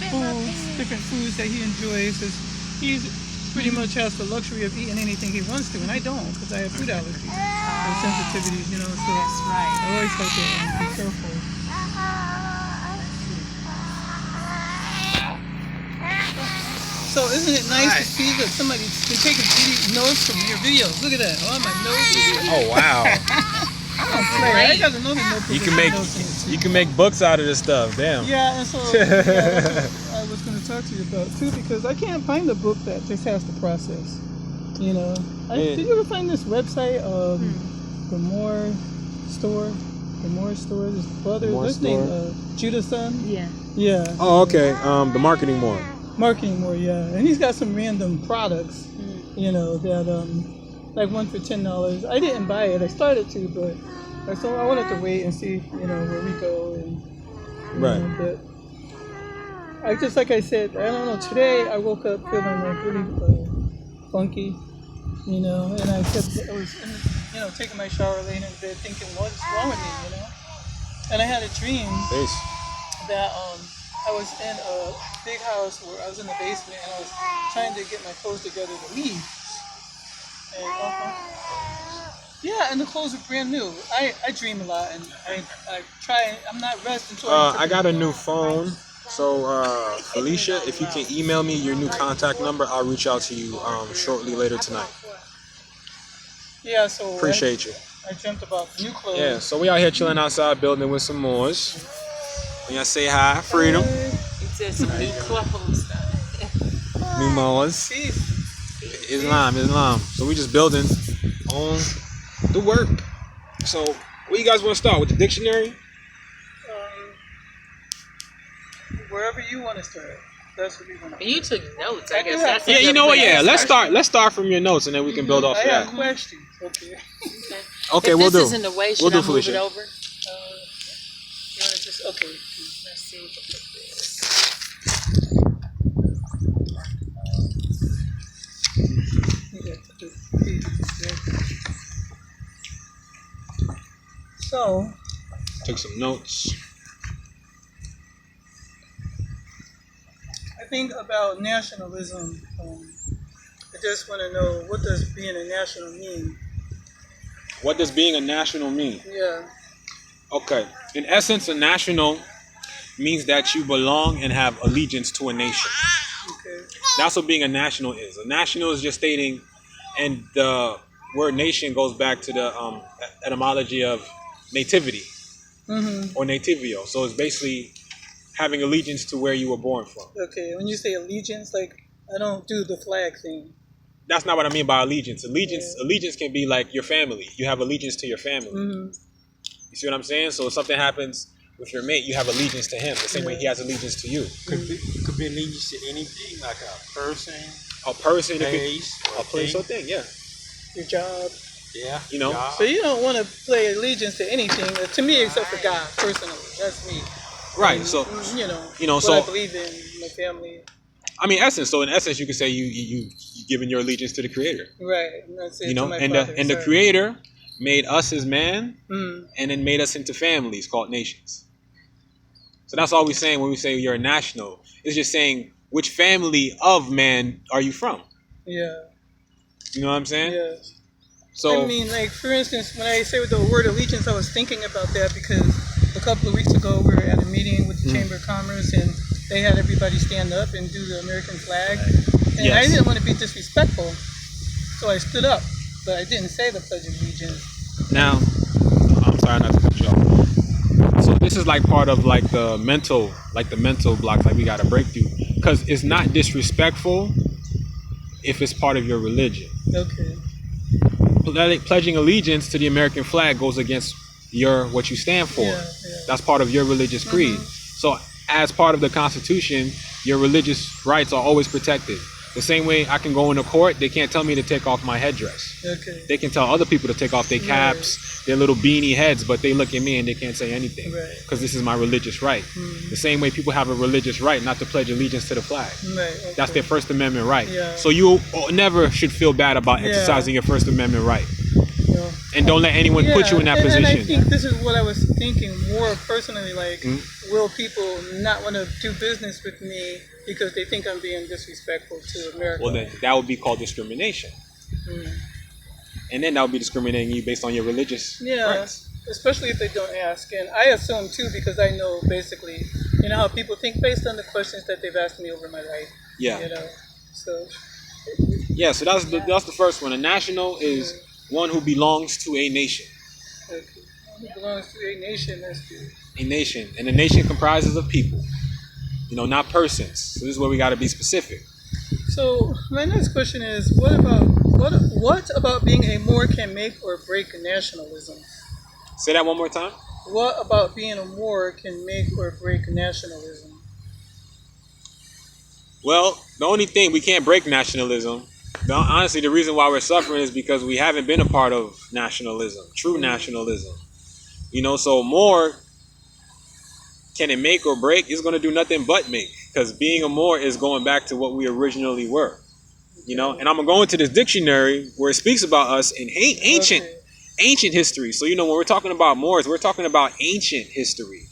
different foods that he enjoys. He's pretty much has the luxury of eating anything he wants to, and I don't because I have food allergies and sensitivities, So That's right. I always have to be careful. So isn't it nice to see that somebody can take notes from your videos? Look at that. Oh, my nose. Oh wow. I got another notebook. You can make books out of this stuff. Damn. Yeah, and so I was going to talk to you about too because I can't find a book that just has the process. Did you ever find this website? The More Store. The More Store. His brother. What's his name? Judah's son. Yeah. Yeah. Oh, okay. The Marketing More. Marketing More, yeah. And he's got some random products, that like one for $10. I didn't buy it. I started to, but I wanted to wait and see, where we go and right. But I just like I said, I don't know. Today I woke up feeling like really funky, and I kept I was taking my shower, laying in bed, thinking, what's wrong with me, And I had a dream that I was in a big house where I was in the basement and I was trying to get my clothes together to leave. And and the clothes are brand new. I dream a lot and I try. I'm not resting until I got a new phone. So Felicia, if you can email me your new contact number, I'll reach out to you shortly later tonight. Yeah, so appreciate you. I dreamt about new clothes. Yeah, so we out here chilling outside building with some Moors. When y'all say hi, Freedom. He said some new clothes. New Moors. Islam. So we just building on the work. So where you guys want to start? With the dictionary? Wherever you want to start. That's what we want to start. You took notes, I guess. That's yeah, you know what? Yeah, let's start from your notes and then we can build off I that. have questions. Okay. Okay, if we'll do. This isn't the way. Should we'll do, I move Felicia. it over? Okay. Let's see what the put this. So, take some notes. I think about nationalism. I just want to know, what does being a national mean? What does being a national mean? Yeah. Okay. In essence, a national means that you belong and have allegiance to a nation. Okay. That's what being a national is. A national is just stating, and the word nation goes back to the etymology of nativity or nativio. So it's basically having allegiance to where you were born from. Okay. When you say allegiance, like, I don't do the flag thing. That's not what I mean by allegiance. Allegiance can be like your family. You have allegiance to your family. You see what I'm saying? So if something happens with your mate, you have allegiance to him the same way he has allegiance to you. Could be allegiance to anything, like a person, a place or thing, yeah. Your job. Yeah. Job. So you don't want to play allegiance to anything, to me, except for God, personally. That's me. Right. And, so what so I believe in, my family. I mean, essence. So in essence, you could say you giving your allegiance to the Creator. Right. That's it, and the Creator made us as man, and then made us into families called nations. So that's all we're saying when we say you're a national. It's just saying which family of man are you from. Yeah. You know what I'm saying? Yes. So I mean, like, for instance, when I say with the word allegiance, I was thinking about that because a couple of weeks ago we were at a meeting with the Chamber of Commerce and they had everybody stand up and do the American flag. And I didn't want to be disrespectful, so I stood up, but I didn't say the Pledge of Allegiance. Now, I'm sorry not to cut you off. So this is like part of like the mental blocks like we got to break through, because it's not disrespectful if it's part of your religion. Okay. Pledging allegiance to the American flag goes against what you stand for. Yeah. That's part of your religious creed. So as part of the Constitution, your religious rights are always protected. The same way I can go into court, they can't tell me to take off my headdress. Okay. They can tell other people to take off their caps, their little beanie heads, but they look at me and they can't say anything because this is my religious right. The same way people have a religious right not to pledge allegiance to the flag. Right. Okay. That's their First Amendment right. Yeah. So you never should feel bad about exercising your First Amendment right. And don't let anyone put you in that position. And I think this is what I was thinking more personally, like will people not want to do business with me because they think I'm being disrespectful to America? Well, then that would be called discrimination. And then that would be discriminating you based on your religious Yeah, rights. especially if they don't ask. And I assume too because I know basically, you know how people think based on the questions that they've asked me over my life. Yeah. You know, so Yeah, so that's the first one. A national is one who belongs to a nation. okay. It belongs to a nation. That's good. A nation. And a nation comprises of people. You know, not persons. So this is where we got to be specific. So my next question is, what about being a Moor can make or break nationalism? Say that one more time. What about being a Moor can make or break nationalism? Well, the only thing, we can't break nationalism. Honestly, the reason why we're suffering is because we haven't been a part of nationalism, true nationalism. You know, so Moor, can it make or break? It's going to do nothing but make, because being a Moor is going back to what we originally were. You know, and I'm going to go into this dictionary where it speaks about us in ancient history. So, you know, when we're talking about Moors, we're talking about ancient history.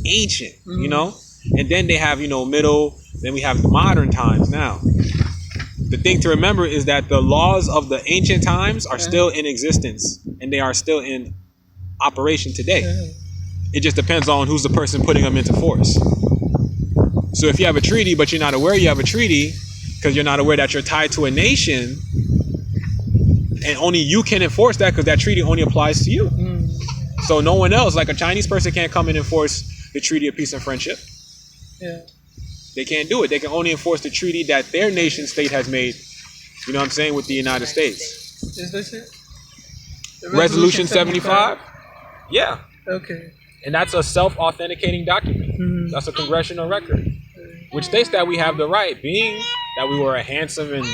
Ancient, you know? And then they have, you know, middle, then we have the modern times now. The thing to remember is that the laws of the ancient times are still in existence, and they are still in operation today. It just depends on who's the person putting them into force. So if you have a treaty, but you're not aware you have a treaty, because you're not aware that you're tied to a nation, and only you can enforce that because that treaty only applies to you. So no one else, like a Chinese person, can't come and enforce the Treaty of Peace and Friendship. Yeah. They can't do it. They can only enforce the treaty that their nation state has made, you know what I'm saying, with the United States. Is this it? The Resolution 75? Yeah. Okay. And that's a self-authenticating document. That's a congressional record, which states that we have the right, being that we were a handsome race.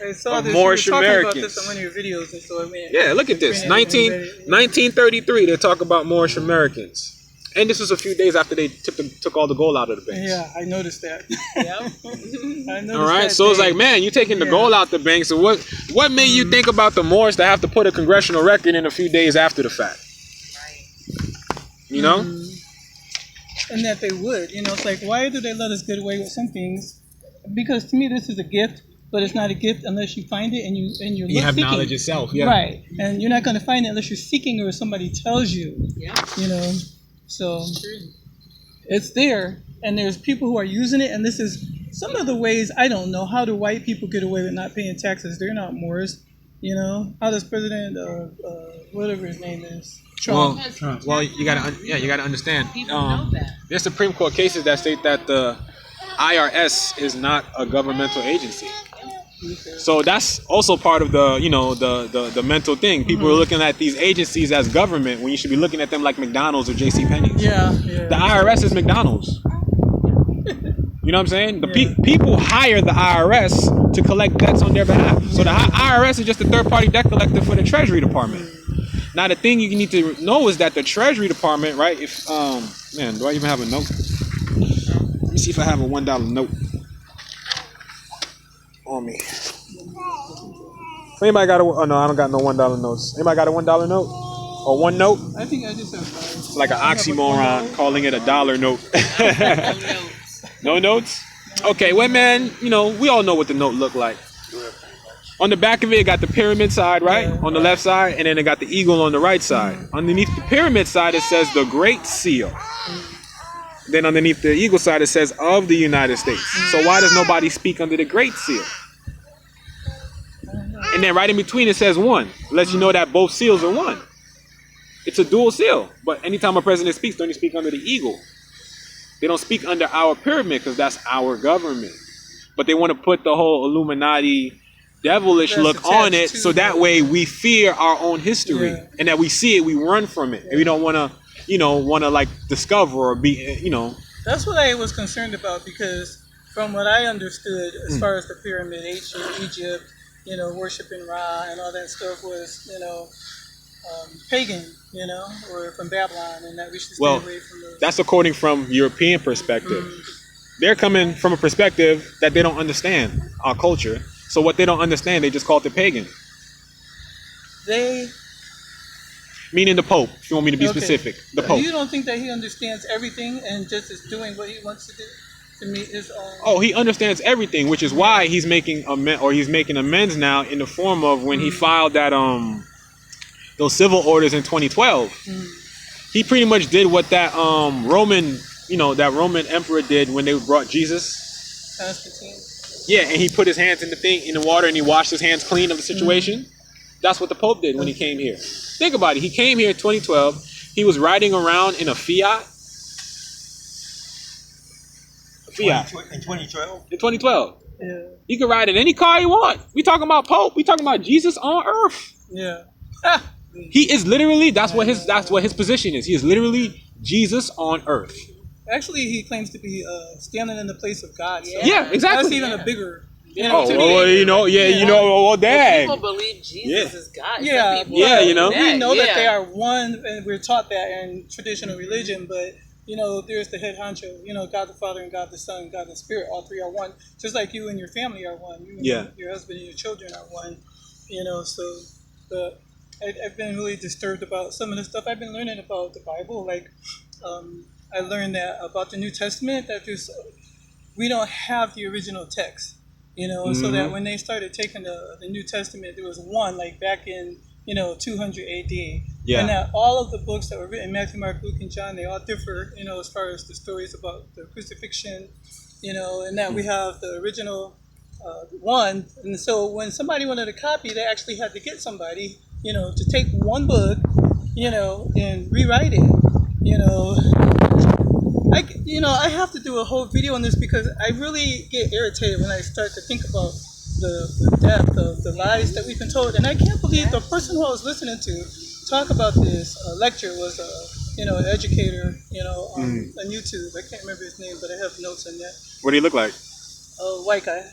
I saw Of this. Moorish you were talking about Americans. this on one of your videos, and so I mean. Yeah, look at this. 1933, they talk about Moorish Americans. And this was a few days after they took all the gold out of the banks. Yeah, I noticed that. I noticed All right, that so it's day. like, man, you taking the gold out the bank. So what made you think about the Moors to have to put a congressional record in a few days after the fact? You know? And that they would, you know, it's like, why do they let us get away with some things? Because to me, this is a gift, but it's not a gift unless you find it and you're You have seeking. knowledge yourself, yeah. Right, and you're not going to find it unless you're seeking or somebody tells you. Yeah. You know, so it's there, and there's people who are using it, and this is some of the ways. I don't know, how do white people get away with not paying taxes? They're not Moors. You know, how does President whatever his name is, Trump? Well, you gotta understand. People know that. There's Supreme Court cases that state that the IRS is not a governmental agency. So that's also part of the, you know, the mental thing. People are looking at these agencies as government when you should be looking at them like McDonald's or JCPenney's. Yeah. The IRS is McDonald's. You know what I'm saying? The people hire the IRS to collect debts on their behalf. So the IRS is just a third-party debt collector for the Treasury Department. Now, the thing you need to know is that the Treasury Department, right? If man, do I even have a note? Let me see if I have a $1 note on me. Anybody got oh no, I don't got no $1 notes. Anybody got a $1 note or one note? I think I just have five. It's like an oxymoron calling it a dollar note. No notes? Okay, well, man, you know, we all know what the note looked like. On the back of it got the pyramid side, right? On the left side, and then it got the eagle on the right side. Underneath the pyramid side, it says the Great Seal. Then underneath the eagle side, it says of the United States. So why does nobody speak under the Great Seal? And then right in between, it says one. Lets you know that both seals are one. It's a dual seal. But anytime a president speaks, they only speak under the eagle. They don't speak under our pyramid because that's our government. But they want to put the whole Illuminati devilish look on it, so that way we fear our own history, and that we see it, we run from it, and we don't want to, like discover or be, That's what I was concerned about, because from what I understood, as far as the pyramid, ancient Egypt, worshiping Ra and all that stuff was, pagan, or from Babylon, and that we should stay away from those. That's according from European perspective. They're coming from a perspective that they don't understand our culture. So what they don't understand, they just call it the pagan. Meaning the Pope, if you want me to be Okay. specific. The Pope. You don't think that he understands everything and just is doing what he wants to do to meet his own? Oh, he understands everything, which is why he's making amends now in the form of when he filed that those civil orders in 2012. He pretty much did what that Roman emperor did when they brought Jesus. Constantine. Yeah, and he put his hands in the water and he washed his hands clean of the situation. That's what the Pope did when he came here. Think about it. He came here in 2012. He was riding around in a Fiat. In 2012? In 2012. Yeah. He could ride in any car he want. We talking about Pope. We talking about Jesus on earth. Yeah. He is literally, that's what his position is. He is literally Jesus on earth. Actually, he claims to be standing in the place of God. So Yeah, exactly. That's even a bigger. Oh, to well, me, well, dang. People believe Jesus is God. Yeah, Some people yeah, believe you know. we know that yeah. they are one, and we're taught that in traditional religion. But there's the head honcho. God the Father and God the Son, and God the Spirit. All three are one. Just like you and your family are one. You and Yeah. your husband and your children are one. So I've been really disturbed about some of the stuff I've been learning about the Bible. Like, I learned that about the New Testament that we don't have the original text. So that when they started taking the New Testament, there was one like back in 200 AD, Yeah. and that all of the books that were written, Matthew, Mark, Luke, and John, they all differ, as far as the stories about the crucifixion, and that we have the original one. And so when somebody wanted a copy, they actually had to get somebody, to take one book, and rewrite it, I have to do a whole video on this because I really get irritated when I start to think about the depth of the lies that we've been told. And I can't believe the person who I was listening to talk about this lecture was an educator, on YouTube. I can't remember his name, but I have notes on that. What do you look like? A white guy.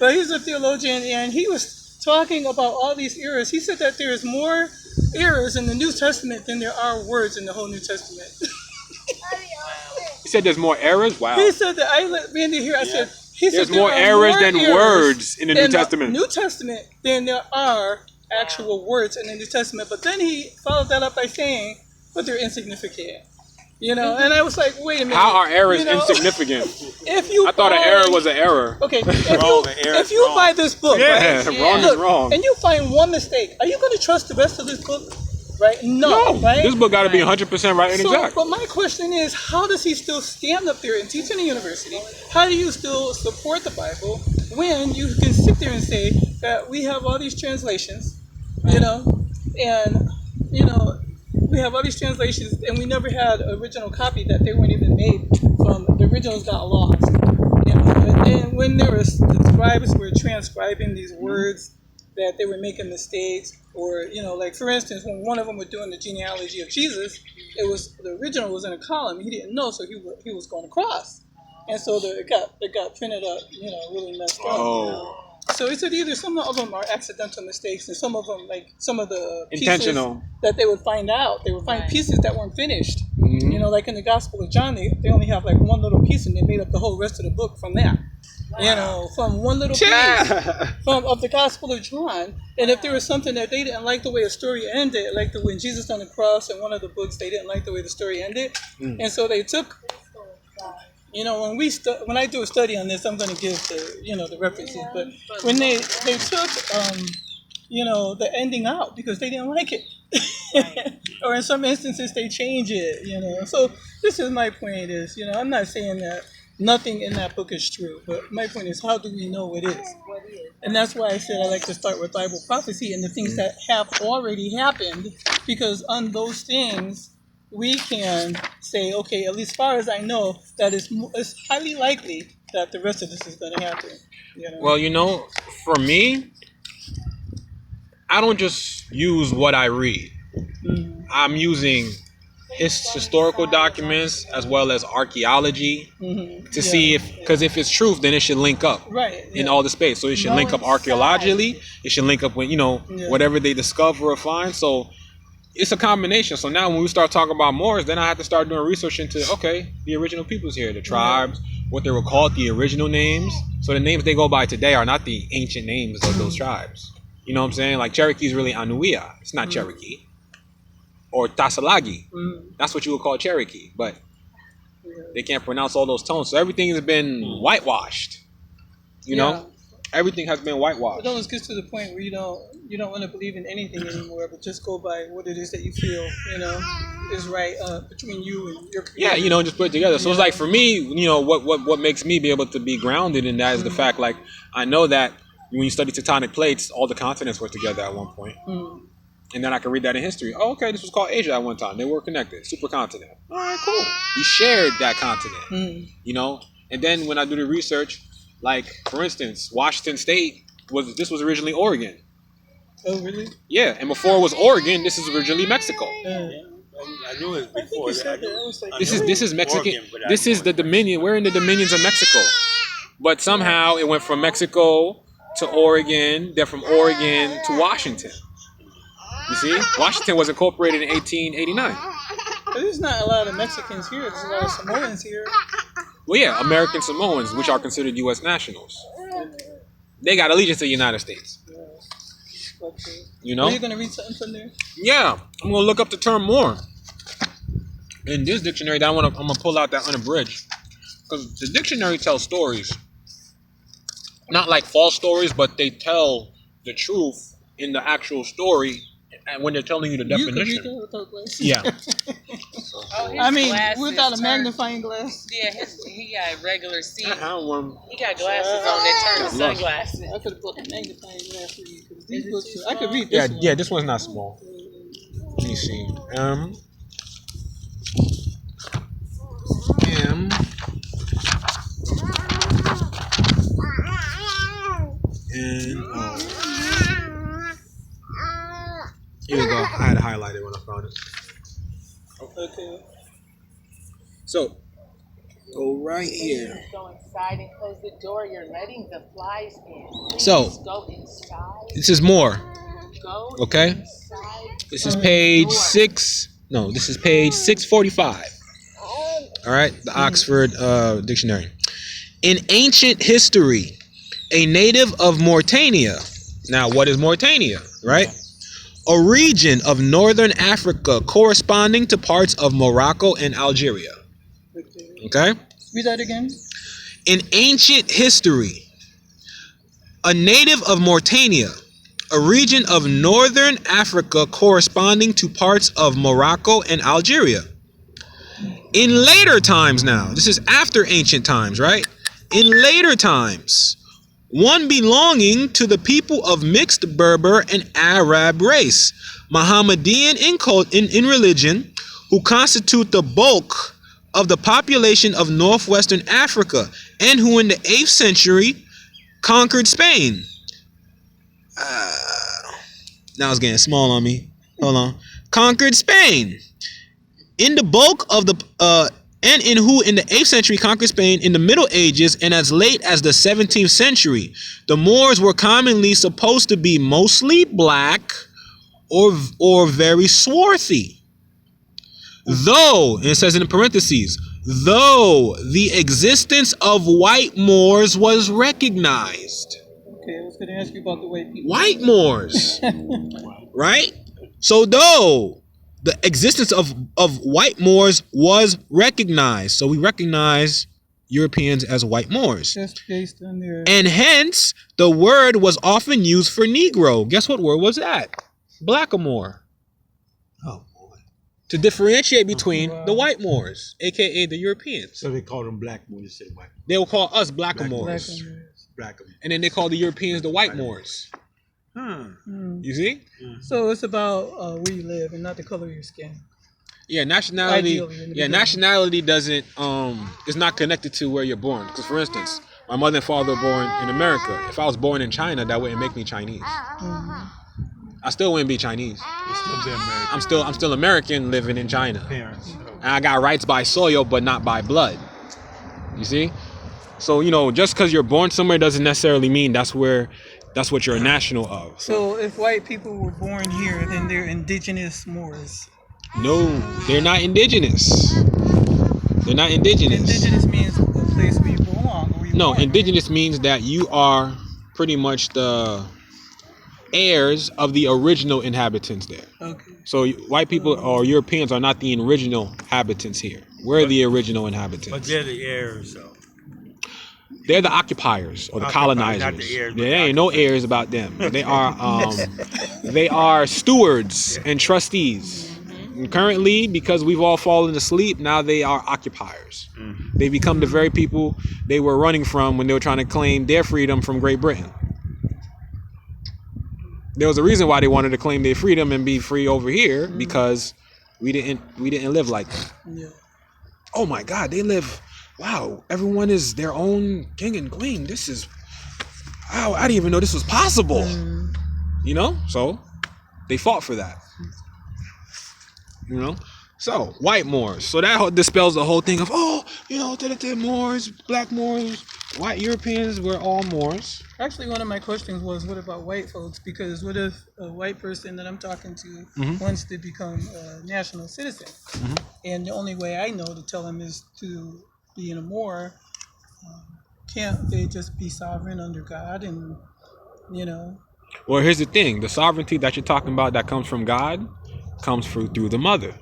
But he's a theologian, and he was talking about all these errors. He said that there's more errors in the New Testament than there are words in the whole New Testament. He said there's more errors? Wow. He said that I let Randy hear. I said he There's said more there are errors than words in the New Testament. New Testament than there are actual words in the New Testament. But then he followed that up by saying, "But they're insignificant." And I was like, "Wait a minute." How are errors insignificant? I thought an error was an error. Okay, Wrong, if you wrong. buy this book, Yeah, right? wrong is Look, wrong. and you find one mistake, are you going to trust the rest of this book? Right? No, right? This book got to be 100% right and So, exact. but my question is, how does he still stand up there and teach in a university? How do you still support the Bible when you can sit there and say that we have all these translations, and we have all these translations, and we never had an original copy, that they weren't even made from the originals got lost. And when the scribes were transcribing these words, that they were making mistakes, or like for instance, when one of them was doing the genealogy of Jesus, the original was in a column. He didn't know, so he was going across, and so it got printed up, really messed up. Oh. So he said either some of them are accidental mistakes, and some of them, like some of the pieces Intentional. that they would find out, they would find pieces that weren't finished. Mm-hmm. Like in the Gospel of John, they only have like one little piece, and they made up the whole rest of the book from that. From one little piece of the Gospel of John. And if there was something that they didn't like the way a story ended, like when Jesus on the cross in one of the books, they didn't like the way the story ended, and so they took. When I do a study on this, I'm going to give the references. But when they took the ending out because they didn't like it, or in some instances they change it. So this is my point. Is I'm not saying that nothing in that book is true, but my point is, how do we know what is? And that's why I said I like to start with Bible prophecy and the things that have already happened, because on those things we can say, okay, at least as far as I know, that it's highly likely that the rest of this is going to happen. Well, for me, I don't just use what I read. I'm using historical documents as well as archaeology to see because if it's truth, then it should link up in all the space. So it should link up archaeologically. It should link up with whatever they discover or find. So it's a combination. So now when we start talking about Moors, then I have to start doing research into the original peoples here, the tribes, what they were called, the original names. So the names they go by today are not the ancient names of those tribes. You know what I'm saying? Like Cherokee is really Anuia. It's not Cherokee. Or Tasalagi. That's what you would call Cherokee. But they can't pronounce all those tones. So everything has been whitewashed. You know? Everything has been whitewashed. It almost gets to the point where you don't want to believe in anything anymore, but just go by what it is that you feel, is right between you and your creator. Yeah, just put it together. So it's like for me, what makes me be able to be grounded in that is the fact, like, I know that when you study tectonic plates, all the continents were together at one point. And then I can read that in history. Oh, okay, this was called Asia at one time. They were connected, supercontinent. All right, cool. We shared that continent, And then when I do the research, like for instance, Washington State was originally Oregon. Oh, really? Yeah, and before it was Oregon, this is originally Mexico. I knew it before. This is Mexican. This is the Dominion. We're in the dominions of Mexico, but somehow it went from Mexico to Oregon, then from Oregon to Washington. You see, Washington was incorporated in 1889. But there's not a lot of Mexicans here. There's a lot of Samoans here. Well, yeah, American Samoans, which are considered U.S. nationals. They got allegiance to the United States. Are you going to read something from there? Yeah, I'm going to look up the term more. In this dictionary, I'm going to pull out that unabridged. Because the dictionary tells stories. Not like false stories, but they tell the truth in the actual story and when they're telling you the definition. You can read that without glasses? Yeah. I mean, without a magnifying glass. Yeah, he got regular seat. I have one. He got glasses on that turn to sunglasses. I could have bought a magnifying glass for you because these books. I could read this one. Yeah, this one's not small. Let me see. M N O. Here we go. I had to highlight it when I found it. Okay. So, go right here. Go inside and close the door. You're letting the flies in. Please So, go inside. this is more. Go Okay? inside. This is page 6. No, this is page 645. All right, the Oxford Dictionary. In ancient history, a native of Mauritania. Now, what is Mauritania, right? A region of northern Africa corresponding to parts of Morocco and Algeria. Okay? Read that again. In ancient history, a native of Mauritania, a region of northern Africa corresponding to parts of Morocco and Algeria. In later times now, this is after ancient times, right? In later times, one belonging to the people of mixed Berber and Arab race, Mohammedan in religion, who constitute the bulk of the population of northwestern Africa, and who in the 8th century conquered Spain. Now it's getting small on me. Hold on. Conquered Spain. In the bulk of the and in who in the 8th century conquered Spain in the Middle Ages and as late as the 17th century. The Moors were commonly supposed to be mostly black or very swarthy. Though, and it says in parentheses, though the existence of white Moors was recognized. Okay, I was going to ask you about the white people. White Moors, right? So though the existence of white Moors was recognized. So we recognize Europeans as white Moors. Just based on their... And hence, the word was often used for Negro. Guess what word was that? Blackamoor. Oh, boy. To differentiate between the white Moors, a.k.a. the Europeans. So they call them black Moors instead of white. They will call us Blackamoors. And then they call the Europeans the white Moors. You see? So it's about where you live and not the color of your skin. Yeah, nationality. Ideally, Yeah, nationality doesn't is not connected to where you're born. Because for instance, my mother and father were born in America. If I was born in China, that wouldn't make me Chinese. I still wouldn't be Chinese. I'm still American living in China. And I got rights by soil, but not by blood. You see? So just because you're born somewhere doesn't necessarily mean that's what you're a national of. So if white people were born here, then they're indigenous Moors. No, they're not indigenous. They're not indigenous. Indigenous means a place where you belong. No, indigenous means that you are pretty much the heirs of the original inhabitants there. Okay. So white people or Europeans are not the original inhabitants here. We're the original inhabitants. But they're the heirs, though. They're the occupiers or the Occupiers, colonizers. not the heirs, but There the ain't no heirs about them. They are stewards and trustees. And currently, because we've all fallen asleep, now they are occupiers. They become the very people they were running from when they were trying to claim their freedom from Great Britain. There was a reason why they wanted to claim their freedom and be free over here, because we didn't live like that. Yeah. Oh my God, they live. Wow, everyone is their own king and queen. This is, wow, I didn't even know this was possible. You know, so they fought for that. You know, so white Moors. So that dispels the whole thing of, oh, you know, Moors, black Moors, white Europeans, we're all Moors. Actually, one of my questions was, what about white folks? Because what if a white person that I'm talking to wants to become a national citizen? And the only way I know to tell them is to be in a Moor. Can't they just be sovereign under God and, you know? Well, here's the thing. The sovereignty that you're talking about that comes from God comes through the mother.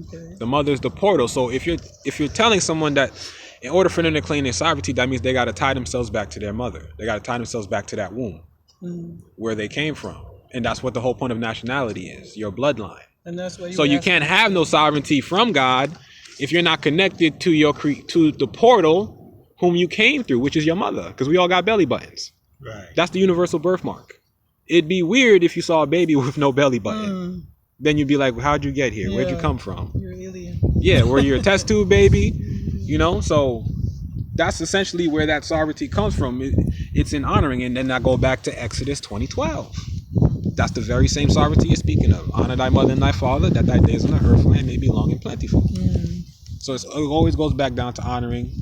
Okay. The mother is the portal. So if you're telling someone that in order for them to claim their sovereignty, that means they got to tie themselves back to their mother. They got to tie themselves back to that womb where they came from. And that's what the whole point of nationality is, your bloodline. And that's why So you can't have no sovereignty from God if you're not connected to the portal whom you came through, which is your mother, because we all got belly buttons. Right. That's the universal birthmark. It'd be weird if you saw a baby with no belly button. Then you'd be like, how'd you get here? Where'd you come from? You're an alien. Yeah, were you a test tube baby? You know, so that's essentially where that sovereignty comes from. It's in honoring. And then I go back to Exodus 20:12. That's the very same sovereignty you're speaking of. Honor thy mother and thy father, that thy days on the earth land may be long and plentiful. So it always goes back down to honoring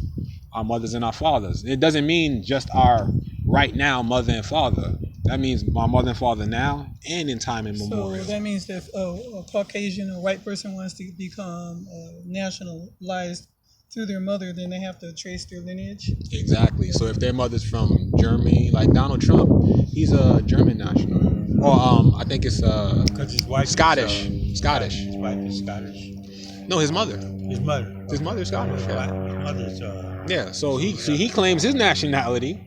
our mothers and our fathers. It doesn't mean just our right now mother and father. That means my mother and father now and in time immemorial. So that means that if a Caucasian or white person wants to become nationalized through their mother, then they have to trace their lineage? Exactly. So if their mother's from Germany, like Donald Trump, he's a German national. Or I think it's Because his wife Scottish. Is, Scottish. His wife is Scottish. No, his mother. His mother. His mother's Scottish. His Yeah. mother's. Yeah. So he claims his nationality.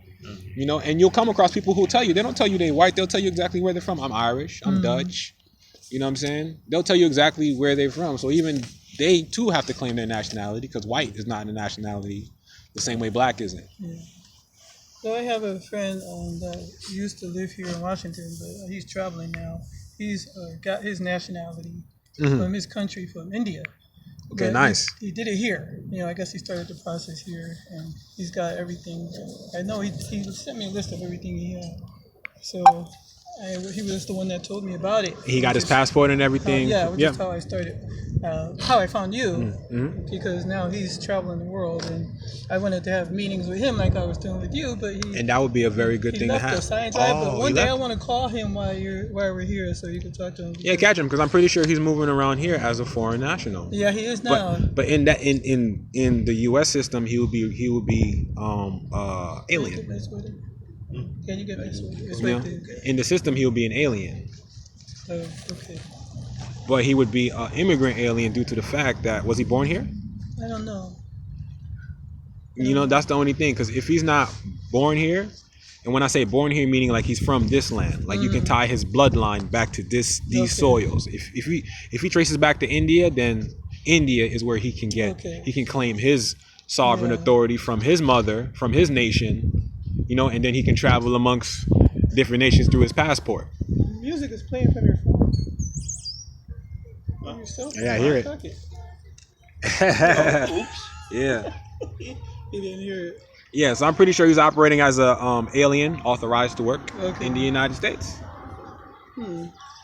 You know, and you'll come across people who tell you, they don't tell you they're white, they'll tell you exactly where they're from. I'm Irish, I'm Dutch. You know what I'm saying? They'll tell you exactly where they're from. So even they too have to claim their nationality, because white is not a nationality the same way black isn't. Yeah. So I have a friend that used to live here in Washington, but he's traveling now. He's got his nationality from his country, from India. Okay, But nice. He did it here. You know, I guess he started the process here, and he's got everything. I know he sent me a list of everything he had. So he was the one that told me about it. He got his passport and everything. Which is how I started. How I found you, because now he's traveling the world, and I wanted to have meetings with him like I was doing with you, but And that would be a very good he thing to left have. the science lab, but one he day left? I want to call him while we're here, so you can talk to him. Yeah, catch him, because I'm pretty sure he's moving around here as a foreign national. Yeah, he is now. But in the U.S. system, he would be alien. Can you get this one? It's You know? right there. In the system, he would be an alien. Oh, okay. But he would be an immigrant alien due to the fact that, was he born here? I don't know. You know, that's the only thing. Because if he's not born here, and when I say born here, meaning like he's from this land, like you can tie his bloodline back to these soils. If he traces back to India, then India is where he can get. Okay. He can claim his sovereign authority from his mother, from his nation. You know, and then he can travel amongst different nations through his passport. Music is playing from your phone. Yeah, I hear it. Fuck it. Oops. Yeah. He didn't hear it. Yeah, so I'm pretty sure he's operating as a alien authorized to work in the United States.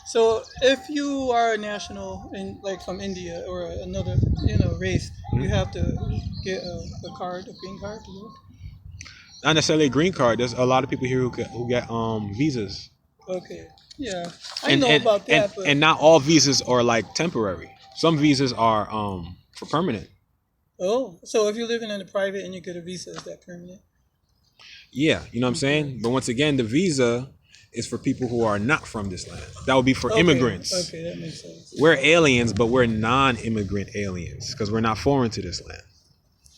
So if you are a national in like from India or another race, you have to get a card, a green card to work. Not necessarily a green card. There's a lot of people here who get visas. Okay. Yeah, I know about that, but and not all visas are like temporary. Some visas are for permanent. oh, so if you're living in a private and you get a visa, is that permanent? Yeah, you know what I'm saying? But once again, the visa is for people who are not from this land. That would be for Okay, immigrants. Okay, that makes sense. We're aliens, but we're non-immigrant aliens because we're not foreign to this land.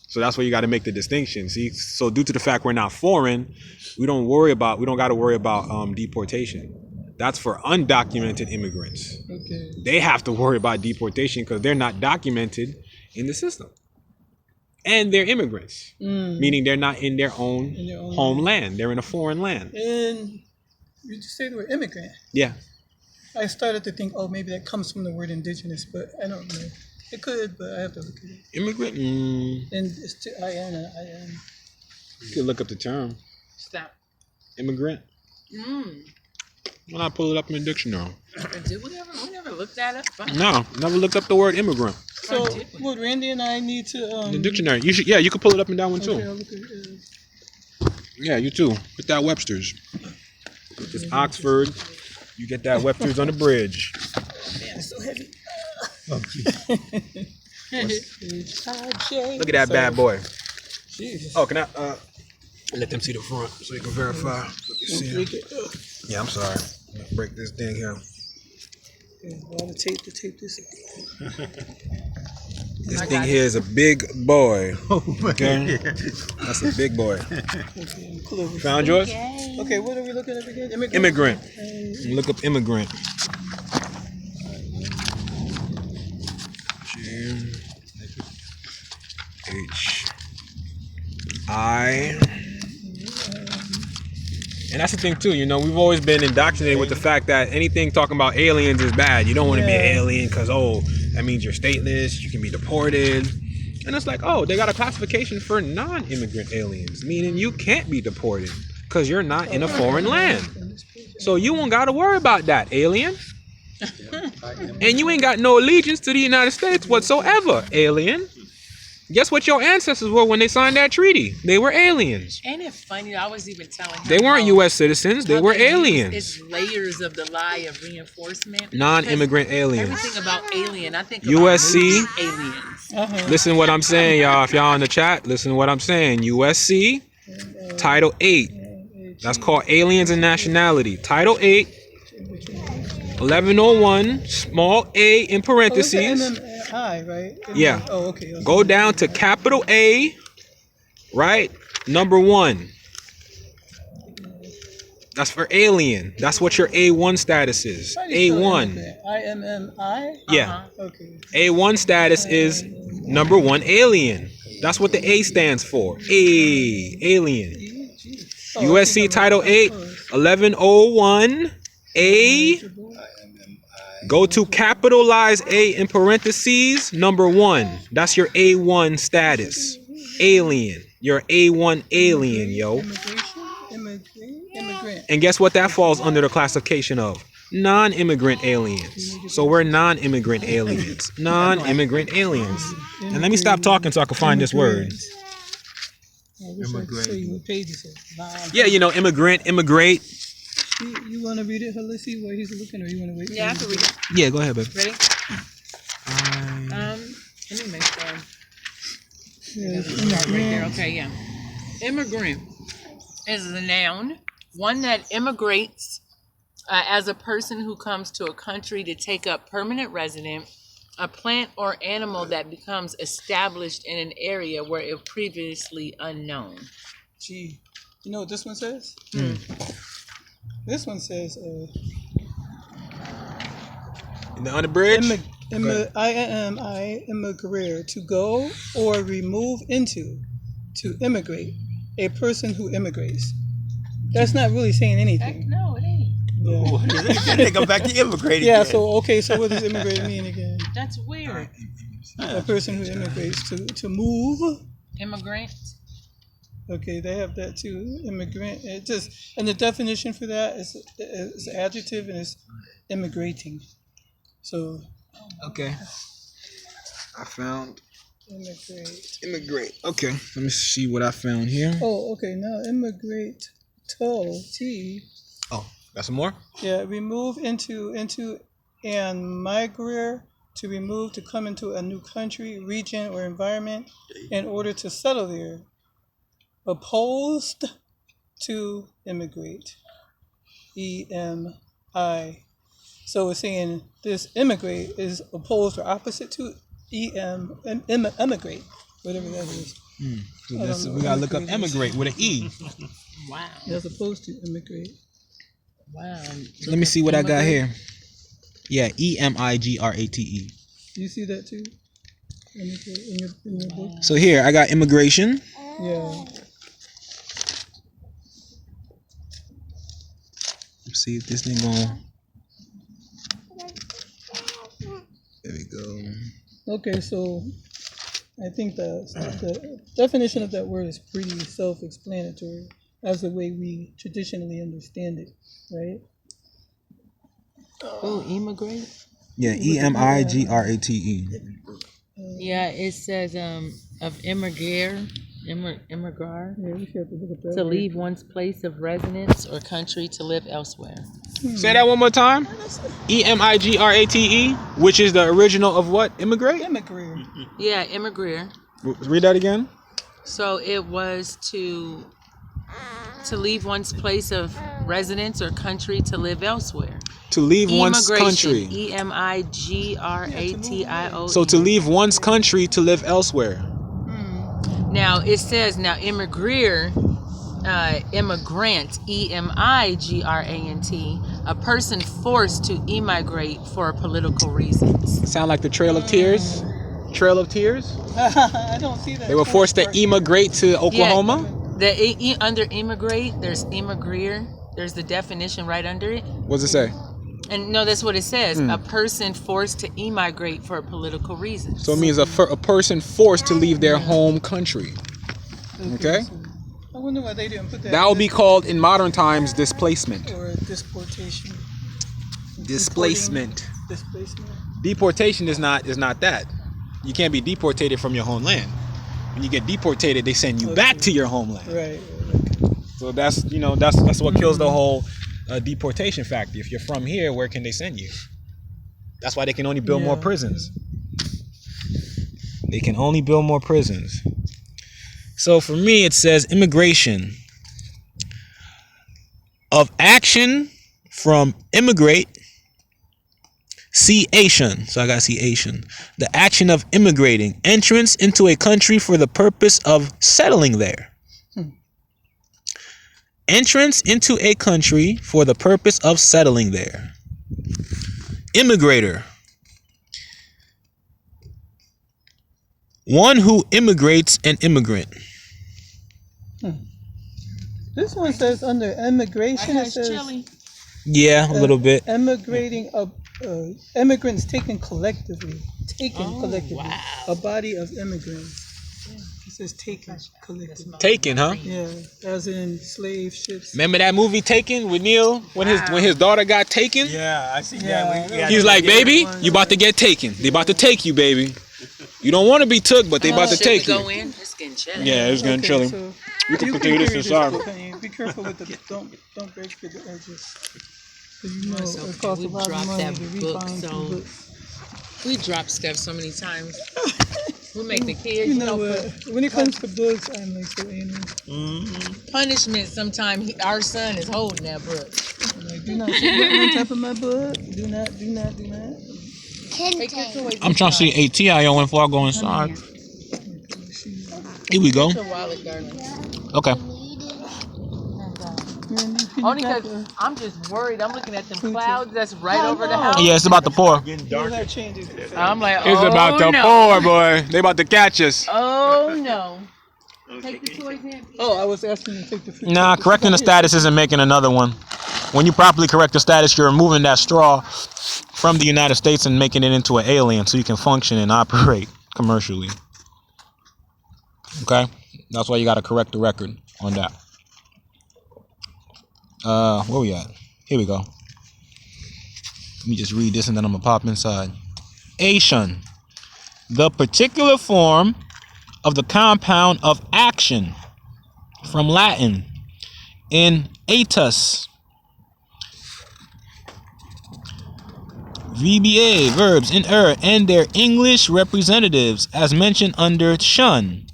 So that's where you got to make the distinction. See, so due to the fact we're not foreign, we don't got to worry about deportation. That's for undocumented immigrants. Okay. They have to worry about deportation because they're not documented in the system. And they're immigrants, meaning they're not in their own homeland. They're in a foreign land. And you just say the word immigrant. Yeah. I started to think, oh, maybe that comes from the word indigenous, but I don't know. It could, but I have to look at it. Immigrant? And it's I-N. You could look up the term. Stop. Immigrant? Why not pull it up in the dictionary? Did we never looked that up? Fine. No, never looked up the word immigrant. So, would Randy and I need to... The dictionary. You should. Yeah, you could pull it up in that one too. Okay, I'll look at it. Yeah, you too. Get that Webster's. It's Oxford. You get that Webster's on the bridge. Man, it's so heavy. Look at that bad boy. Jesus. Oh, can I let them see the front so you can verify what you see? Yeah, I'm sorry. I'm gonna break this thing here. Okay, a lot of tape to tape this. This thing here is a big boy. Okay, that's a big boy. Okay, I'm close. Found yours? Okay, what are we looking at again? Immigrant. Look up immigrant. H-I. And that's the thing too, you know, we've always been indoctrinated with the fact that anything talking about aliens is bad. You don't want to be an alien because, oh, that means you're stateless, you can be deported. And it's like, oh, they got a classification for non-immigrant aliens, meaning you can't be deported because you're not in a foreign land. So you won't got to worry about that, alien. And you ain't got no allegiance to the United States whatsoever, alien. Guess what your ancestors were when they signed that treaty? They were aliens. Ain't it funny? I was even telling her They weren't how- U.S. citizens. They how were they use aliens. It's layers of the lie of reinforcement. Non-immigrant Because aliens. Everything about alien, I think USC. about aliens. Listen to what I'm saying, y'all. If y'all in the chat, listen to what I'm saying. USC, Title 8. That's called Aliens and Nationality. Title 8, 1101, small a in parentheses. I, right? Yeah. Oh, okay. Go down to capital A, right? Number 1. That's for alien. That's what your A1 status is. A1. IMMI? Yeah. Okay. A1 status is number 1 alien. That's what the A stands for. Alien. USC Title 8, 1101, A. Go to capitalize A in parentheses, number 1. That's your A1 status. Alien. You're A1 alien, yo. Immigrant. And guess what that falls under the classification of? Non-immigrant aliens. So we're non-immigrant aliens. Non-immigrant aliens. And let me stop talking so I can find this word. I wish I could show you what page it says. Yeah, you know, immigrant, immigrate. You want to read it, Halisi, while he's looking, or you want to wait? Yeah, I can read it. Yeah, go ahead, babe. Ready? Let me make sure. Start right there. Okay, yeah. Immigrant is a noun, one that immigrates as a person who comes to a country to take up permanent residence, a plant or animal that becomes established in an area where it was previously unknown. Gee, you know what this one says? This one says, In the underbridge? immigrate, to go or remove into, to immigrate, a person who immigrates. That's not really saying anything. No, it ain't. Yeah. They go back to immigrating. Yeah, so, okay, so what does immigrate mean again? That's weird. A person who immigrates, to move. Immigrant. Okay, they have that too. Immigrant. It just, and the definition for that is adjective, and it's immigrating. So Okay. I found immigrate. Okay. Let me see what I found here. Oh, okay. Now immigrate. T. Oh, got some more? Yeah, remove into and migrate, to remove, to come into a new country, region, or environment in order to settle there. Opposed to immigrate. EMI. So it's saying this immigrate is opposed or opposite to emigrate, whatever that is. So I this, don't know. we gotta look up Emigrate. emigrate with an E. Wow. As opposed to immigrate. Wow. Let me see what I got here. Yeah, EMIGRATE. You see that too? In your book? So here I got immigration. Yeah. Let's see if this thing going. There we go. Okay, so I think the definition of that word is pretty self-explanatory as the way we traditionally understand it, right? Oh, immigrate? Yeah, EMIGRATE. Yeah, it says of immigrar, immigrar, Yeah, we should have to look at that. to leave one's place of residence or country to live elsewhere. Say that one more time. EMIGRATE, which is the original of what? Immigrate? Immigrate. Yeah, immigrar. Read that again. So it was to leave one's place of residence or country to live elsewhere. To leave one's country. EMIGRATIO. So to leave one's country to live elsewhere. Now it says immigrar, immigrant, EMIGRANT, a person forced to emigrate for political reasons. Sound like the Trail of Tears? Trail of Tears? I don't see that. They were forced to emigrate to Oklahoma? Under immigrate, there's immigrar. There's the definition right under it. What's it say? And no, that's what it says. A person forced to emigrate for political reasons. So it means a person forced to leave their home country. Okay? So I wonder why they didn't put that. That would be called in modern times displacement. Or deportation. Displacement. Displacement. Deportation is not that. You can't be deportated from your homeland. When you get deportated, they send you back to your homeland. Right. So that's what kills the whole deportation factor. If you're from here, where can they send you? That's why they can only build more prisons. They can only build more prisons. So for me, it says immigration of action from immigrate. Asian. So I got Asian. The action of immigrating, entrance into a country for the purpose of settling there. Entrance into a country for the purpose of settling there. Immigrator. One who immigrates an immigrant. This one says under immigration, it says Yeah, a little bit. emigrating of immigrants taken collectively. Wow. A body of immigrants. It says taken collectively. Taken, huh? Yeah, as in slave ships. Remember that movie Taken with Neil when his daughter got taken? Yeah, I see that. We He's like, baby, you about to get taken. They about to take you, baby. You don't want to be took, but they about to take you. Go in? It's getting chilly. Yeah, it's getting chilly. So You can you continue this carry inside. book, honey. Be careful with the don't break the edges. 'Cause you know it costs a lot of money to rebind the books. We drop stuff so many times. We make the kids, You know what? When it comes to books, I'm like so anal. punishment. Sometimes our son is holding that book. I'm like, do not sit on top of my book. Do not. Take your toys. I'm trying to see ATIO before I go inside. Here we go. Your wallet, darling. Okay. Only because I'm just worried. I'm looking at them clouds that's right over the house. Yeah, it's about to pour. Getting You'll darker. have changes. I'm like, It's about to pour, boy. They about to catch us. Oh no. Take the toys in. Oh, I was asking you to take the fruit. Nah, correcting the status isn't making another one. When you properly correct the status, you're removing that straw from the United States and making it into an alien so you can function and operate commercially. Okay? That's why you got to correct the record on that. Where we at? Here we go. Let me just read this and then I'm going to pop inside. Ation. The particular form of the compound of action. From Latin. In atus. VBA, verbs in and their English representatives as mentioned under shun.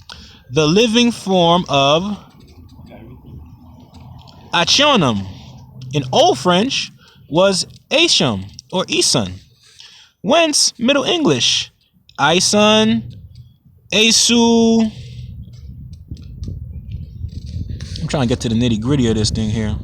The living form of actionem, in Old French was Aisham or Isun. Whence Middle English, Isun, Asu. I'm trying to get to the nitty gritty of this thing here.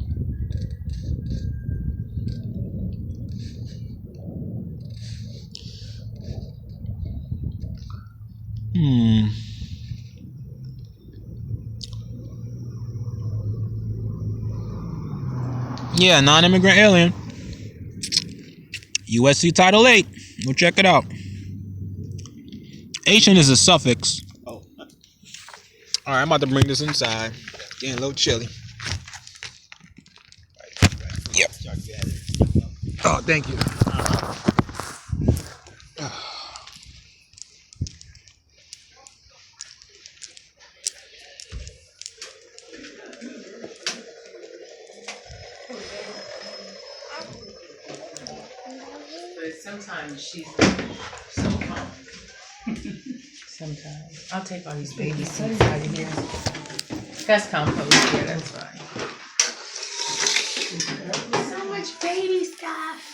Yeah, non-immigrant alien. USC Title 8. We'll check it out. Asian is a suffix. Oh. All right, I'm about to bring this inside. Getting a little chilly. Yep. Oh, thank you. But sometimes she's so calm. Sometimes. I'll take all these baby seeds out of here. That's compost. Yeah, that's fine. So much baby stuff.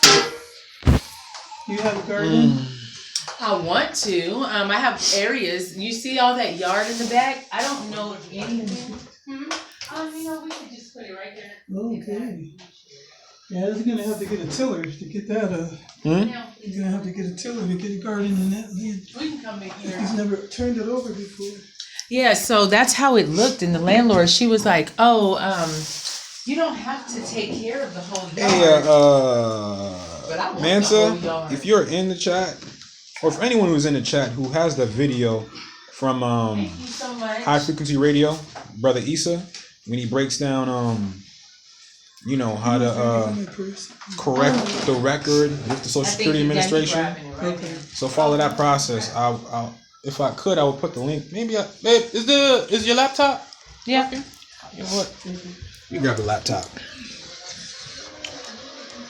You have a garden? I want to. I have areas. You see all that yard in the back? I don't know if anything. Oh, you know, we could just put it right there. Okay. Yeah, it's gonna have to get a tiller to get that. Now, You're gonna have to get a tiller to get a garden in that land. we can come in here. He's never turned it over before. Yeah, so that's how it looked. And the landlord, she was like, "Oh, you don't have to take care of the whole yard." Hey, But I want the Mansa, whole yard. if you're in the chat, or for anyone who's in the chat who has the video from Thank you so much. High Frequency Radio, Brother Issa, when he breaks down, you know, how to correct the record with the Social Security Administration. So follow that process. I'll if I could, I would put the link. Maybe, babe, is your laptop? Yeah. You know what? You grab the laptop.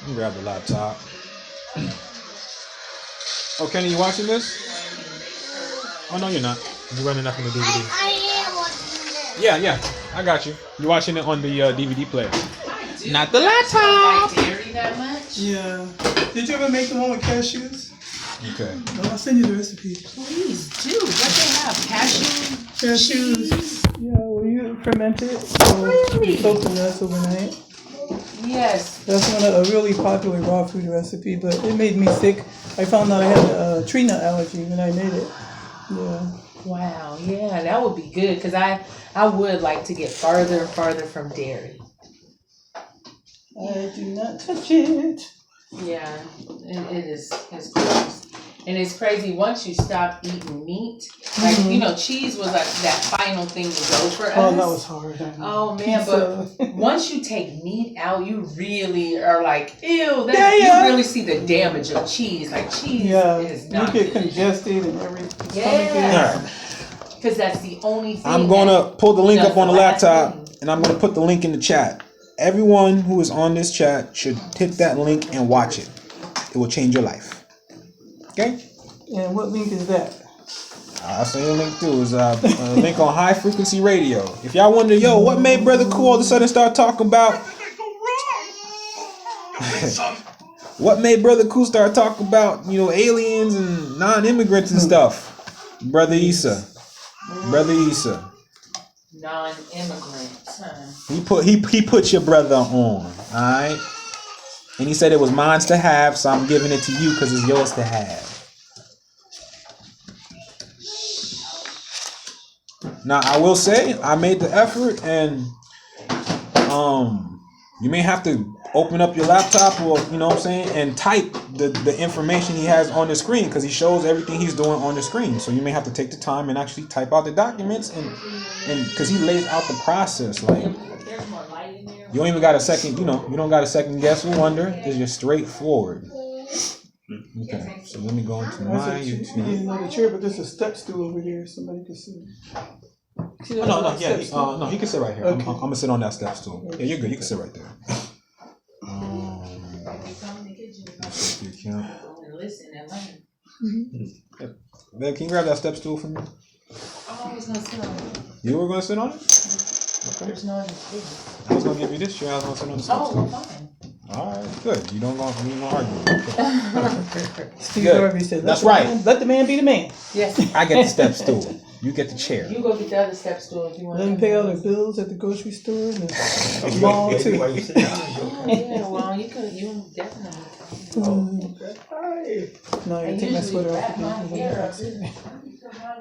You grab the laptop. Oh, Kenny, you watching this? Oh no, you're not. You're running that from the DVD. I am watching this. Yeah, I got you. You're watching it on the DVD player. I do. Not the I laptop. don't like dairy that much. Yeah. Did you ever make the one with cashews? Okay. No, I'll send you the recipe. Please do. What they have? Cashew? Cashews. cheese? Yeah, well, you ferment it. So Really? you soak the nuts overnight. Yes. That's a really popular raw food recipe, but it made me sick. I found out I had a tree nut allergy when I made it. Yeah. Wow. Yeah, that would be good because I would like to get farther and farther from dairy. I do not touch it. Yeah, it is. It's gross. And it's crazy once you stop eating meat. Like, you know, cheese was like that final thing to go for us. Oh, that was hard. Oh man, Pizza. but once you take meat out, you really are like, ew. That, Yeah. You really see the damage of cheese. Like cheese Yeah, is you not get good. congested and everything. Yeah. Because that's the only thing. I'm gonna pull the link That's up on the the last laptop, thing. and I'm gonna put the link in the chat. Everyone who is on this chat should hit that link and watch it. It will change your life. Okay? And what link is that? I'll say the link too. Is a link on High Frequency Radio. If y'all wonder, yo, what made Brother Cool all of a sudden start talking about? What made Brother Cool start talking about, you know, aliens and non-immigrants and stuff? Brother Issa. Brother Issa. Non-immigrant. He put your brother on, alright? And he said it was mine to have, so I'm giving it to you because it's yours to have. Now I will say I made the effort, and you may have to open up your laptop, or you know what I'm saying, and type the information he has on the screen, because he shows everything he's doing on the screen. So you may have to take the time and actually type out the documents, and because he lays out the process, like There's more light in there. you don't even got a second, you know, you don't got a second guess or wonder. It's just straightforward. Okay, so let me go into my I said, YouTube. you need another chair, but there's a step stool over here. Somebody can sit. See that No, little yeah, step stool? no, he can sit right here. Okay. I'm gonna sit on that step stool. Yeah, you're good. You can sit right there. Check your account. Listen and learn. Babe, can you grab that step stool for me? Oh, I was gonna sit on it. You were gonna sit on it? There's no other chair. I was gonna give you this chair. I was gonna sit on the steps. Oh, well, fine. All right, good. You don't argue. Steve Good. Harvey said, That's right. Let the man be the man. Yes. I get the step stool. You get the chair. You go get the other step stool if you want. Let him pay all their bills at the grocery store and the mall too. While you sit down, Oh, yeah, well, you definitely. No, I you take my usually sweater wrap off. my Again. hair up here.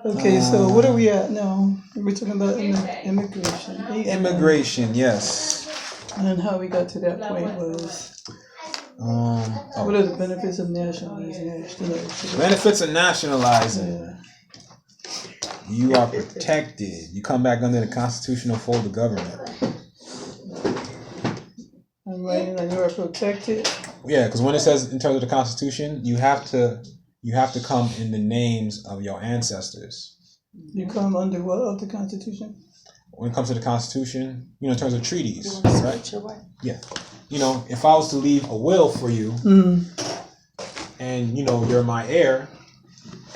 Okay, so what are we at now? We're talking about immigration. Immigration, yes. And how we got to that point was, what are the benefits of nationalizing? Benefits of nationalizing. Yeah. You are protected. You come back under the constitutional fold of government. I'm writing that you are protected. Yeah, because when it says in terms of the Constitution, you have to come in the names of your ancestors. You come under what of the Constitution? When it comes to the Constitution, in terms of treaties, right? Yeah. If I was to leave a will for you, and you're my heir,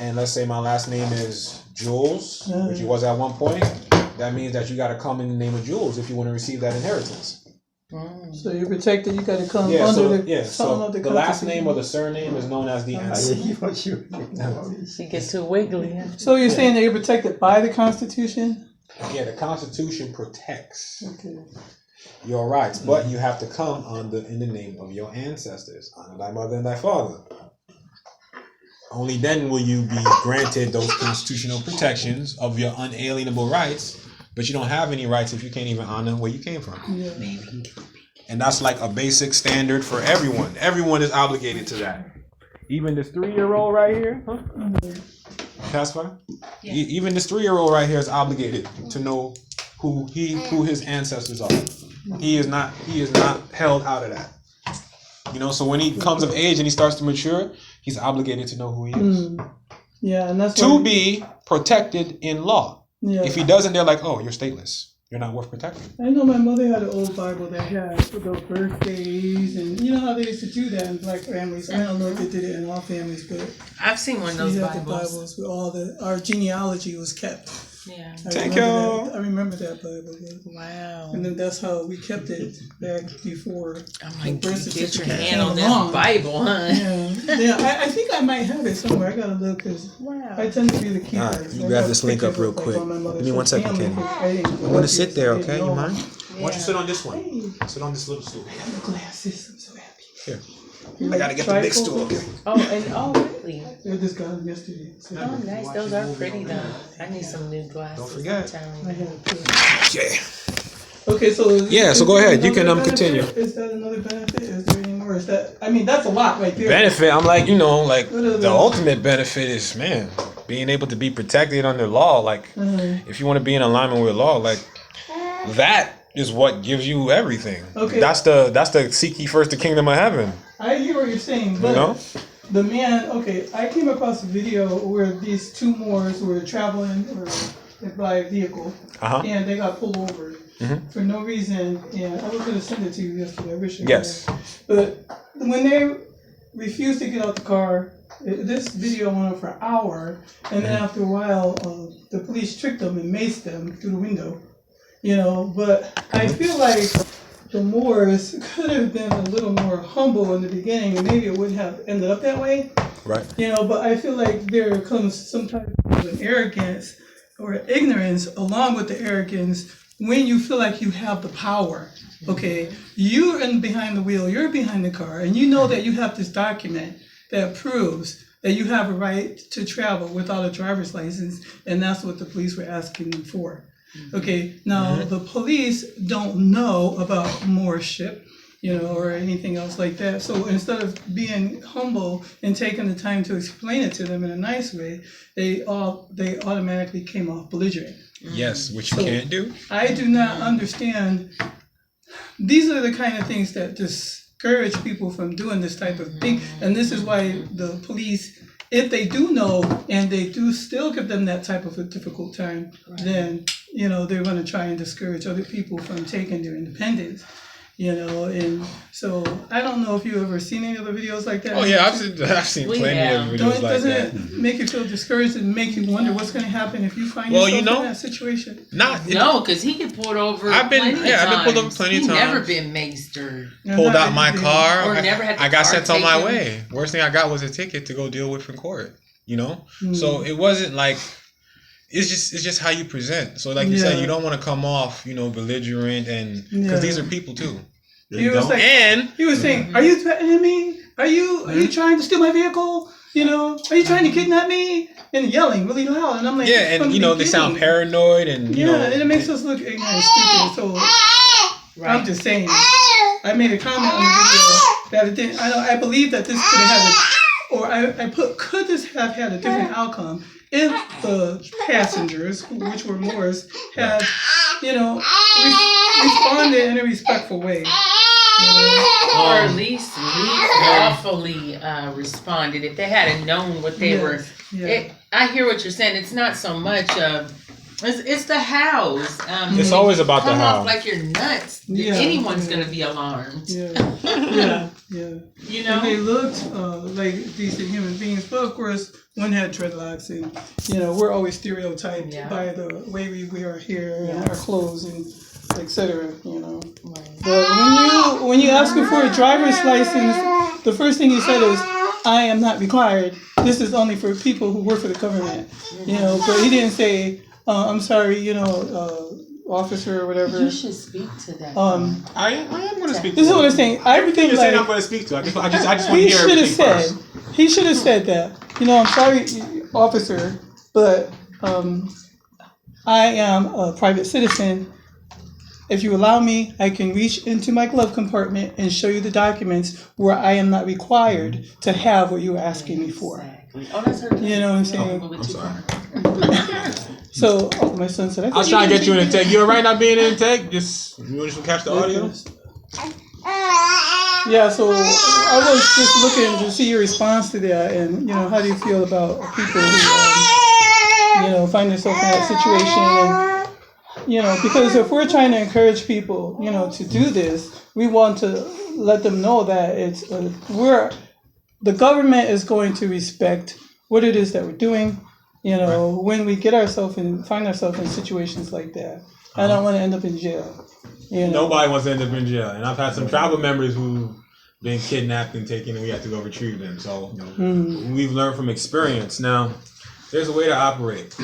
and let's say my last name is Jules, which it was at one point, that means that you got to come in the name of Jules if you want to receive that inheritance. So you're protected. You got to come Yeah, under so the last name or the surname is known as the ancestor. She gets too wiggly. So you're saying that you're protected by the Constitution? Yeah, the Constitution protects Okay. your rights, but you have to come in the name of your ancestors, honor thy mother and thy father. Only then will you be granted those constitutional protections of your unalienable rights, but you don't have any rights if you can't even honor where you came from. Yeah. And that's like a basic standard for everyone. Everyone is obligated to that. Even this 3-year-old right here, huh? Casper? Yeah. Even this 3-year-old right here is obligated to know who his ancestors are. He is not held out of that. So when he comes of age and he starts to mature, he's obligated to know who he is. Yeah, and that's To be protected in law. Yeah. If he doesn't, they're like, oh, you're stateless. You're not worth protecting. I know my mother had an old Bible that had the birthdays, and you know how they used to do that in black families. I don't know if they did it in all families, but I've seen one of those we had Bibles. the Bibles where our genealogy was kept. Yeah. I remember that Bible. Yeah. Wow. And then that's how we kept it back before. I'm like, the birth get your certificate hand on came that along. Bible, huh? Yeah. I think I might have it somewhere. I gotta look because I tend to be the keeper. All right, you grab this link up real quick. Give me 1 second, Kenny. I'm gonna sit there, okay? You mind? Why don't you sit on this one? Sit on this little stool. I have the glasses. I'm so happy. Here. I gotta get the big stool, okay? Really? I just got them yesterday. So Oh, nice. Those are pretty though. I need some new glasses. Don't forget. I sometime. had it. Yeah. Okay, so Yeah, so go ahead. You can another continue. benefit? Is that another benefit? Is there any more? Is that? I mean, that's a lot right there. Benefit, I'm like, What are the ultimate benefit is, man, being able to be protected under law. Like, if you want to be in alignment with law, like, that is what gives you everything. Okay. That's the seek ye first the kingdom of heaven. I hear what you're saying, but the man. Okay, I came across a video where these two Moors were traveling by a vehicle, and they got pulled over for no reason. And I was going to send it to you yesterday. I wish I Yes. But when they refused to get out the car, this video went on for an hour, and then after a while, the police tricked them and maced them through the window. But I feel like the Moors could have been a little more humble in the beginning, and maybe it wouldn't have ended up that way. Right. But I feel like there comes some type of an arrogance or ignorance along with the arrogance when you feel like you have the power. Okay, you're behind the wheel, you're behind the car, and you know that you have this document that proves that you have a right to travel without a driver's license, and that's what the police were asking them for. Okay, now the police don't know about Moorship, or anything else like that. So instead of being humble and taking the time to explain it to them in a nice way, they automatically came off belligerent. Yes, which you can't do. I do not understand. These are the kind of things that discourage people from doing this type of thing. And this is why the police, if they do know and they do still give them that type of a difficult time, then, they're going to try and discourage other people from taking their independence. you know, and so I don't know if you ever seen any other videos like that. Oh yeah, I've seen We plenty have. of videos like Doesn't that. it make you feel discouraged and make you wonder what's going to happen if you find Well, yourself you know, in that situation? No, because he get pulled over. I've been plenty of pulled over times. plenty of He never times. been maced or. Pulled out my car. Or never had the I got car sent on my taken. way. Worst thing I got was a ticket to go deal with in court. You know, Mm. so it wasn't like it's just how you present. So like you said, you don't want to come off, you know, belligerent and because these are people too. He was like, And he was saying, "Are you threatening me? Are you trying to steal my vehicle? You know, are you trying to kidnap me?" And yelling really loud, and I'm like, yeah, and you know they sound paranoid and you Yeah, know, and it makes us look ignorant and stupid. So Right. I'm just saying. I made a comment on the video that it didn't. I believe that this could have had could this have had a different outcome if the passengers, which were Moors, had, you know, responded in a respectful way. Or at least lawfully responded if they had known what they were. Yeah. I hear what you're saying. It's not so much of. It's the hows. It's always about the come how. off like you're nuts. Yeah. Anyone's gonna be alarmed. Yeah. You And they know. looked like decent human beings, but of course, one had dreadlocks, and you know we're always stereotyped by the way we wear our hair and our clothes and etc. You know, but when you ask him for a driver's license, the first thing he said is, "I am not required. This is only for people who work for the government." You know, but he didn't say, "I'm sorry, you know, officer or whatever." You should speak to that. I am going to speak. This is what I'm saying. Everything you're saying, I'm like, going to speak to. I just want to he hear should have everything said. first. He should have said that. You know, I'm sorry, officer, but I am a private citizen. If you allow me, I can reach into my glove compartment and show you the documents where I am not required to have what you're asking me for. Exactly. Oh, that's her. You know what I'm saying? I'm sorry. So, my son said, I was trying to get you in the take. You alright not being in the take? Just you want to catch the audio? Yeah, so I was just looking to see your response to that, and you know, how do you feel about people who, you know, find themselves in that situation, and you know, because if we're trying to encourage people, you know, to do this, we want to let them know that the government is going to respect what it is that we're doing. You know, when we find ourselves in situations like that, I don't want to end up in jail. You know? Nobody wants to end up in jail, and I've had some tribal members who've been kidnapped and taken, and we had to go retrieve them. So we've learned from experience. Now, there's a way to operate.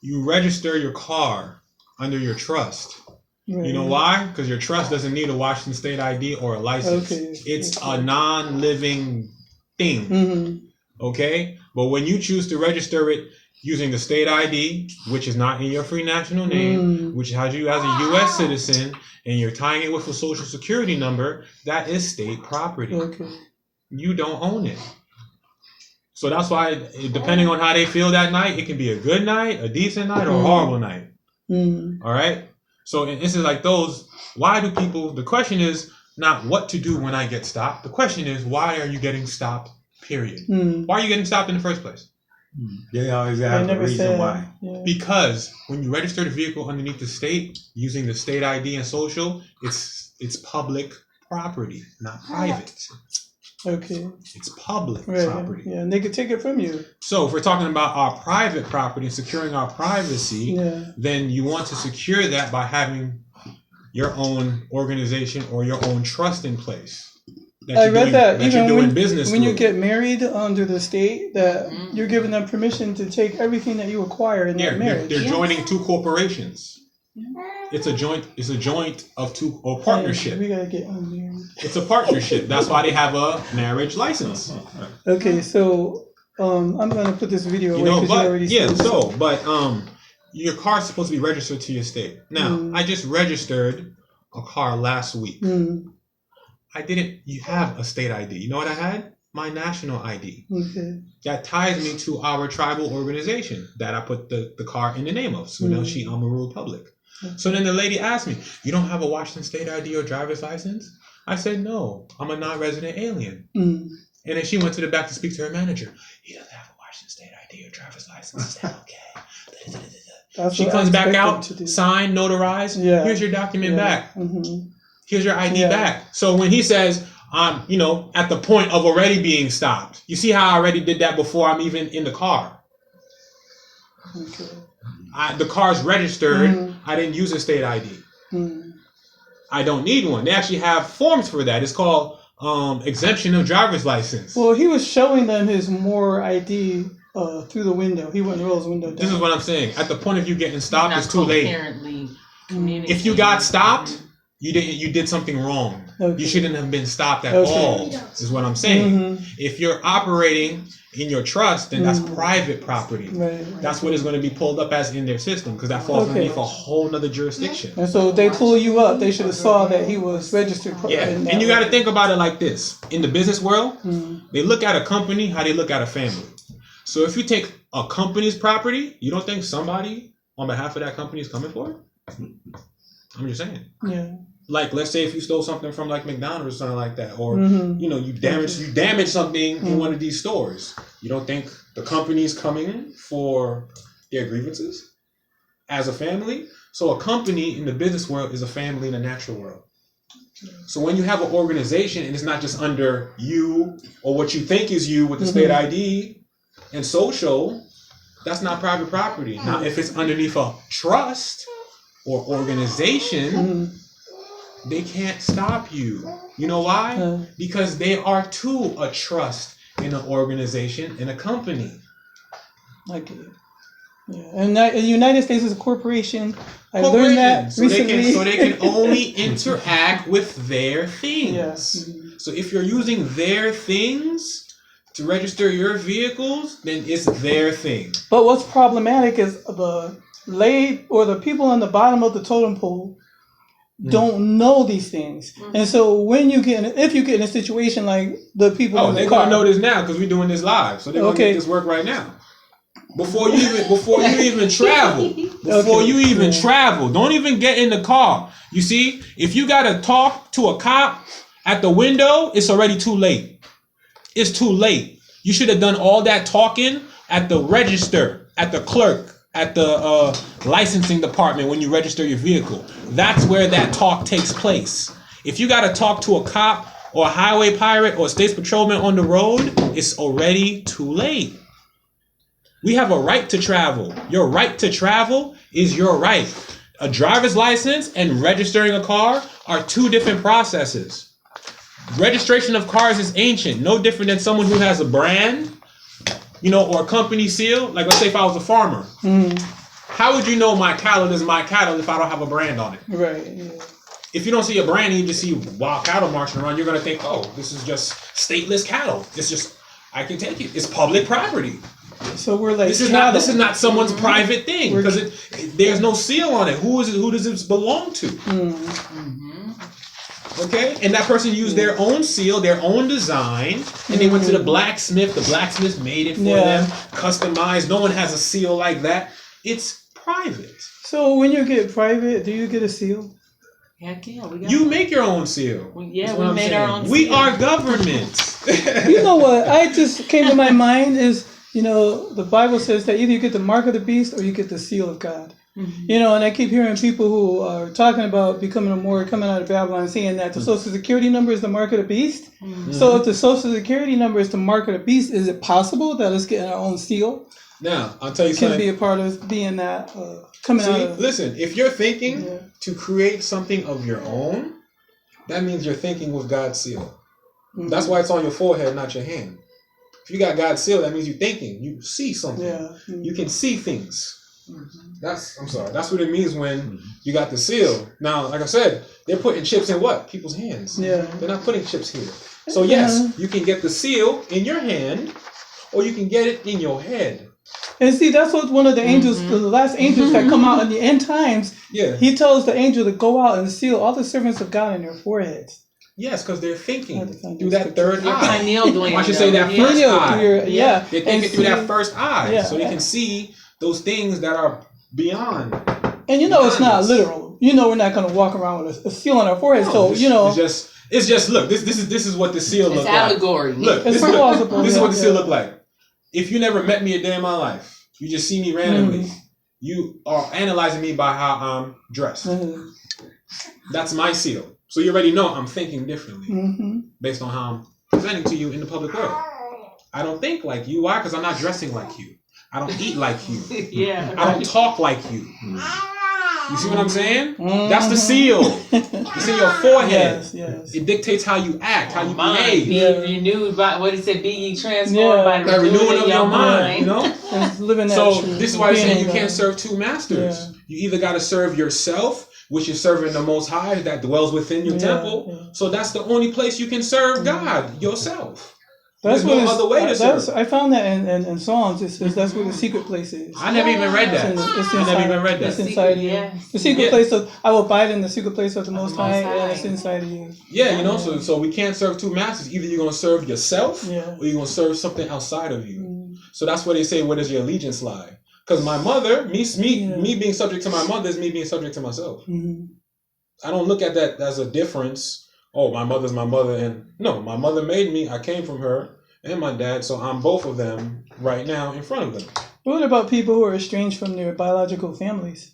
You register your car under your trust. You know why? Because your trust doesn't need a Washington State ID or a license. It's a non-living thing. Okay? But when you choose to register it using the state ID, which is not in your free national name, which has you as a U.S. citizen, and you're tying it with a social security number, that is state property. You don't own it. So that's why, depending on how they feel that night, it can be a good night, a decent night, or a horrible night. All right? So in instances like those, the question is not what to do when I get stopped. The question is, why are you getting stopped, period? Why are you getting stopped in the first place? They always have a reason why. Because when you register the vehicle underneath the state, using the state ID and social, it's public property, not private. It's public property. Yeah, and they could take it from you. So if we're talking about our private property and securing our privacy, then you want to secure that by having your own organization or your own trust in place. I read that even when you through. get married under the state, that you're giving them permission to take everything that you acquire in that marriage. They're joining two corporations. It's a joint of two, or partnership. We gotta get unmarried. It's a partnership. That's why they have a marriage license. Okay, so I'm gonna put this video away because you already said your car's supposed to be registered to your state. Now, I just registered a car last week. You have a state ID. You know what I had? My national ID. That ties me to our tribal organization that I put the car in the name of, Sunelshi Amaru Republic. So then the lady asked me, "You don't have a Washington State ID or driver's license?" I said, "No, I'm a non-resident alien." And then she went to the back to speak to her manager. "He doesn't have a Washington State ID or driver's license. Is that okay?" That's She what I comes back expect them out, to do. signed, notarized. Yeah. Here's your document back. Mm-hmm. Here's your ID Yeah. back. So when he says, you know, at the point of already being stopped, you see how I already did that before I'm even in the car. Okay. The car's registered. Mhm. I didn't use a state ID. Mm. I don't need one. They actually have forms for that. It's called exemption of driver's license. Well, he was showing them his more ID through the window. He wouldn't roll his window down. This is what I'm saying. At the point of you getting stopped, Not it's too late. coherently Mm. communicating. If you got stopped, you did something wrong. Okay. You shouldn't have been stopped at Okay. all, is what I'm saying. Mhm. If you're operating in your trust, then that's private property. Right. That's what is going to be pulled up as in their system, because that falls Okay. underneath a whole nother jurisdiction. And so they pull you up. They should have saw that he was registered. Yeah, in that and you got to way. think about it like this. In the business world, Mm. they look at a company how they look at a family. So if you take a company's property, you don't think somebody on behalf of that company is coming for it? I'm just saying. Yeah. Like, let's say if you stole something from like McDonald's or something like that, or Mhm. you know, you damaged something in one of these stores. You don't think the company's coming for their grievances as a family? So a company in the business world is a family in the natural world. So when you have an organization and it's not just under you or what you think is you with the state ID and social, that's not private property. Now, if it's underneath a trust or organization, Mhm. they can't stop you. You know why? Because they are too a trust in an organization, in a company. I get it. Yeah. And that, the United States is a corporation. I learned that So recently. they can only interact with their things. Yeah. Mhm. So if you're using their things to register your vehicles, then it's their thing. But what's problematic is the the people on the bottom of the totem pole don't know these things, and so when if you get in a situation like the people Oh, in the they're car, gonna know this now because we're doing this live, so they're gonna Okay. get this work right now. Before you even travel, don't even get in the car. You see, if you gotta talk to a cop at the window, it's already too late. It's too late. You should have done all that talking at the register, at the clerk, at the licensing department when you register your vehicle. That's where that talk takes place. If you gotta talk to a cop or a highway pirate or a state's patrolman on the road, it's already too late. We have a right to travel. Your right to travel is your right. A driver's license and registering a car are two different processes. Registration of cars is ancient, no different than someone who has a brand, you know, or a company seal. Like, let's say if I was a farmer, how would you know my cattle is my cattle if I don't have a brand on it? right? Yeah. If you don't see a brand and you just see wild cattle marching around, you're gonna think, oh, this is just stateless cattle. It's just, I can take it. It's public property. So we're like This is not someone's private thing because there's no seal on it. Who does this belong to? Okay, and that person used their own seal, their own design, and they went to the blacksmith. The blacksmith made it for them, customized. No one has a seal like that. It's private. So when you get private, do you get a seal? Heck yeah, we got You make your own seal. Yeah, That's we what I'm made our saying. own We seal. are government. You know what? I just came to my mind is, you know, the Bible says that either you get the mark of the beast or you get the seal of God. You know, and I keep hearing people who are talking about becoming a Moor, coming out of Babylon, saying that the Social Security number is the mark of the beast. So if the Social Security number is the mark of the beast, is it possible that us getting our own seal Now, I'll tell you can something. be a part of being that coming out See, of? listen, if you're thinking Yeah. to create something of your own, that means you're thinking with God's seal. That's why it's on your forehead, not your hand. If you got God's seal, that means you're thinking. You see something. Yeah. You can see things. That's what it means when you got the seal. Now, like I said, they're putting chips in what? People's hands. Yeah. They're not putting chips here. So yes, you can get the seal in your hand, or you can get it in your head. And see, that's what one of the angels, the last angels that come out in the end times, Yeah. he tells the angel to go out and seal all the servants of God in their foreheads. Yes, because they're thinking Have to find through this that third Your eye. pineal gland. I should say that though. first Pineal, eye. through your- yeah. They're thinking And through that see- first eye, Yeah. so they can see those things that are beyond. And you know it's not Yes. literal. You know we're not going to walk around with a seal on our forehead. So, It's- you know, it's just look. This is what the seal It's looks like. allegory. Look, It's this is plausible, this is yeah, what the seal yeah. look like. If you never met me a day in my life, you just see me randomly. You are analyzing me by how I'm dressed. Mhm. That's my seal. So you already know I'm thinking differently Mhm. based on how I'm presenting to you in the public world. I don't think like you. Why? Because I'm not dressing like you. I don't eat like you. Yeah. I don't talk like you. You see what I'm saying? Mhm. That's the seal. It's in your forehead. Yes. It dictates how you act, how you Mind behave. be Yeah. renewed by what it said, be ye transformed Yeah. by the The renewing renewing of your mind, you know? It's living that So truth. this is why I Being say in you can't God. serve two masters. Yeah. You either got to serve yourself, which is serving the Most High that dwells within your Yeah, temple. yeah. So that's the only place you can serve God, yourself. That's There's no what other way to that's, serve. I found that in Psalms. It says that's where the secret place is. I never even read that. It's I never even read It's that. inside you. Yeah. The secret Yeah. place of I will abide in the secret place of the Most Most High, High. and it's inside of you. Yeah, you know, so we can't serve two masters. Either you're going to serve yourself Yeah. or you're going to serve something outside of you. Mm. So that's where they say, where does your allegiance lie? Because my mother, me being subject to my mother is me being subject to myself. Mhm. I don't look at that as a difference. Oh, my mother's my mother. And no, my mother made me. I came from her and my dad. So I'm both of them right now in front of them. What about people who are estranged from their biological families?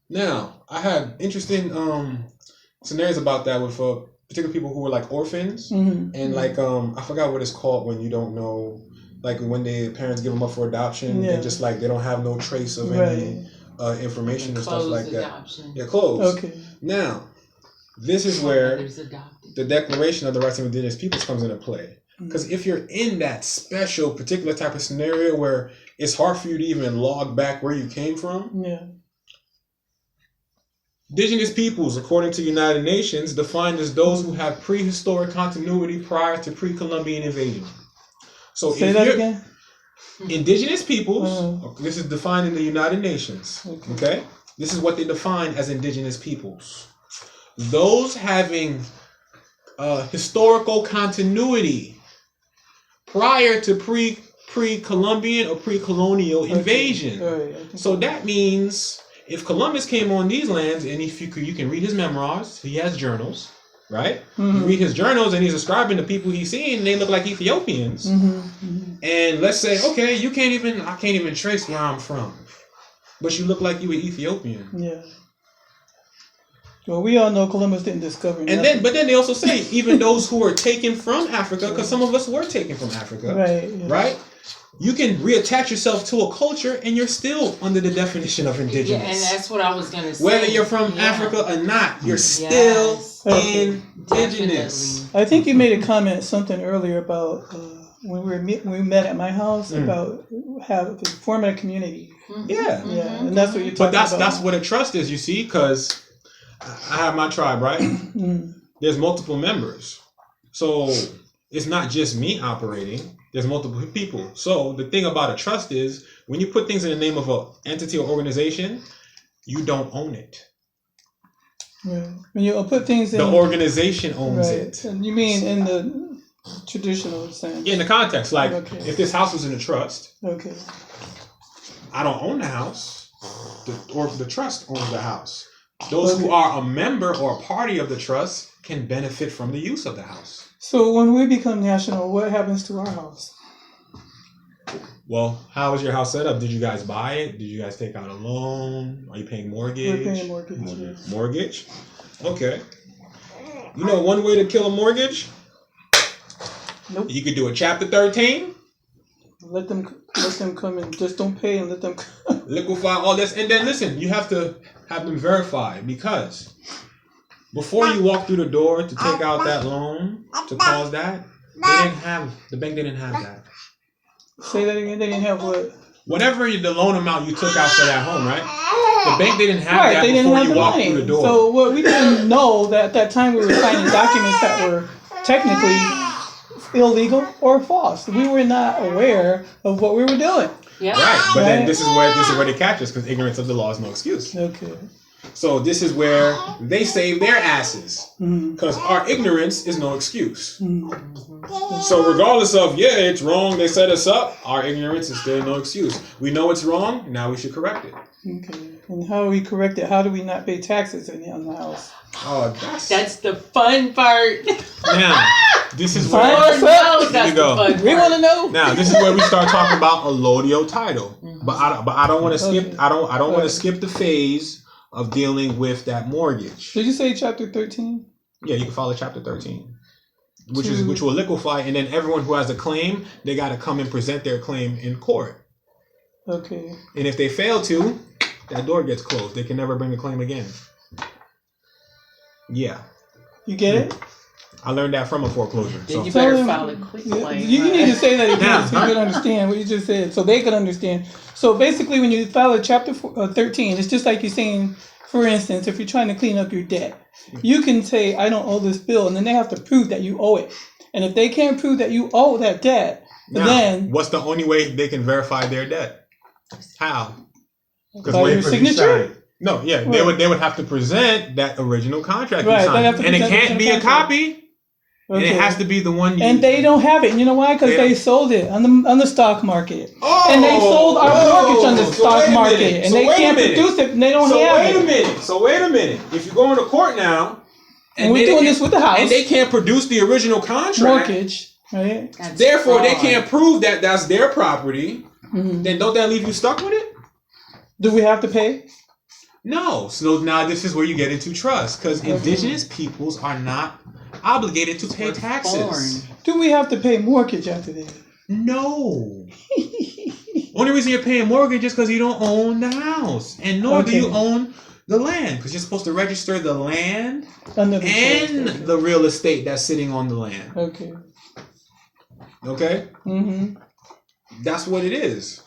Now, I had interesting scenarios about that with particular people who were like orphans. Mm-hmm. And like, I forgot what it's called when you don't know, like when their parents give them up for adoption. Yeah. They're just like, they don't have no trace of any information or stuff like that. Adoption. They're closed. Okay. Now, this is where Others adopted. the Declaration of the Rights of Indigenous Peoples comes into play. Because if you're in that special, particular type of scenario where it's hard for you to even log back where you came from, Yeah. Indigenous peoples, according to United Nations, defined as those who have prehistoric continuity prior to pre-Columbian invasion. So Say if that you're again. Indigenous peoples, this is defined in the United Nations. Okay, this is what they define as indigenous peoples. Those having historical continuity prior to pre-Columbian or pre-colonial invasion. All right. So that means if Columbus came on these lands, and if you can read his memoirs, he has journals, right? Mm-hmm. You read his journals, and he's describing the people he's seeing, and they look like Ethiopians. Mm-hmm. And let's say, okay, I can't even trace where I'm from, but you look like you were Ethiopian. Yeah. Well, we all know Columbus didn't discover nothing. But then they also say even those who were taken from Africa, because some of us were taken from Africa, Right. Yeah. right? You can reattach yourself to a culture, and you're still under the definition of indigenous. Yeah, and that's what I was gonna say. Whether you're from Africa or not, you're still indigenous. Definitely. I think you made a comment something earlier about when we met at my house about forming a community. Yeah. Yeah, and that's what you're talking But about. that's what a trust is, you see, because I have my tribe, right? There's multiple members. So it's not just me operating. There's multiple people. So the thing about a trust is when you put things in the name of an entity or organization, you don't own it. Right. When you put things in The organization owns right. it. And you mean in the traditional sense? Yeah, in the context, like Okay. if this house was in a trust, Okay. I don't own the house, the trust owns the house. Those who are a member or a party of the trust can benefit from the use of the house. So when we become national, what happens to our house? Well, how is your house set up? Did you guys buy it? Did you guys take out a loan? Are you paying mortgage? We're paying a mortgage. Yeah. Mortgage? Okay. You know one way to kill a mortgage? Nope. You could do a chapter 13, Let them come and just don't pay and let them come. liquefy all this, and then listen, you have to have them verify, because before you walk through the door to take out that loan to cause that, the bank didn't have that. Say that again. They didn't have what? Whatever the loan amount you took out for that home, right? The bank didn't have that They didn't before have you the walked money. through the door. So what we didn't know that at that time we were signing documents that were technically illegal or false. We were not aware of what we were doing. Yeah. Right, but then Right. this is where they catch us, because ignorance of the law is no excuse. Okay. So this is where they save their asses, because our ignorance is no excuse. So regardless of it's wrong, they set us up, our ignorance is still no excuse. We know it's wrong, now we should correct it. Okay. And how do we correct it? How do we not pay taxes on the house? Oh, That's the fun part. now this is Fine. where Lord knows Here that's you go. the fun We part. want to know. now this is where we start talking about allodial title. But I don't want to skip. Okay. I don't want Alright. to skip the phase of dealing with that mortgage. Did you say chapter 13? Yeah, you can follow chapter 13, which will liquefy, and then everyone who has a claim, they got to come and present their claim in court. Okay. And if they fail to, that door gets closed. They can never bring a claim again. Yeah, You get it? I learned that from a foreclosure. Then So you better So, file a quick Yeah, claim. you need to say that again Yeah. so you can understand what you just said, so they can understand. So basically, when you file a chapter 13, it's just like you're saying, for instance, if you're trying to clean up your debt, you can say, I don't owe this bill, and then they have to prove that you owe it. And if they can't prove that you owe that debt, now, then what's the only way they can verify their debt? How? Because by your signature? No, yeah, they would have to present that original contract Right, you they signed, have to and it present the can't be a contract. copy, and Okay. it has to be the one. You, And they don't have it. And you know why? Because They they don't- sold it on the stock market. Oh, And they sold our mortgage on the so stock wait a market. minute. And So they wait a can't minute. produce it, and they don't So have wait it. a minute. So wait a minute. If you go into court now, And we're doing this with the house. and they can't produce the original contract, Mortgage, right? That's therefore they fraud. can't prove that that's their property. Then don't that leave you stuck with it? Do we have to pay? No. So now this is where you get into trust, because indigenous peoples are not obligated to pay taxes. Foreign. Do we have to pay mortgage after that? No. Only reason you're paying mortgage is because you don't own the house, and nor do Okay. you own the land, because you're supposed to register the land Under the and trust. the real estate that's sitting on the land. Okay. Okay, Mm-hmm. that's what it is.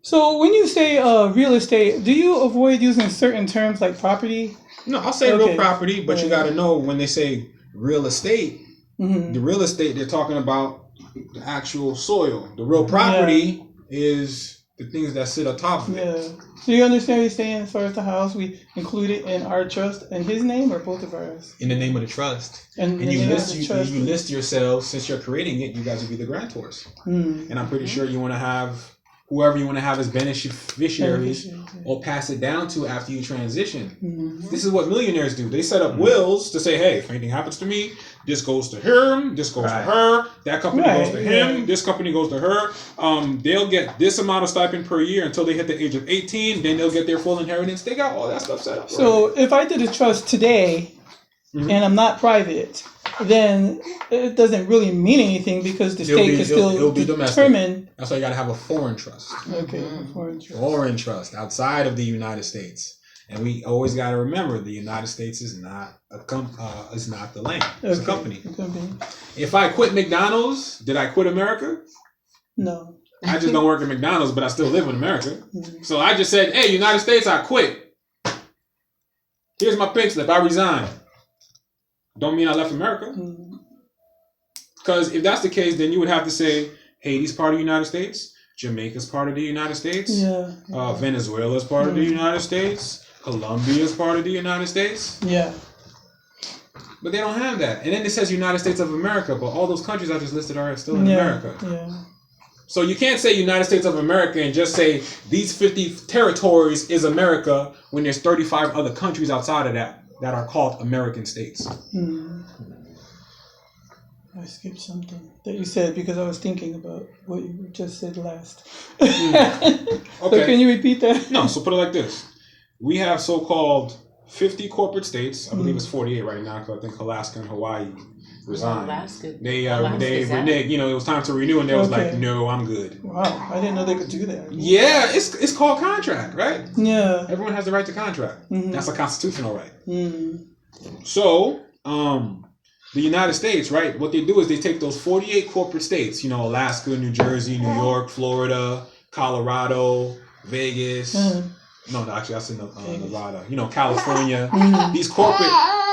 So when you say real estate, do you avoid using certain terms like property? No, I'll say Okay. real property, but you Yeah. got to know when they say real estate, Mm-hmm. the real estate they're talking about the actual soil. The real property is the things that sit atop of it. Yeah. So you understand what you're saying as far as the house? We include it in our trust in his name or both of ours? In the name of the trust. And And the you name of list the you, trust you is- list yourselves, since you're creating it, you guys will be the grantors. Hmm. And I'm pretty sure you want to have whoever you want to have as beneficiaries or pass it down to after you transition. Mhm. This is what millionaires do. They set up wills to say, hey, if anything happens to me, this goes to him, this goes to her, that company goes to him, yeah. this company goes to her. They'll get this amount of stipend per year until they hit the age of 18. Then they'll get their full inheritance. They got all that stuff set up. So if I did a trust today Mhm. and I'm not private, then it doesn't really mean anything because the It'll state be- can it'll still be domestic. determine. That's why you got to have a foreign trust. Okay, foreign trust. Foreign trust outside of the United States. And we always got to remember the United States is not is not the land. It's a Okay. company. Company. If I quit McDonald's, did I quit America? No. I just don't work at McDonald's, but I still live in America. Mhm. So I just said, hey, United States, I quit. Here's my pink slip. I resign. Don't mean I left America. Mhm. Because if that's the case, then you would have to say, Haiti's part of the United States. Jamaica's part of the United States. Yeah. Venezuela's part of the United States. Colombia's part of the United States. Yeah. But they don't have that. And then it says United States of America, but all those countries I just listed are still in Yeah. America. Yeah. So you can't say United States of America and just say these 50 territories is America when there's 35 other countries outside of that that are called American states. Hmm. I skipped something that you said because I was thinking about what you just said last. So can you repeat that? No, so put it like this. We have so-called 50 corporate states. I believe it's 48 right now because I think Alaska and Hawaii resigned. Alaska. They Alaska's out. reneged. You know, it was time to renew, and they was like, Okay. "No, I'm good." Wow, I didn't know they could do that. Yeah, it's called contract, right? Yeah. Everyone has the right to contract. Mhm. That's a constitutional right. Mm. So, the United States, right? What they do is they take those 48 corporate states. You know, Alaska, New Jersey, New York, Florida, Colorado, Vegas. Mhm. No, actually, that's in Nevada. You know, California. Mhm. These corporate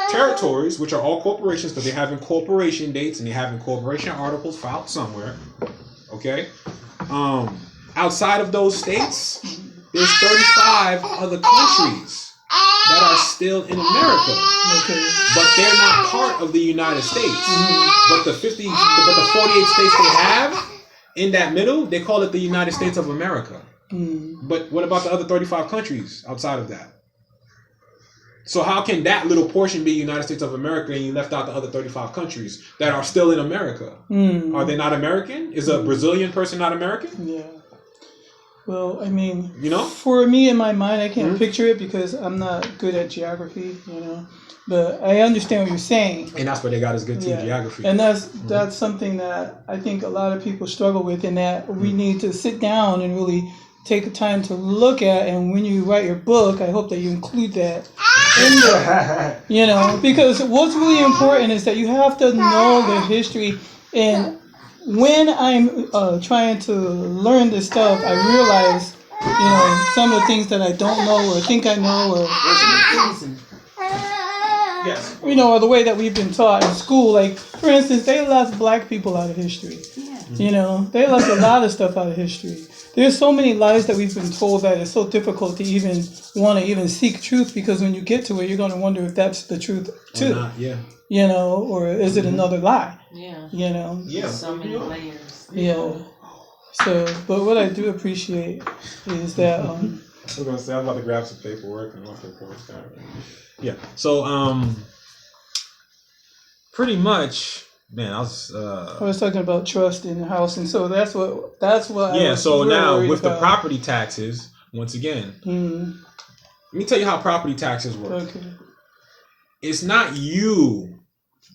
territories, which are all corporations, but they have incorporation dates and they have incorporation articles filed somewhere. Okay. Outside of those states, there's 35 other countries that are still in America, Okay. but they're not part of the United States. But the 48 states they have in that middle, they call it the United States of America. Mm. But what about the other 35 countries outside of that? So how can that little portion be United States of America and you left out the other 35 countries that are still in America? Mm. Are they not American? Is a Brazilian person not American? Yeah. Well, I mean, You know? for me in my mind, I can't picture it because I'm not good at geography, But I understand what you're saying. And that's what they got is good too, geography. And that's something that I think a lot of people struggle with, and that we need to sit down and really take the time to look at. And when you write your book, I hope that you include that in there, because what's really important is that you have to know the history. And when I'm trying to learn this stuff, I realize, some of the things that I don't know or think I know, or Yes. or the way that we've been taught in school. Like, for instance, they left black people out of history. They left a lot of stuff out of history. There's so many lies that we've been told that it's so difficult to even want to even seek truth, because when you get to it, you're going to wonder if that's the truth too. Or not, yeah. Or is it another lie? Yeah. Yeah. So many layers. Yeah. So, but what I do appreciate is that I was gonna say I'm about to grab some paperwork and yeah. So pretty much, man, I was talking about trust in the house, and so that's what yeah. I was So really now worried with the about. property taxes, once again, Mm, let me tell you how property taxes work. okay. It's not you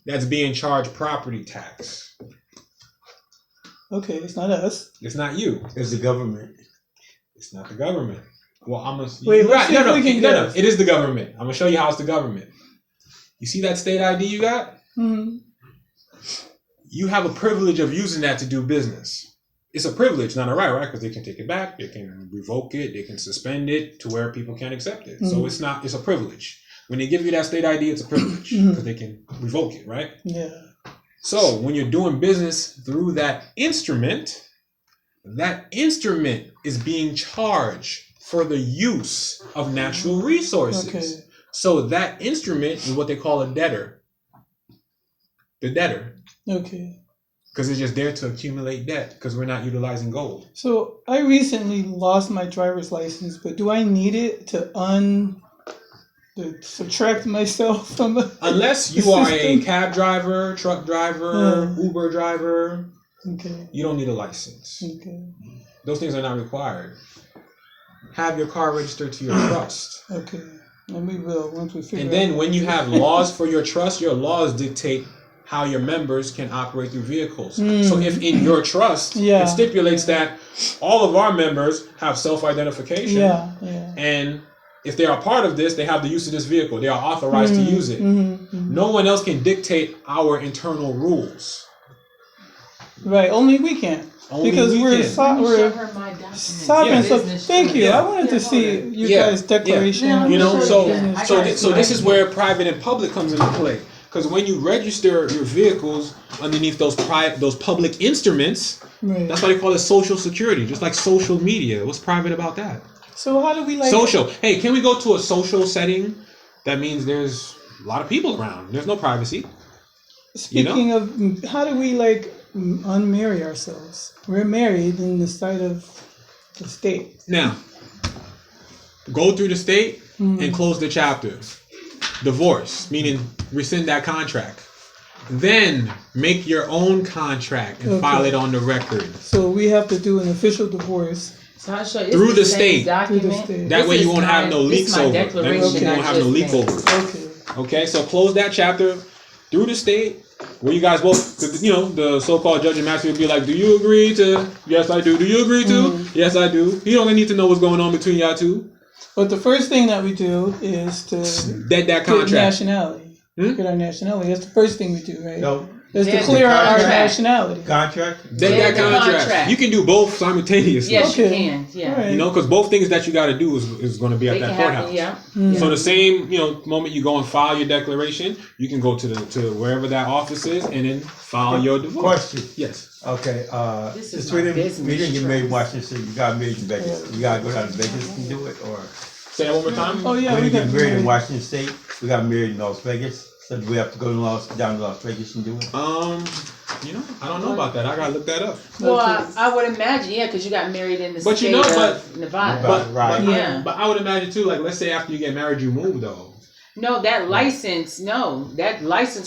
that's being charged property tax. Okay, it's not us. It's not you. It's the government. It's not the government. Well, I'm gonna. Wait, let's see if we can no. guess. It is the government. I'm gonna show you how it's the government. You see that state ID you got? Mm, You have a privilege of using that to do business. It's a privilege, not a right? Because they can take it back, they can revoke it, they can suspend it to where people can't accept it. So it's a privilege. When they give you that state ID, it's a privilege because they can revoke it, right? yeah. So when you're doing business through that instrument is being charged for the use of natural resources. Okay. So that instrument is what they call a debtor. The debtor. Okay. Because it's just there to accumulate debt because we're not utilizing gold. So I recently lost my driver's license, but do I need it to subtract myself from Unless you are a cab driver, truck driver, Uber driver, Okay. you don't need a license. Okay. Those things are not required. Have your car registered to your trust. Okay. And we will once we figure And then out. when you have laws for your trust, your laws dictate how your members can operate through vehicles. So if in your trust, it stipulates that all of our members have self-identification. Yeah. And if they are part of this, they have the use of this vehicle. They are authorized to use it. No one else can dictate our internal rules. Right. Only we can. Only because we we're can. Show her my documents. sovereign. So thank you. I wanted to see you guys' declaration. Yeah. You know, so Business. so this is where private and public comes into play. Because when you register your vehicles underneath those public instruments, Right. that's why they call it social security, just like social media. What's private about that? So how do we like Social. Hey, can we go to a social setting? That means there's a lot of people around. There's no privacy. Speaking of, how do we like unmarry ourselves? We're married in the sight of the state. Now, go through the state and close the chapter. Divorce, meaning rescind that contract. Then make your own contract and file it on the record. So we have to do an official divorce. So I'll show you. Through the same state. document. Through the state. That This way you is won't have no this leaks is my over. That declaration way you won't I have no just leak made. over. Okay. Okay, so close that chapter through the state where you guys both, the so-called judge and master would be like, do you agree to? Yes, I do. Do you agree to? Yes, I do. You don't need to know what's going on between y'all two. But the first thing that we do is to That get contract. nationality. Get our nationality. That's the first thing we do, right? No Is to Yeah, clear the our contract. nationality. contract. That the contract. contract. You can do both simultaneously. Yes, you Okay. can. Yeah. All right. Because both things that you got to do is going to be at They that can courthouse. happen. Yeah. So the same, moment you go and file your declaration, you can go to wherever that office is and then file your divorce. Question. Yes. Okay. This is since my we business didn't get married in trust. Washington State. You got married in Vegas. You gotta go down to Vegas and do it, or Say that one more time. Oh yeah, when we you got get married in married. Washington State, we got married in Las Vegas. So do we have to go down to Las Vegas and do it? I don't know about that. I gotta look that up. Well, I would imagine, because you got married in the But state of Nevada. Right. Yeah. But I would imagine too. Like, let's say after you get married, you move though. No, that license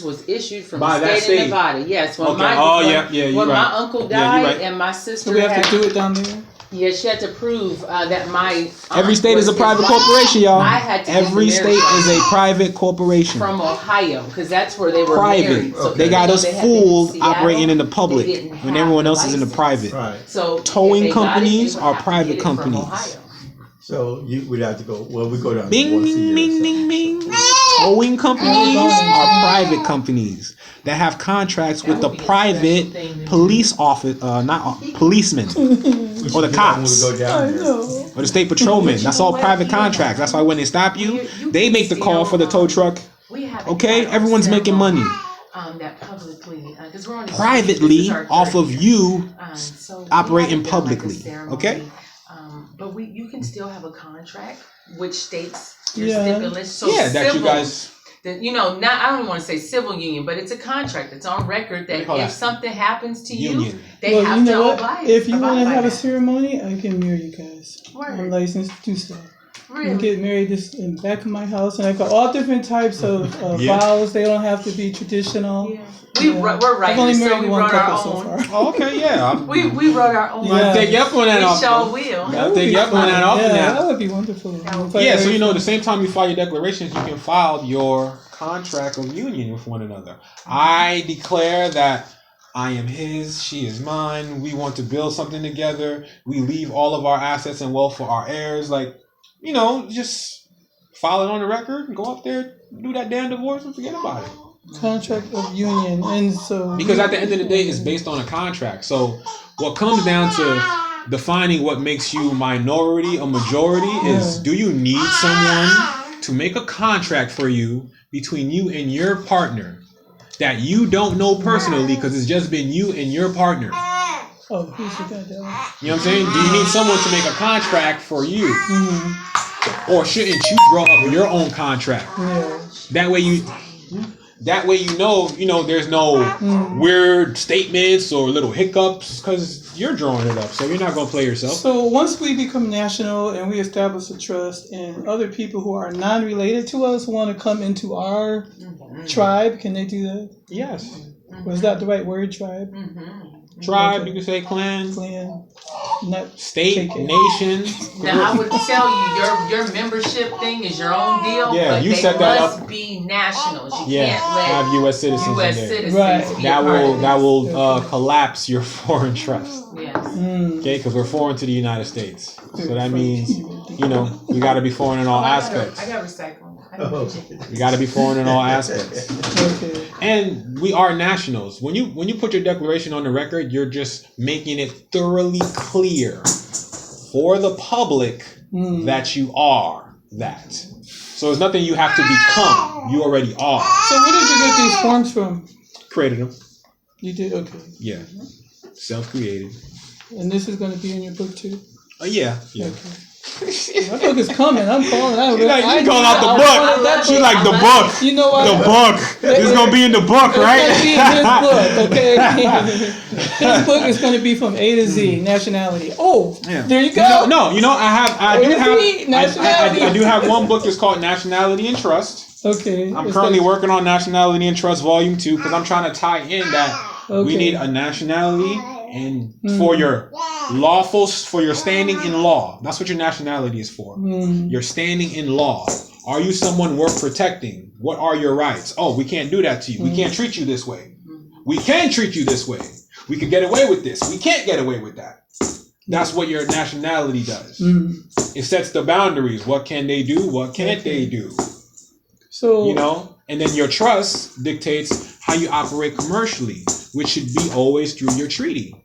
was issued from By the that state of state. Nevada. Yes. When Okay. my, Oh, when, yeah, you're when right. my uncle Yeah, you're died right. and my So sister we have had, to do it down there. Yeah, she had to prove that my Every aunt state is a was private his wife. corporation, y'all. I had to get Every the state marriage is a private corporation. from Ohio because that's where they were Private. married. So They even got though us they had been in fooled Seattle, operating in the they public didn't when have everyone the else is in the license. private. Right. So Towing if they got it, companies they would are have to private get it from companies. Ohio. So you would have to go. Well, we go down Bing, to once a year. bing, or bing, something. bing. Towing companies are private companies that have contracts with That the would be a private special thing to do. police office, policemen We should or the do that when cops. we go down I there. know. or the state patrolmen. But That's you know all what? private You don't contracts. That's why when they stop you, You they can make the call for the tow truck. We haven't Okay, had our everyone's making money ceremony, that publicly, because we're on the privately off of you. so we operating haven't done, like, a publicly, ceremony. okay? But you can still have a contract which states your Yeah. stipulations. So Yeah, that you civil, guys. that, not I don't even want to say civil union, but it's a contract. It's on record that call if that? something happens to you, Union. they Well, have you know to what? abide. If you want to abide by have a that. ceremony, I can marry you guys. I'm Word. licensed to do so. You can Really? get married this in the back of my house, and I got all different types of Yeah. vows. They don't have to be traditional. Yeah. Yeah. We're I've only writers, married so we one wrote our couple so own. far. Oh, okay, yeah. We wrote our own. Yeah. I'll take you up on that We offer. sure will. That I'll would take be you up on that fun. offer Yeah, now. that would be wonderful. would be Yeah, so Very the same time you file your declarations, you can file your contract of union with one another. I declare that I am his, she is mine. We want to build something together. We leave all of our assets and wealth for our heirs. Like, just file it on the record and go up there, do that damn divorce and forget about it. contract of union, and so Because at the end of the day, it's based on a contract. So what comes down to defining what makes you minority or majority is, do you need someone to make a contract for you between you and your partner that you don't know personally because it's just been you and your partner? Oh, who's the guy that? You know what I'm saying? Do you need someone to make a contract for you? Mm-hmm. Or shouldn't you draw up your own contract? Yeah. That way you know there's no weird statements or little hiccups because you're drawing it up, so you're not gonna play yourself. So once we become national and we establish a trust, and other people who are non-related to us want to come into our tribe, can they do that? Yes. Was that the right word, tribe? Tribe, Okay. you can say clan, Clan? Not state, take it. nation. Now I would tell you your membership thing is your own deal. Yeah, but you they set that must up. be nationals. You Yeah, can't let have U.S. citizens U.S. in there. citizens Right. be That a part will of that this. will collapse your foreign trust. Yes. Okay, because we're foreign to the United States, so that means we got to be foreign in all aspects. I got recycling. You got to be foreign in all aspects. Okay. And we are nationals. When you put your declaration on the record, you're just making it thoroughly clear for the public that you are that. So there's nothing you have to become. You already are. So where did you get these forms from? Created them. You did? Okay. Yeah. Self-created. And this is going to be in your book too? Yeah. Yeah. My book is coming. I'm calling out. She like, I you calling knew out the I wanted that book. She book. like the book. You know what? The book. It's gonna be in the book, It's going to be in his right? book, okay? His book is going to be from A to Z, nationality. Oh, Yeah. there you go. I do have one book that's called Nationality and Trust. Okay. I'm It's currently like- working on Nationality and Trust Volume 2 because I'm trying to tie in that we Okay. need a nationality and for your for your standing in law. That's what your nationality is for. Your standing in law. Are you someone worth protecting? What are your rights? Oh, we can't do that to you. We can't treat you this way. We can treat you this way. We could get away with this. We can't get away with that. That's what your nationality does. It sets the boundaries. What can they do? What can't they do? So, And then your trust dictates how you operate commercially, which should be always through your treaty.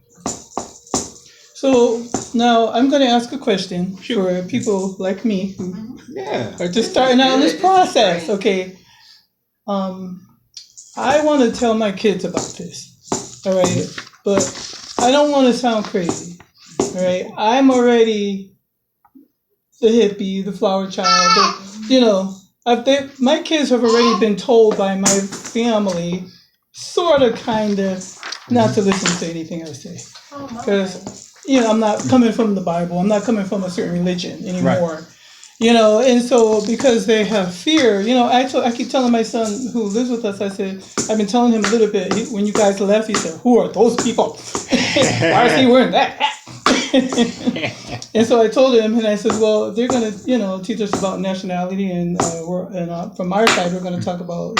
So now I'm going to ask a question for people like me who are just starting out in this process. Okay. I want to tell my kids about this. All right. But I don't want to sound crazy. All right. I'm already the hippie, the flower child. My kids have already been told by my family, sort of, kind of, not to listen to anything I say. Because, I'm not coming from the Bible. I'm not coming from a certain religion anymore. Right. And so because they have fear, I keep telling my son who lives with us, I said, I've been telling him a little bit. When you guys left, he said, who are those people? Why is he wearing that hat? And so I told him, and I said, well, they're going to, teach us about nationality, and from our side, we're going to talk about,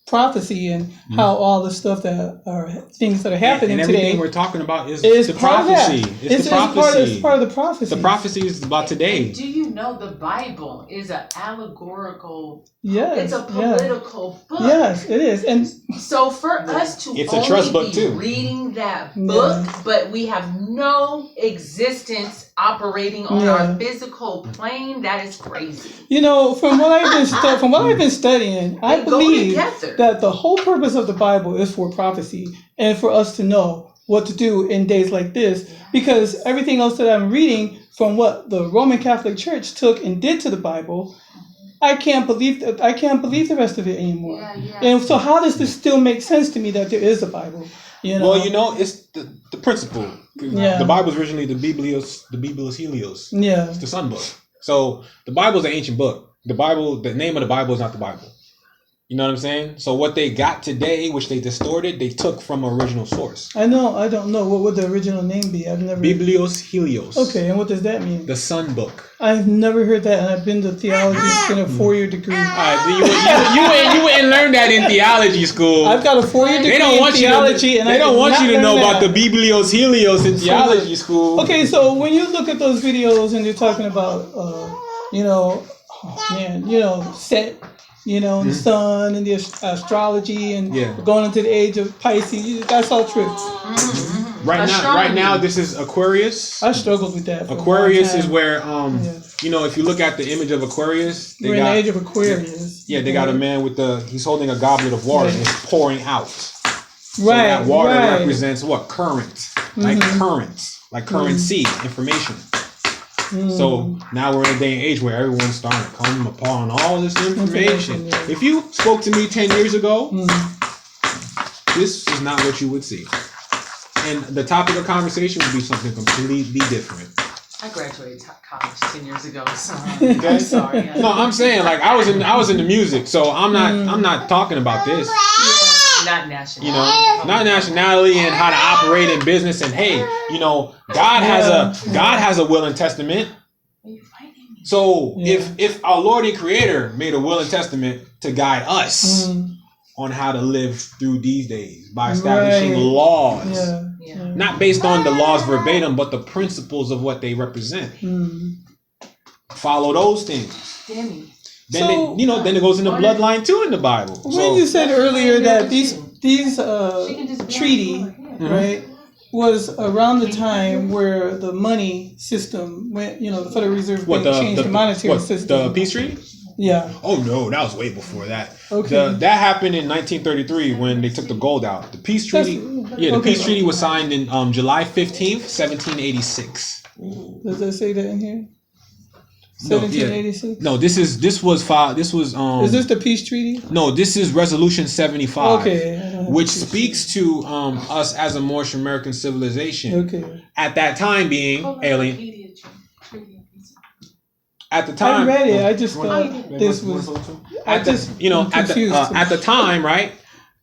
prophecy and how all the stuff that are things that are happening and everything today we're talking about is is the part of that. prophecy. It's the prophecy. It's part of the prophecy. The prophecy is about today. Do you know the Bible is an allegorical? Yes, It's a political book. Yes, it is. And so for us to It's a trust book, be too. reading that book, but we have no existence operating on our physical plane, that is crazy. from what I've been studying, I They go believe together. that the whole purpose of the Bible is for prophecy and for us to know what to do in days like this, because everything else that I'm reading from what the Roman Catholic Church took and did to the Bible, I can't believe the rest of it anymore. Yeah. And so how does this still make sense to me that there is a Bible? Well, it's the principle. Yeah. The Bible is originally the Biblos Helios. Yeah. It's the Sun book. So the Bible is an ancient book. The name of the Bible is not the Bible. You know what I'm saying? So what they got today, which they distorted, they took from an original source. I don't know. What would the original name be? I've never. Biblos Helios. Okay, and what does that mean? The Sun book. I've never heard that, and I've been to theology in a 4-year degree. All right, you wouldn't learn that in theology school. I've got a 4-year degree in theology, and they I don't did want not you to learn know that. about the Biblos Helios in theology school. Okay, so when you look at those videos and you're talking about, set, the sun and the astrology and going into the age of Pisces, that's all true. Right now, this is Aquarius. I struggled with that. Aquarius is where, if you look at the image of Aquarius, we're in the age of Aquarius. Yeah, they got a man he's holding a goblet of water and it's pouring out. So Right. that water represents what? Current. Like currents. Like currency, information. So now we're in a day and age where everyone's starting to come upon all this information. Yeah. If you spoke to me 10 years ago, this is not what you would see. And the topic of conversation would be something completely different. I graduated college 10 years ago, so I'm sorry. No, I'm saying like I was in the music, so I'm not talking about this. Not national. Not nationality and how to operate in business. And hey, God has a will and testament. So if our Lord and Creator made a will and testament to guide us on how to live through these days by establishing laws, not based on the laws verbatim, but the principles of what they represent. Follow those things. Damn. Then it goes in the bloodline too in the Bible. When you said earlier that these treaty, right, was around the time where the money system went, the Federal Reserve Bank changed the monetary system. The peace treaty? Yeah. Oh no, that was way before that. Okay. That happened in 1933 when they took the gold out. The peace treaty. The peace treaty was signed in July 15th, 1786. Does that say that in here? 1786. No, this was Is this the peace treaty? No, this is Resolution 75. Okay. Which speaks to us as a Moorish American civilization. Okay. At that time being alien. At the time, I read it. I just thought this was. At the time, right?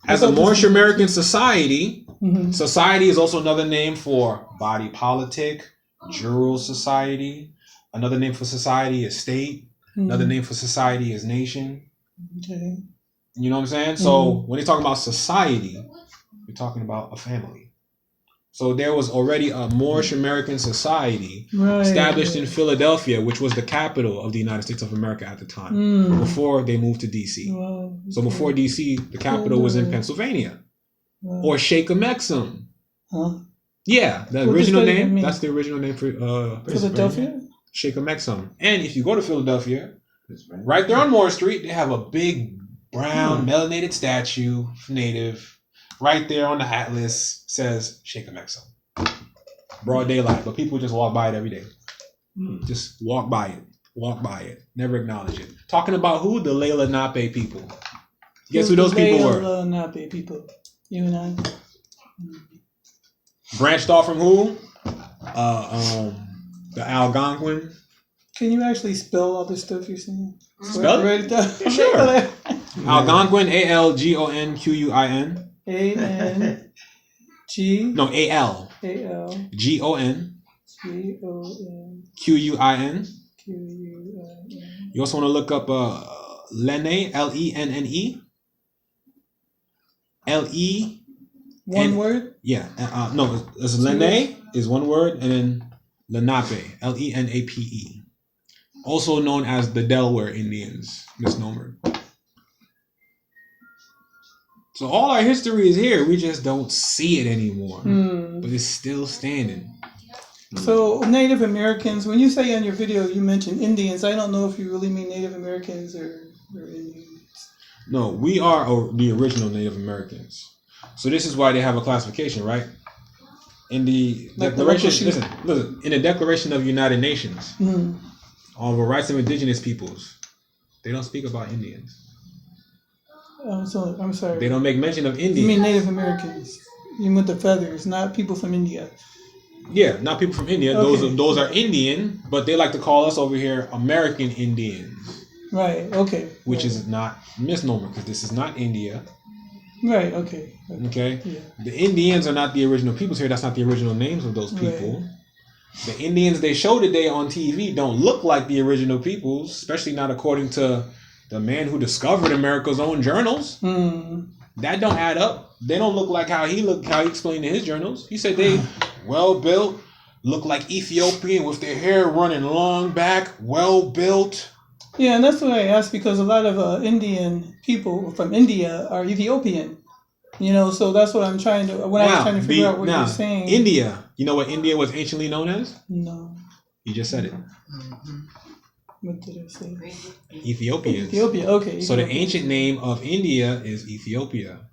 As a Moorish American society, society is also another name for body politic, jural society. Another name for society is state. Another name for society is nation. Okay. You know what I'm saying? So when they talk about society, you're talking about a family. So there was already a Moorish American society established in Philadelphia, which was the capital of the United States of America at the time, before they moved to D.C. Wow. So before D.C., the capital was in Pennsylvania, or Shechem-Exum. Huh? Yeah, the What original does that name. mean? That's the original name for Philadelphia? Shechem-Exum. And if you go to Philadelphia, right there on Moore Street, they have a big brown melanated statue, native. Right there on the atlas says Shechem-Exum. Broad daylight, but people just walk by it every day. Just walk by it, never acknowledge it. Talking about who? The Lela Nape people. Guess who those people were? Lela Nape people. You and I. Branched off from who? The Algonquin. Can you actually spell all this stuff you're saying? Spell it? Write it down. Sure. Algonquin, ALGONQUIN. A-N-G. No, ALGON. A-L. Quin. Quin. Quin. You also want to look up Lenne, Lenne. Le. One word? Yeah. No, it's Lenne is one word, and then Lenape, Lenape. Also known as the Delaware Indians, misnomer. So all our history is here. We just don't see it anymore. But it's still standing. So Native Americans, when you say on your video you mentioned Indians, I don't know if you really mean Native Americans or Indians. No, we are the original Native Americans. So this is why they have a classification, right? In the Declaration, listen, in the Declaration of United Nations, on the rights of indigenous peoples, they don't speak about Indians. I'm sorry. They don't make mention of Indians. You mean Native Americans? You mean with the feathers, not people from India. Yeah, not people from India. Okay. Those are Indian, but they like to call us over here American Indians. Right. Okay. Which is not misnomer because this is not India. Right. Okay. Okay. Yeah. The Indians are not the original peoples here. That's not the original names of those people. Right. The Indians they show today on TV don't look like the original peoples, especially not according to the man who discovered America's own journals. That don't add up. They don't look like how he explained in his journals. He said they well built, look like Ethiopian with their hair running long back, well built. Yeah, and that's what I asked because a lot of Indian people from India are Ethiopian. You know, so that's what I'm trying to. I was trying to figure out what you're saying. India. You know what India was anciently known as? No. You just said it. What did I say? Ethiopians. Ethiopia. Okay. So the ancient name of India is Ethiopia.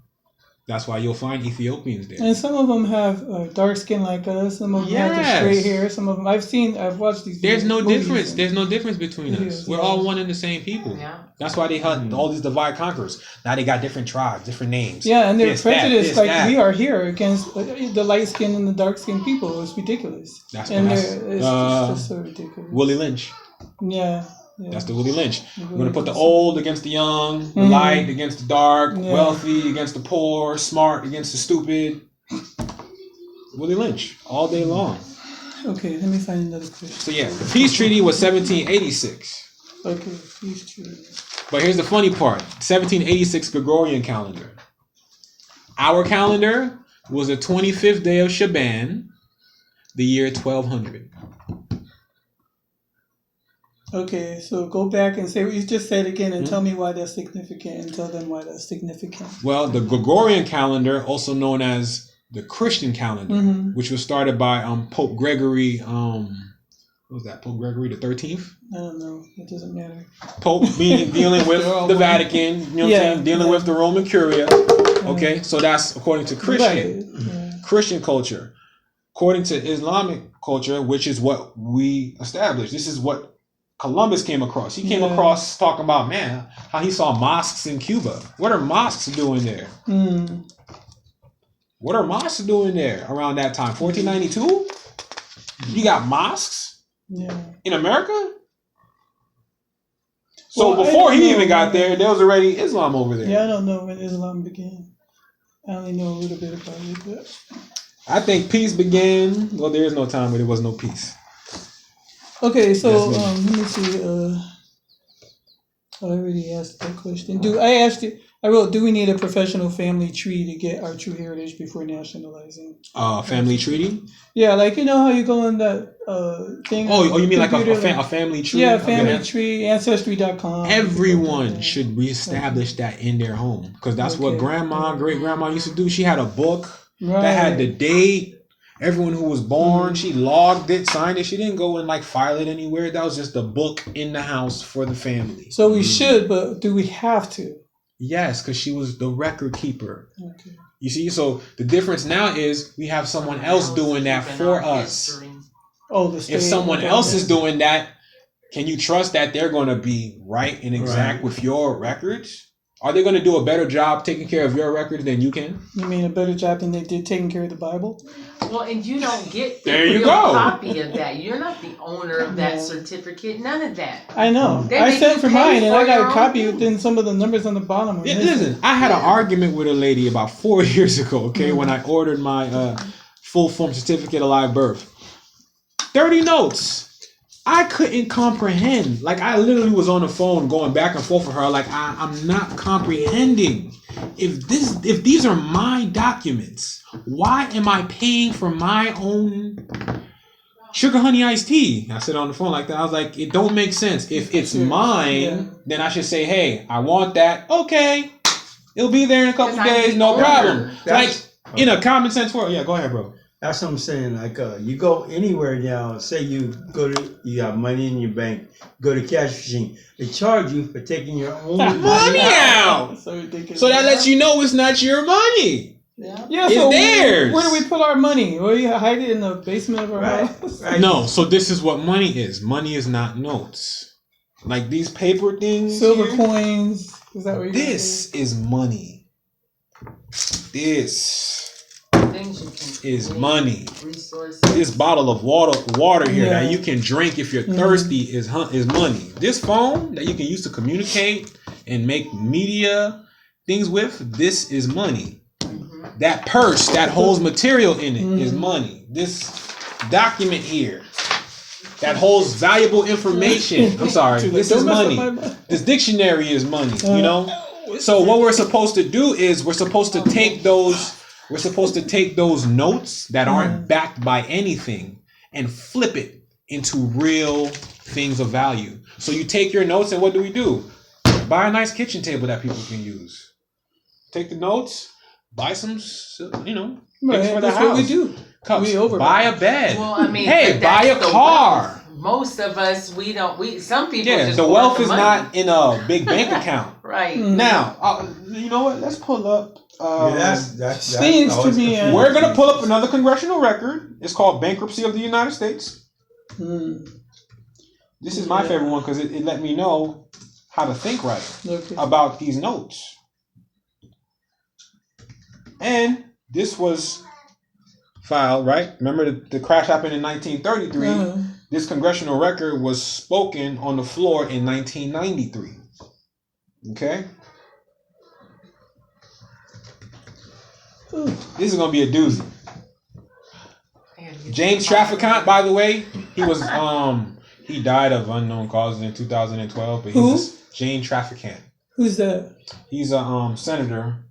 That's why you'll find Ethiopians there. And some of them have dark skin like us. Some of them have the straight hair. Some of them I've watched these. There's no difference. There's no difference between us. We're all one and the same people. Yeah. That's why they hunt all these divide conquerors. Now they got different tribes, different names. Yeah, and they're prejudiced that. We are here against the light skinned and the dark skinned people. It's ridiculous. It's just so ridiculous. Willie Lynch. Yeah. That's the Willie Lynch. We're going to put the old against the young, the light against the dark, wealthy against the poor, smart against the stupid. Willie Lynch, all day long. Okay, let me find another question. So yeah, the peace treaty was 1786. Okay, peace treaty. But here's the funny part. 1786 Gregorian calendar. Our calendar was the 25th day of Shaban, the year 1200. Okay, so go back and say what you just said again and tell me why that's significant and tell them why that's significant. Well, the Gregorian calendar, also known as the Christian calendar, which was started by Pope Gregory, what was that, Pope Gregory the 13th? I don't know. It doesn't matter. Pope dealing with the Vatican, you know what I'm saying? Dealing with the Roman Curia. Okay, so that's according to Christian culture. According to Islamic culture, which is what we established. This is what Columbus came across. He came across talking about, man, how he saw mosques in Cuba. What are mosques doing there? What are mosques doing there around that time? 1492? You got mosques in America? So before he even got there was already Islam over there. Yeah, I don't know when Islam began. I only know a little bit about it, but I think peace began. Well, there is no time where there was no peace. Okay, so let me see. I already asked that question. I wrote, do we need a professional family tree to get our true heritage before nationalizing? Family treaty? Yeah, like you know how you go on that thing. Oh, you mean like a family tree? Yeah, family tree, Ancestry.com. Everyone should reestablish that in their home because that's what grandma, great grandma used to do. She had a book that had the date. Everyone who was born, she logged it, signed it. She didn't go and like file it anywhere. That was just a book in the house for the family. So we should, but do we have to? Yes, because she was the record keeper. Okay. You see, so the difference now is we have someone else doing that for us. Oh, if someone else is doing that, can you trust that they're going to be right and exact with your records? Are they going to do a better job taking care of your records than you can? You mean a better job than they did taking care of the Bible? Well, and you don't get there the you real go. copy of that. You're not the owner of that certificate. None of that. I know. I sent for mine, and I got a copy within some of the numbers on the bottom. Yeah, listen, I had an argument with a lady about 4 years ago, okay, when I ordered my full form certificate of live birth. 30 notes. I couldn't comprehend. Like, I literally was on the phone going back and forth with her. Like, I'm not comprehending. If these are my documents, why am I paying for my own sugar honey iced tea? I said on the phone like that. I was like, it don't make sense. If it's mine, then I should say, hey, I want that. Okay. It'll be there in a couple days, no problem. Like, in a common sense world. Yeah, go ahead, bro. That's what I'm saying. Like, you go anywhere now. Say you got money in your bank. Go to cash machine. They charge you for taking your own money out. So ridiculous. So that lets you know it's not your money. Yeah, it's so theirs. Where do we put our money? Where do you hide it in the basement of our house? Right. No. So this is what money is. Money is not notes. Like these paper things. Silver here, coins. Is that what you're this is money. This is money. Resources. This bottle of water here Yeah. that you can drink if you're thirsty is money. This phone that you can use to communicate and make media things with, this is money. That purse that holds material in it is money. This document here that holds valuable information. I'm sorry. This is money. This dictionary is money, you know? So what we're supposed to do is we're supposed to take those notes that aren't backed by anything and flip it into real things of value. So you take your notes and what do? Buy a nice kitchen table that people can use. Take the notes, buy some, things for the that's house. what we do. Cups. We Buy a bed. Well, I mean, hey, but buy a that's the car. wealth. Most of us, some people Yeah, just the want wealth the is money. not in a big bank account. Right. Now, you know what? Let's pull up. That's Seems to always me, confusing. We're gonna pull up another congressional record. It's called Bankruptcy of the United States. This is my favorite one because it let me know how to think right about these notes. And this was filed, right? Remember the crash happened in 1933. This congressional record was spoken on the floor in 1993. Okay? This is going to be a doozy. James Traficant, by the way, he was he died of unknown causes in 2012, but he's James Traficant. Who's that? He's a senator.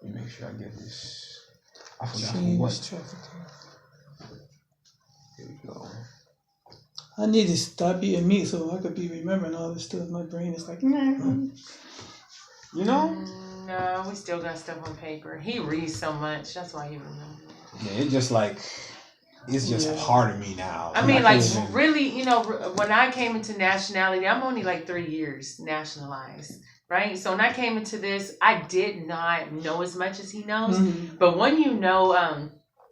Let me make sure I get this. I forgot who was. Here we go. I need to stop eating meat so I could be remembering all this stuff. My brain is like, You know? No, we still got stuff on paper. He reads so much. That's why he remembers. Yeah, it's just part of me now. I mean, like, really, when I came into nationality, I'm only like 3 years nationalized, right? So when I came into this, I did not know as much as he knows. But when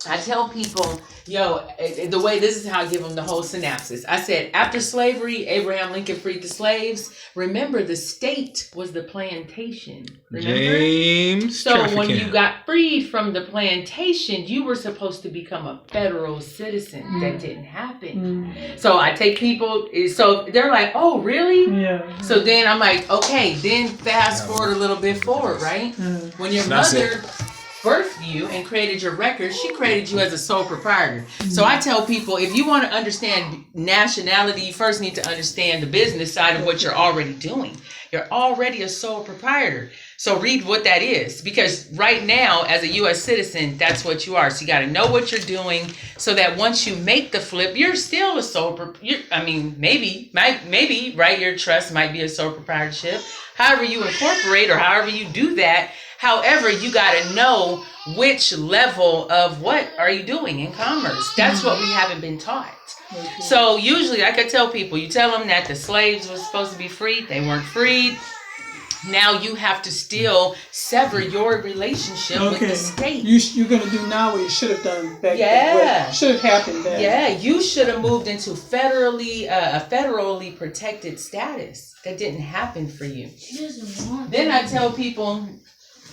I tell people, the way this is how I give them the whole synopsis. I said, after slavery, Abraham Lincoln freed the slaves. Remember, the state was the plantation. Remember? James So Traficant. when you got freed from the plantation, you were supposed to become a federal citizen. That didn't happen. So I take people, so they're like, oh, really? Yeah. So then I'm like, okay, then fast forward a little bit forward, right? When your mother birthed you and created your record, she created you as a sole proprietor. So I tell people, if you want to understand nationality, you first need to understand the business side of what you're already doing. You're already a sole proprietor. So read what that is, because right now, as a U.S. citizen, that's what you are. So you got to know what you're doing so that once you make the flip, you're still a sole proprietor. I mean, maybe, right? Your trust might be a sole proprietorship. However you incorporate or however you do that, however, you got to know which level of what are you doing in commerce. That's what we haven't been taught. So usually, like I tell people, you tell them that the slaves were supposed to be freed. They weren't freed. Now you have to still sever your relationship with the state. You're going to do now what you should have done back then. Yeah. What should have happened then. Yeah, you should have moved into a federally protected status. That didn't happen for you. Then I tell people,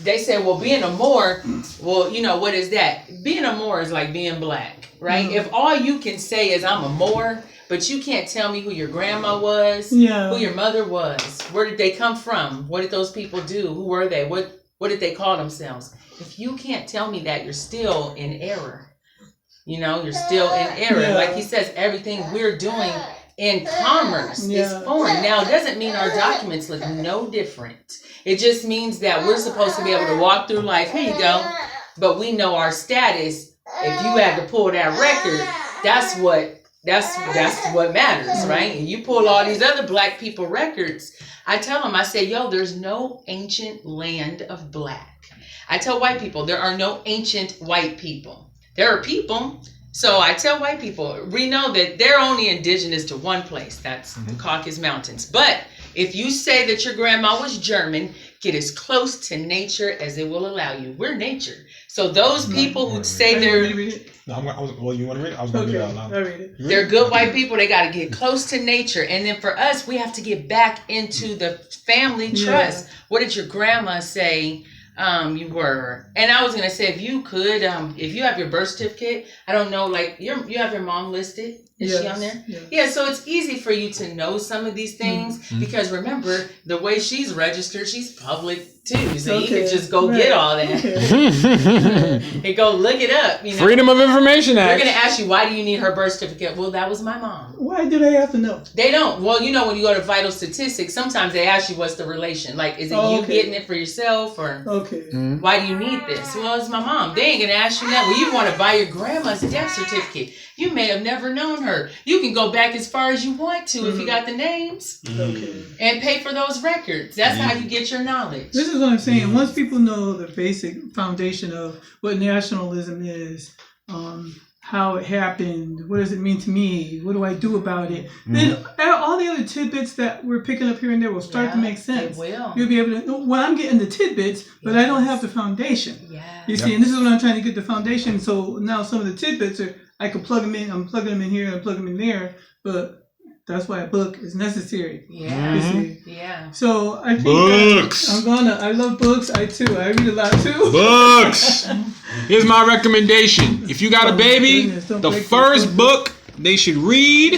they say, well, being a Moor, well, what is that? Being a Moor is like being black, right? If all you can say is I'm a Moor, but you can't tell me who your grandma was, who your mother was, where did they come from? What did those people do? Who were they? What did they call themselves? If you can't tell me that, you're still in error. You know, you're still in error. Yeah. Like he says, everything we're doing in commerce is Yeah. foreign. Now, it doesn't mean our documents look no different. It just means that we're supposed to be able to walk through life. Here you go. But we know our status. If you had to pull that record, that's what matters, right? And you pull all these other black people records. I tell them, I say, yo, there's no ancient land of black. I tell white people, there are no ancient white people. There are people. So I tell white people, we know that they're only indigenous to one place. That's the Caucasus Mountains. But if you say that your grandma was German, get as close to nature as it will allow you. We're nature. So those people who say they're No, well, you want to read it? I was going to read it out loud. I read it. they're good white people, they got to get close to nature. And then for us, we have to get back into the family trust. What did your grandma say you were? And I was going to say, if you could, if you have your birth certificate, I don't know, like you have your mom listed. Is she on there? Yes. Yeah, so it's easy for you to know some of these things because remember, the way she's registered, she's public too. So you can just go get all that and go look it up. You know? Freedom of Information They're Act. going to ask you, why do you need her birth certificate? Well, that was my mom. Why do they have to know? They don't. Well, you know, when you go to vital statistics, sometimes they ask you what's the relation. Like, is it you getting it for yourself or why do you need this? Well, it's my mom. They ain't going to ask you that. Well, you want to buy your grandma's death certificate. You may have never known her. You can go back as far as you want to if you got the names and pay for those records. That's how you get your knowledge. This is what I'm saying. Once people know the basic foundation of what nationalism is, how it happened, what does it mean to me, what do I do about it, then all the other tidbits that we're picking up here and there will start to make sense. It will. You'll be able to know, well, I'm getting the tidbits, but I don't have the foundation. Yeah. You see, and this is what I'm trying to get the foundation. So now some of the tidbits are, I can plug them in, I'm plugging them in here, I'm plugging them in there, but that's why a book is necessary. Yeah. You see. Yeah. So I think Books. I love books. I read a lot too. Books. Here's my recommendation. If you got a baby, goodness, don't the break first this book they should read,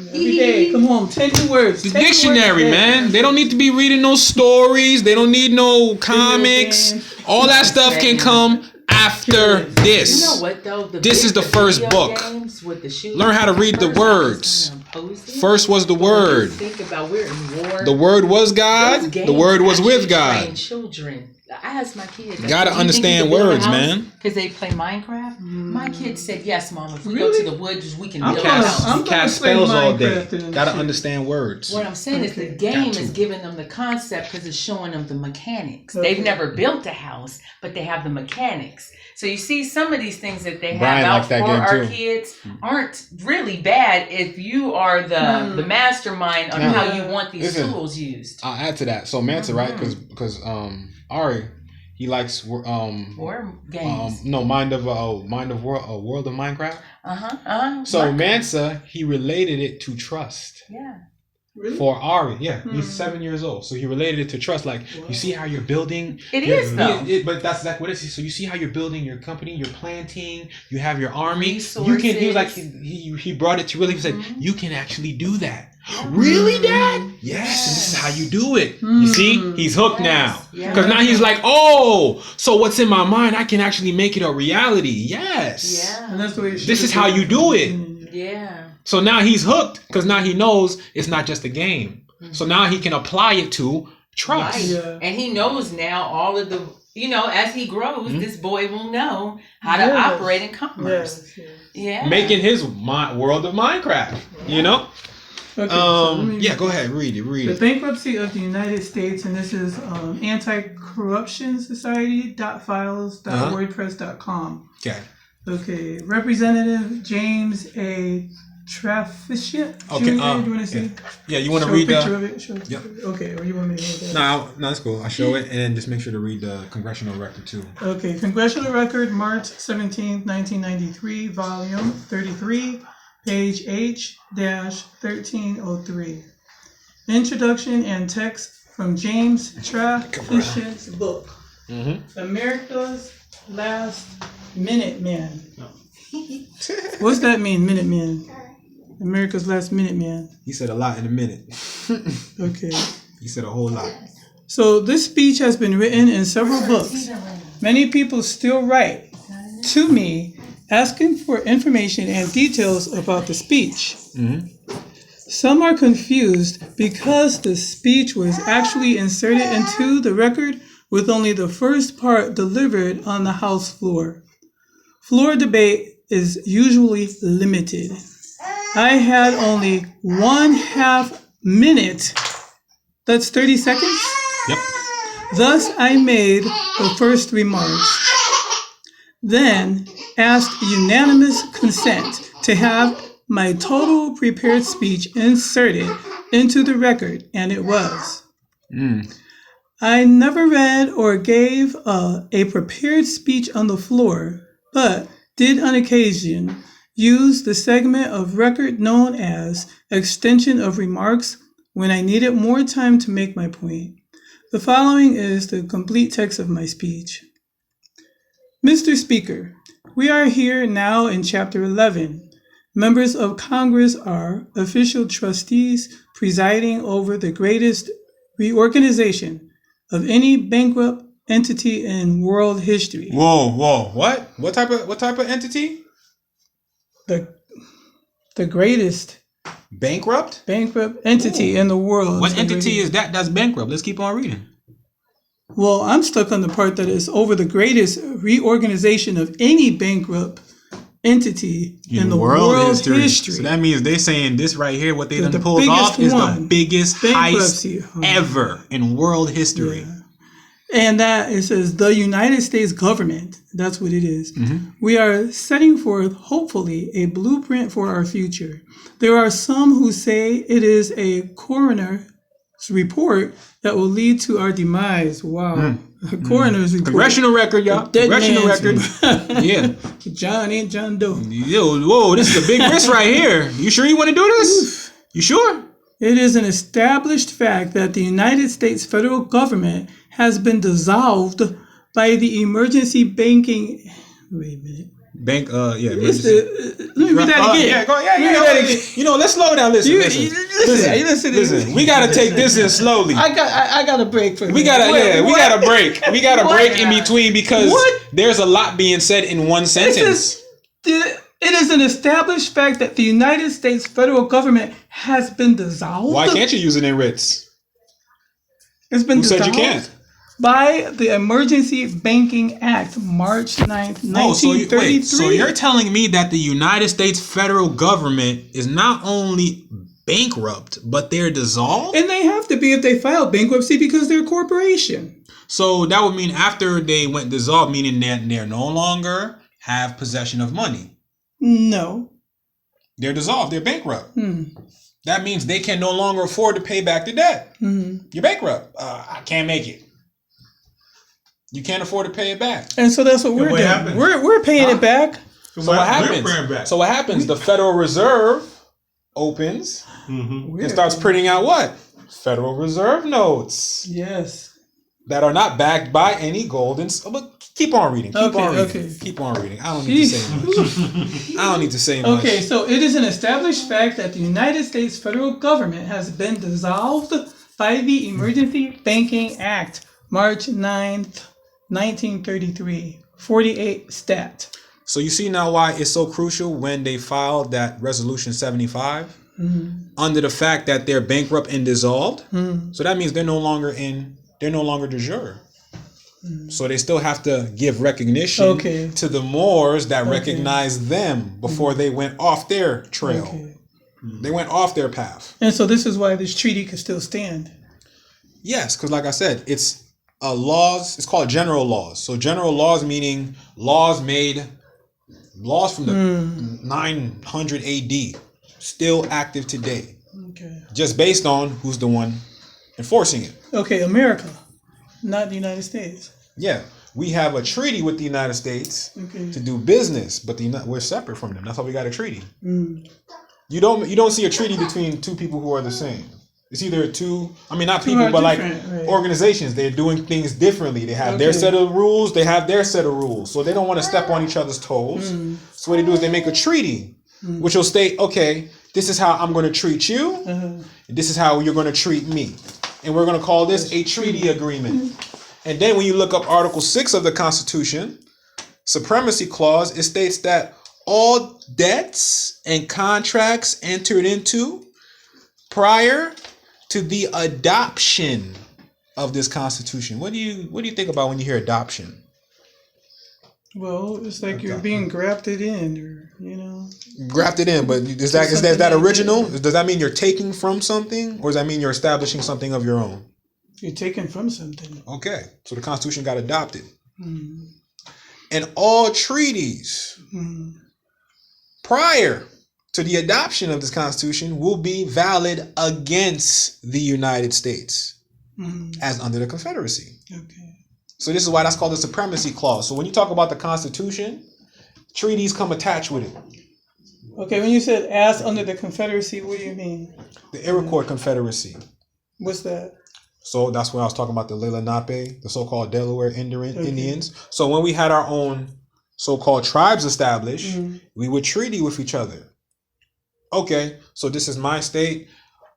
Every day, come home, 10 new words. the 10 new words dictionary, a day. man. They don't need to be reading no stories. They don't need no comics. All that stuff can come after You this. know what though? This is the first video book. games with the shoes, Learn how to read the first I was words. kinda opposed it. First was the But when you word. think about we're in war. The word was Those God. games The word was with actually God. train children. I asked my kids. You gotta understand words, man. Because they play Minecraft. My kids said, "Yes, Mom. If we Really? go to the woods, we can I'm build a gonna- house." I'm You gonna cast play spells all day. Minecraft and Gotta shit. understand words. What I'm saying is the Okay. game Got to. is giving them the concept because it's showing them the mechanics. Okay. They've never built a house, but they have the mechanics. So you see, some of these things that they have Brian out liked that for game our too. kids aren't really bad if you are the mastermind on Now, how you want these listen. tools used. I'll add to that. So Manta, right? Because Ari, he likes Or games. no World of Minecraft. Uh-huh. So Mansa, he related it to trust. Yeah. Really? For Ari, yeah, he's 7 years old, so he related it to trust. Like, you see how you're building. It is, though. But that's exactly what it is. So you see how you're building your company, you're planting, you have your army. Resources. You can. He was like he brought it to really. He said you can actually do that. Really, Dad? Yes. And this is how you do it. You see, he's hooked now. Because now he's like, oh, so what's in my mind, I can actually make it a reality. Yes. Yeah. And that's the way it should This is be. how you do it. Yeah. So now he's hooked because now he knows it's not just a game. So now he can apply it to trust. Right. Yeah. And he knows now all of the, as he grows, this boy will know how to Yes. operate in commerce. Yes. Yeah. Making his world of Minecraft, you know? Okay, so let me- Yeah, go ahead, read it. The bankruptcy of the United States, and this is anti-corruption society.files.wordpress.com. Okay. Okay, Representative James A. Trafficant. Okay, Jr., do you want to see? Yeah, you want to Show read a picture the... of it? Show a picture of it? Okay, or you want me to read that? No, that's cool. I'll show it, and then just make sure to read the congressional record, too. Okay, Congressional Record, March 17th, 1993, Volume 33, page H-1303. Introduction and text from James Trafficant's book, America's Last Minuteman. What's that mean, Minuteman? America's Last Minuteman. He said a lot in a minute. Okay. He said a whole lot. So this speech has been written in several books. Many people still write to me asking for information and details about the speech. Some are confused because the speech was actually inserted into the record with only the first part delivered on the House floor. Floor debate is usually limited. I had only 1/2 minute. That's 30 seconds? Yep. Thus, I made the first remarks. Then asked unanimous consent to have my total prepared speech inserted into the record, and it was. I never read or gave a prepared speech on the floor, but did on occasion use the segment of record known as extension of remarks when I needed more time to make my point. The following is the complete text of my speech. Mr. Speaker, we are here now in Chapter 11. Members of Congress are official trustees presiding over the greatest reorganization of any bankrupt entity in world history. Whoa. What? What type of entity? The greatest Bankrupt? bankrupt entity in the world. What entity is that that's bankrupt? Let's keep on reading. Well, I'm stuck on the part that is over the greatest reorganization of any bankrupt entity in the world history. So that means they're saying this right here, what they done The pulled off is the one. biggest Bankruptcy. heist ever in world history. Yeah. And that it says the United States government. That's what it is. We are setting forth, hopefully, a blueprint for our future. There are some who say it is a coroner's report that will lead to our demise. Wow. A coroner's report. Congressional record, y'all. Dead Congressional man's- record. Yeah. John ain't John Doe. Yo, whoa, this is a big risk right here. You sure you want to do this? You sure? It is an established fact that the United States federal government has been dissolved by the emergency banking. Wait a minute. Bank, yeah. It's let me read that again. Yeah, go, Let me read that again. You know, let's slow down. Listen. Listen. We gotta take this in slowly. I got a break for We gotta break. We gotta break in between because What? there's a lot being said in one sentence. It is an established fact that the United States federal government has been dissolved. Why can't you use it in writs? It's been Who said dissolved you can't? by the Emergency Banking Act, March 9th, 1933. So you're telling me that the United States federal government is not only bankrupt, but they're dissolved? And they have to be if they file bankruptcy because they're a corporation. So that would mean after they went dissolved, meaning they're no longer have possession of money. No. They're dissolved. They're bankrupt. That means they can no longer afford to pay back the debt. You're bankrupt. I can't make it. You can't afford to pay it back. And so that's what we're what doing. happens? We're paying it back. So what happens? So what happens? The Federal Reserve opens and starts printing out what? Federal Reserve notes Yes. that are not backed by any gold and. But keep on reading. Keep on reading. Keep on reading. I don't need to say much. I don't need to say much. Okay, so it is an established fact that the United States federal government has been dissolved by the Emergency Banking Act, March 9th, 1933. 48 stat. So you see now why it's so crucial when they filed that Resolution 75 under the fact that they're bankrupt and dissolved. So that means they're no longer de jure. So they still have to give recognition to the Moors that recognized them before they went off their trail. They went off their path. And so this is why this treaty could still stand. Yes, because like I said, it's laws. It's called general laws. So general laws meaning laws from the 900 AD, still active today. Okay. Just based on who's the one enforcing it. Okay, America, not the United States. Yeah, we have a treaty with the United States Okay. to do business, but we're separate from them. That's why we got a treaty. You don't see a treaty between two people who are the same. It's either not people, but like right. organizations. They're doing things differently. They have their set of rules. They have their set of rules. So they don't want to step on each other's toes. So what they do is they make a treaty, which will state, okay, this is how I'm going to treat you. And this is how you're going to treat me. And we're going to call this a treaty agreement. And then when you look up Article 6 of the Constitution, supremacy clause, it states that all debts and contracts entered into prior to the adoption of this Constitution. What do you think about when you hear adoption? Well, it's like you're being grafted in, or Grafted in, but is that original? Does that mean you're taking from something, or does that mean you're establishing something of your own? you're taken from something. Okay, so the Constitution got adopted. And all treaties prior to the adoption of this Constitution will be valid against the United States as under the Confederacy. Okay. So this is why that's called the Supremacy Clause. So when you talk about the Constitution, treaties come attached with it. Okay, when you said as under the Confederacy, what do you mean? The Iroquois Confederacy. What's that? So that's when I was talking about the Lenape, the so-called Delaware Indians. So when we had our own so-called tribes established, we would treaty with each other. Okay, so this is my state,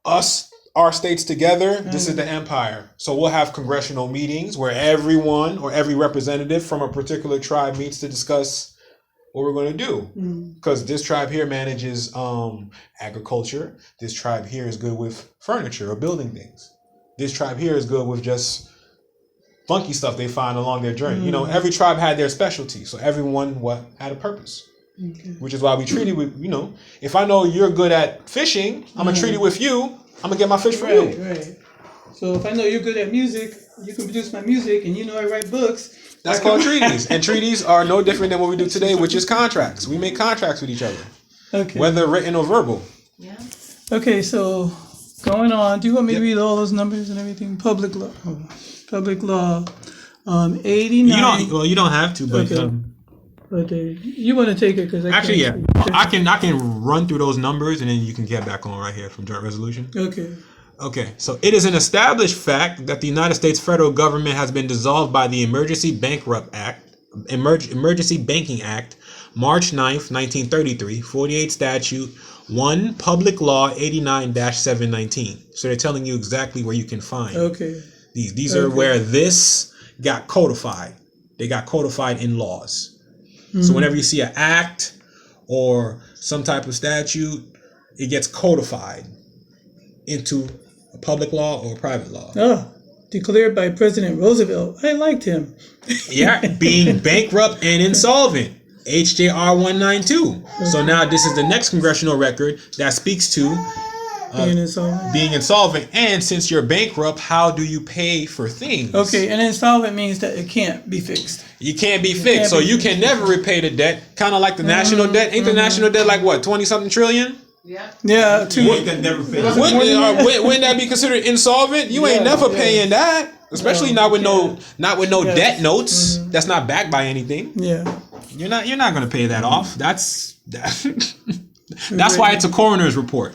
our states together, this is the empire. So we'll have congressional meetings where everyone or every representative from a particular tribe meets to discuss what we're going to do. Because this tribe here manages agriculture. This tribe here is good with furniture or building things. This tribe here is good with just funky stuff they find along their journey. You know, every tribe had their specialty. So everyone had a purpose. Okay. Which is why we treated with, if I know you're good at fishing, I'm going to treaty with you. I'm going to get my fish from you. Right. So if I know you're good at music, you can produce my music, and I write books. That's called treaties. And treaties are no different than what we do today, which is contracts. We make contracts with each other. Okay. Whether written or verbal. Yeah. Okay, so going on, do you want me to read all those numbers and everything? Public law. 89. You don't have to, but okay. You want to take it because I can run through those numbers and then you can get back on right here from Joint Resolution. Okay, so it is an established fact that the United States federal government has been dissolved by the Emergency Banking Act, March 9th, 1933, 48 Statute 1, Public Law 89-719. So they're telling you exactly where you can find these are where this got codified. They got codified in laws. So whenever you see an act or some type of statute, it gets codified into a public law or a private law. Declared by President Roosevelt. I liked him. Being bankrupt and insolvent. HJR 192. So now this is the next congressional record that speaks to being insolvent. And since you're bankrupt, how do you pay for things? Okay, and insolvent means that it can't be fixed. You can't be fixed. So you can never repay the debt. Kind of like the national debt. Ain't the national debt like what, 20-something trillion? Yeah. Wouldn't that be considered insolvent? You ain't never paying that. Especially not with no debt notes. That's not backed by anything. Yeah. You're not gonna pay that off. That's why it's a coroner's report.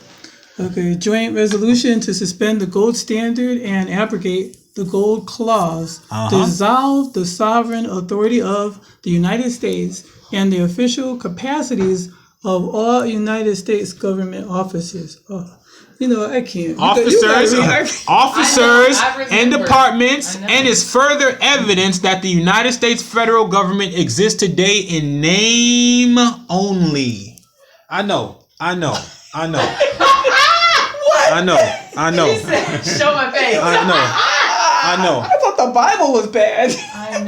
Okay, joint resolution to suspend the gold standard and abrogate the gold clause, dissolve the sovereign authority of the United States and the official capacities of all United States government officers. I can't. Officers and departments, and is further evidence that the United States federal government exists today in name only. I know. What? I know. He said, show my face. I know. I thought the Bible was bad. I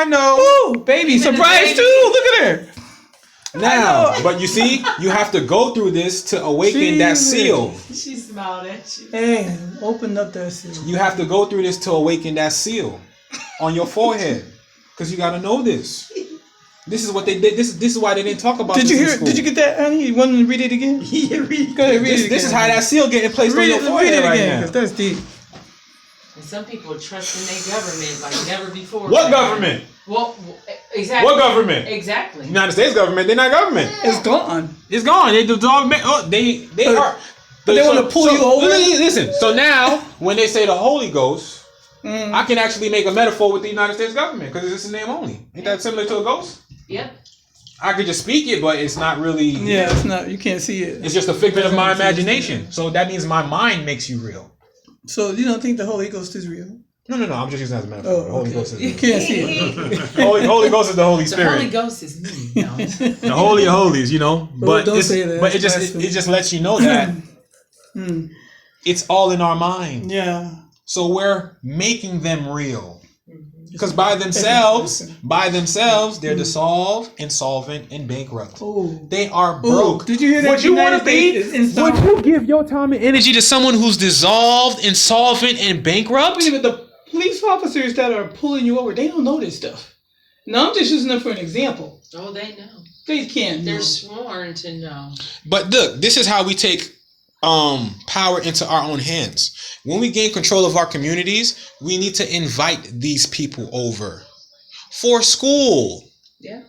know. Ooh, baby, surprise too. Look at her. Now, but you see, you have to go through this to awaken that seal. She smiled at you. Hey, open up that seal. You have to go through this to awaken that seal on your forehead, because you got to know this. This is what they did. This is why they didn't talk about. Did you hear? In school. Did you get that, honey? You want to read it again? Yeah, read. Go ahead, read it again. This is how that seal getting placed on your forehead read it right again, now. That's deep. And some people trust in their government like never before. What government? Well, exactly. What government? Exactly. United States government. They're not government. It's gone. It's gone. They dissolved. They are. But they want to pull you over. Listen. So now, when they say the Holy Ghost, I can actually make a metaphor with the United States government because it's a name only. Ain't that similar to a ghost? Yep. I could just speak it, but it's not really. Yeah, it's not. You can't see it. It's just a figment of my imagination. So that means my mind makes you real. So you don't think the Holy Ghost is real? No. I'm just using that as a metaphor. Oh, The Holy okay. Ghost is You can't see it. Holy Ghost is the Holy The Spirit. Holy Ghost is me. No. The Holy of Holies, you know. But don't it's, say that. but it just lets you know that Hmm. it's all in our mind. Yeah. So we're making them real. Because by themselves, they're dissolved, insolvent, and bankrupt. Oh. They are Oh, broke. did you hear that? Would you want to be? United States is insolvent. Would you give your time and energy to someone who's dissolved, insolvent, and bankrupt? Wait, but the police officers that are pulling you over, they don't know this stuff. No, I'm just using them for an example. Oh, they know. They can't. They're know. sworn to know. But look, this is how we take power into our own hands. When we gain control of our communities, we need to invite these people over for school. Yeah.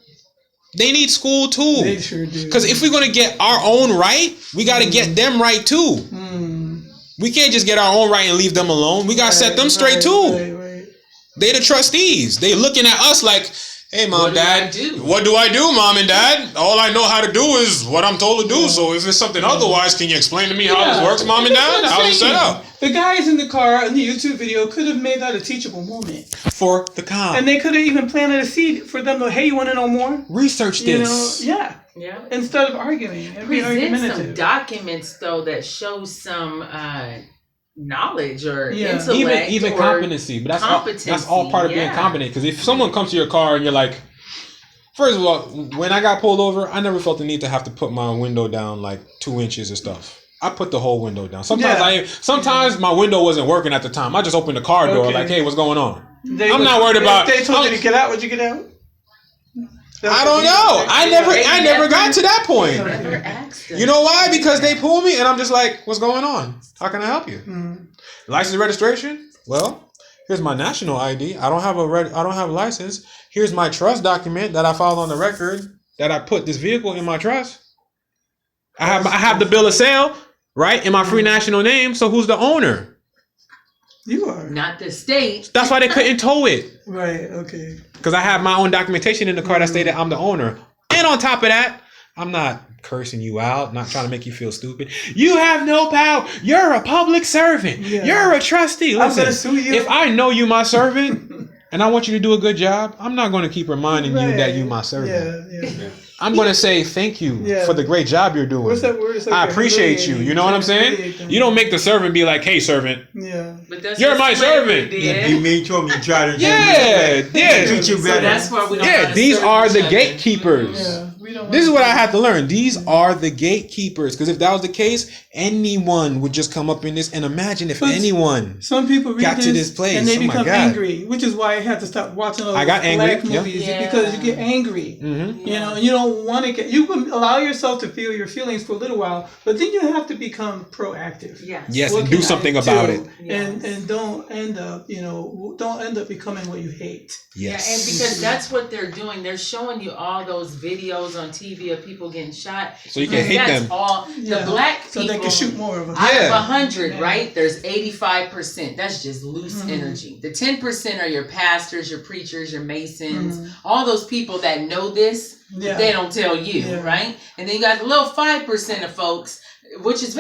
They need school too. They sure do. Because if we're gonna get our own right, we gotta get them right too. Hmm. We can't just get our own right and leave them alone. We gotta set them straight too. Right. They the trustees. They looking at us like, hey, mom, What do dad, I do? what do I do, mom and dad? All I know how to do is what I'm told to do. So if it's something otherwise, can you explain to me how this works, mom and dad? How's it set up? The guys in the car in the YouTube video could have made that a teachable moment. For the calm. And they could have even planted a seed for them to, hey, you want to know more? Research You know, this. yeah. Yeah. Instead of arguing and being Present some argumentative. documents though that show some knowledge or Yeah. intellect Even or competency, but that's all part of being yeah. competent. Because if someone comes to your car and you're like, first of all, when I got pulled over, I never felt the need to have to put my window down like 2 inches or stuff. I put the whole window down. Sometimes my window wasn't working at the time. I just opened the car door like, hey, what's going on? I'm not worried about. They told you to get out. Would you get out? I don't know. I never got to that point. Never asked them. You know why? Because they pull me and I'm just like, what's going on? How can I help you? License registration? Well, here's my national ID. I don't have a license. Here's my trust document that I filed on the record that I put this vehicle in my trust. I have the bill of sale, right, in my free national name. So who's the owner? You are. Not the state. That's why they couldn't tow it. Right, okay. Because I have my own documentation in the car that stated I'm the owner. And on top of that, I'm not cursing you out, not trying to make you feel stupid. You have no power. You're a public servant. Yeah. You're a trustee. I'm Listen, gonna sue you. if I know you my servant and I want you to do a good job, I'm not going to keep reminding you that you my servant. Yeah. I'm going to say thank you for the great job you're doing. What's that word? It's like I appreciate you. You know what I'm saying? You don't make the servant be like, hey, servant. Yeah. But that's You're what my slavery servant. did. You made sure you try to Yeah. treat you So better. that's why we don't Yeah, gotta these serve are each the other. gatekeepers. Yeah. We don't This is want what I had to learn. These are the gatekeepers. Because if that was the case, anyone would just come up in this. And imagine if But anyone. Some people read got to this place. and they Oh my become God. angry, which is why I had to stop watching all I got those angry, black yeah. movies Yeah. because you get angry. Mhm. You know, you don't want to get. You can allow yourself to feel your feelings for a little while, but then you have to become proactive. Yes. Yes, What and do can I something do? about it. And don't end up, don't end up becoming what you hate. Yeah, and because that's what they're doing. They're showing you all those videos on TV of people getting shot. So you can hate That's them. all Yeah. the black So people. they can shoot more of us. Out of Yeah. 100, Yeah. right? There's 85%. That's just loose Mm-hmm. energy. The 10% are your pastors, your preachers, your masons, Mhm. all those people that know this. Yeah. They don't tell you, Yeah. right? And then you got the little 5% of folks, which is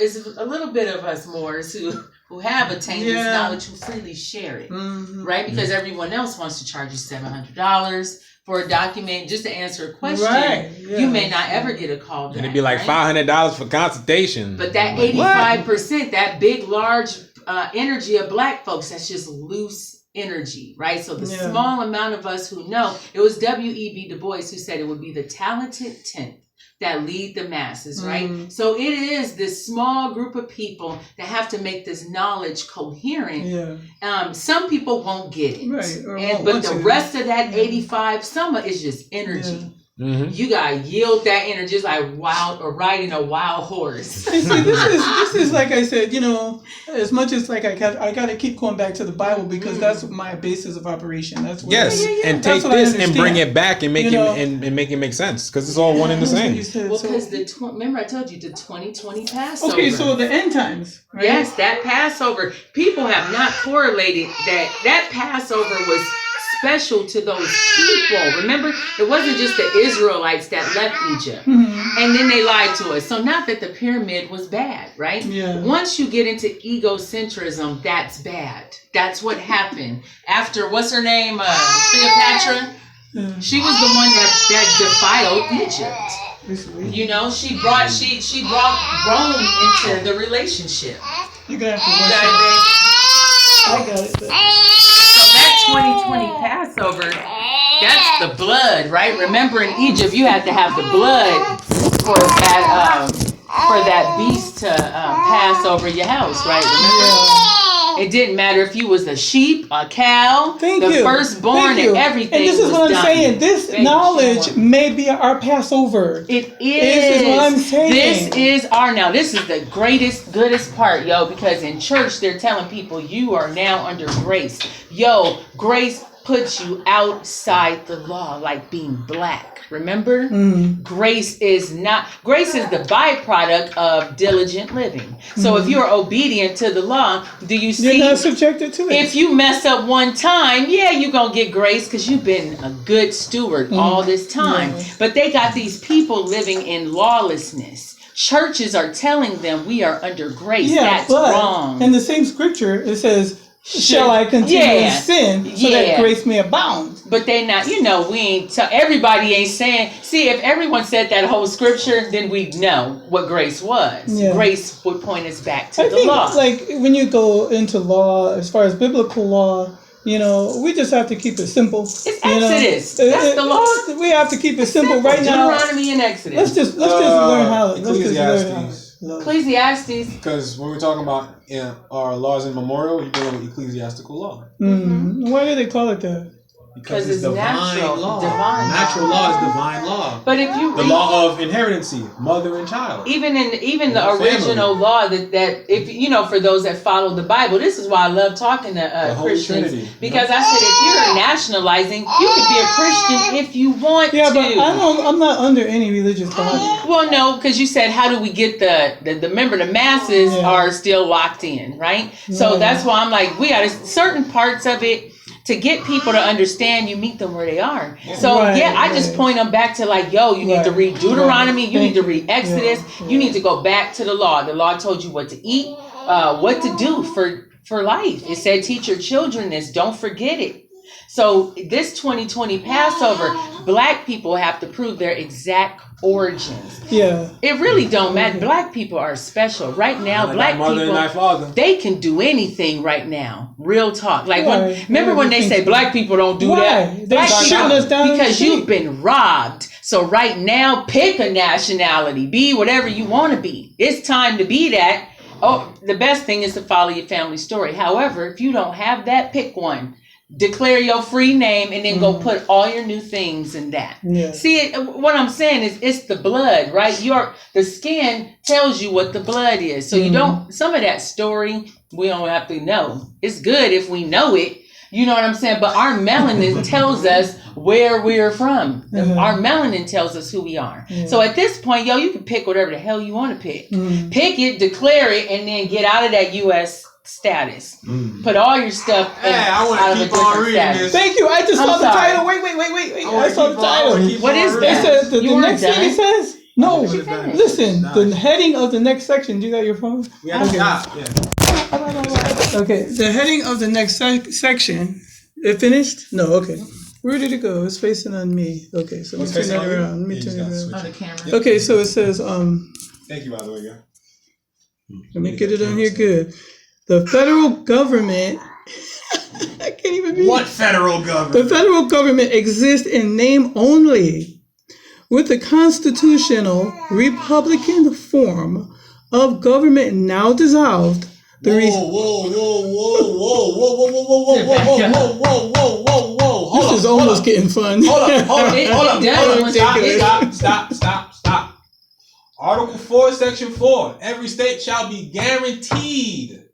is a little bit of us Moors who have attained this Yeah. knowledge, who freely share it, Mhm. right? Because everyone else wants to charge you $700 for a document just to answer a question. Right, yeah. You may not ever get a call back. And it'd be like right? $500 for consultation. But that Like, what? 85%, that big, large energy of black folks, that's just loose energy, right? So the Yeah. small amount of us who know, it was W.E.B. Du Bois who said it would be the talented tenth that lead the masses, right? Mm. So it is this small group of people that have to make this knowledge coherent. Yeah. Some people won't get it. Right, or And, won't but want the to. rest of that 85, some of it is just energy. Yeah. Mhm. You gotta yield that energy, just like wild or riding a wild horse. And see, this is like I said, as much as like I gotta keep going back to the Bible because that's my basis of operation. That's what Yes, and That's take what I this and bring understand. it back and make You it know? and make it make sense because it's all one and the That's what same. you said. Well, So- because remember I told you the 2020 Passover. okay, so the end times, right? Yes, that Passover. People have not correlated that Passover was special to those people. Remember, it wasn't just the Israelites that left Egypt. And then they lied to us. So not that the pyramid was bad, right? Yeah. Once you get into egocentrism, that's bad. That's what happened. After, what's her name? Cleopatra? She was the one that defiled Egypt. You know, she brought Rome into the relationship. You're gonna have to work. I got it. So that 2020 Passover, that's the blood, right? Remember in Egypt, you had to have the blood for that beast to pass over your house, right? Remember? It didn't matter if you was a sheep, a cow, the firstborn, and everything. And this is what I'm saying. This knowledge may be our Passover. It is. This is what I'm saying. This is our now. This is the greatest, goodest part, yo. Because in church they're telling people you are now under grace. Yo, grace puts you outside the law, like being black. Remember? Grace is the byproduct of diligent living. So if you're obedient to the law, do you see? You're not subjected to it. If you mess up one time, yeah, you're going to get grace because you've been a good steward all this time. But they got these people living in lawlessness. Churches are telling them we are under grace. That's wrong. In the same scripture, it says, shall I continue in sin so that grace may abound? But they not, we ain't, everybody ain't saying, see, if everyone said that whole scripture, then we'd know what grace was. Yeah. Grace would point us back to the law. Like when you go into law, as far as biblical law, we just have to keep it simple. It's Exodus. That's the law. We have to keep it simple right now. Deuteronomy and Exodus. Let's just learn how. Ecclesiastes. Because when we're talking about our laws and memorial, you're dealing with ecclesiastical law. Why do they call it that? Because it's divine natural law. Divine natural law is divine law. But if you the law of inheritancy, mother and child. Even the original law that if for those that follow the Bible, this is why I love talking to Christians. Trinity. Because I said if you're nationalizing, you can be a Christian if you want to. Yeah, but I'm not under any religious body. Well, no, because you said how do we get the masses are still locked in, right? So that's why I'm like, we got certain parts of it. To get people to understand, you meet them where they are. So, I just point them back to you need to read Deuteronomy, you need to read Exodus, you need to go back to the law. The law told you what to eat, what to do for life. It said, teach your children this, don't forget it. So, this 2020 Passover, black people have to prove their exact origins. Yeah. It really don't matter. Black people are special. Right now, black people, they can do anything right now. Real talk. Like remember when they say black people don't do that? They're shooting us down because you've been robbed. So right now, pick a nationality. Be whatever you want to be. It's time to be that. Oh, the best thing is to follow your family story. However, if you don't have that, pick one. Declare your free name and then go put all your new things in that. Yeah. See, what I'm saying is it's the blood, right? The skin tells you what the blood is. So you don't, some of that story, we don't have to know. It's good if we know it. You know what I'm saying? But our melanin tells us where we're from. Our melanin tells us who we are. So at this point, you can pick whatever the hell you want to pick. Pick it, declare it, and then get out of that U.S. status. Put all your stuff I want to keep on reading this. Thank you. I just saw the title. Wait. I saw the title. What is that? It says the next thing it says? No. Listen, the heading of the next section. You got your phone? We have to stop. Yeah. Okay. The heading of the next section. It finished? No. Okay. Where did it go? It's facing on me. Okay. So let me turn that around. On the camera. Okay. So it says. Thank you, by the way, girl. Let me get it on here good. The federal government, I can't even read. What federal government? The federal government exists in name only, with the constitutional Republican form of government now dissolved. Whoa. This is almost getting fun. Hold up. Stop. Article 4, Section 4. Every state shall be guaranteed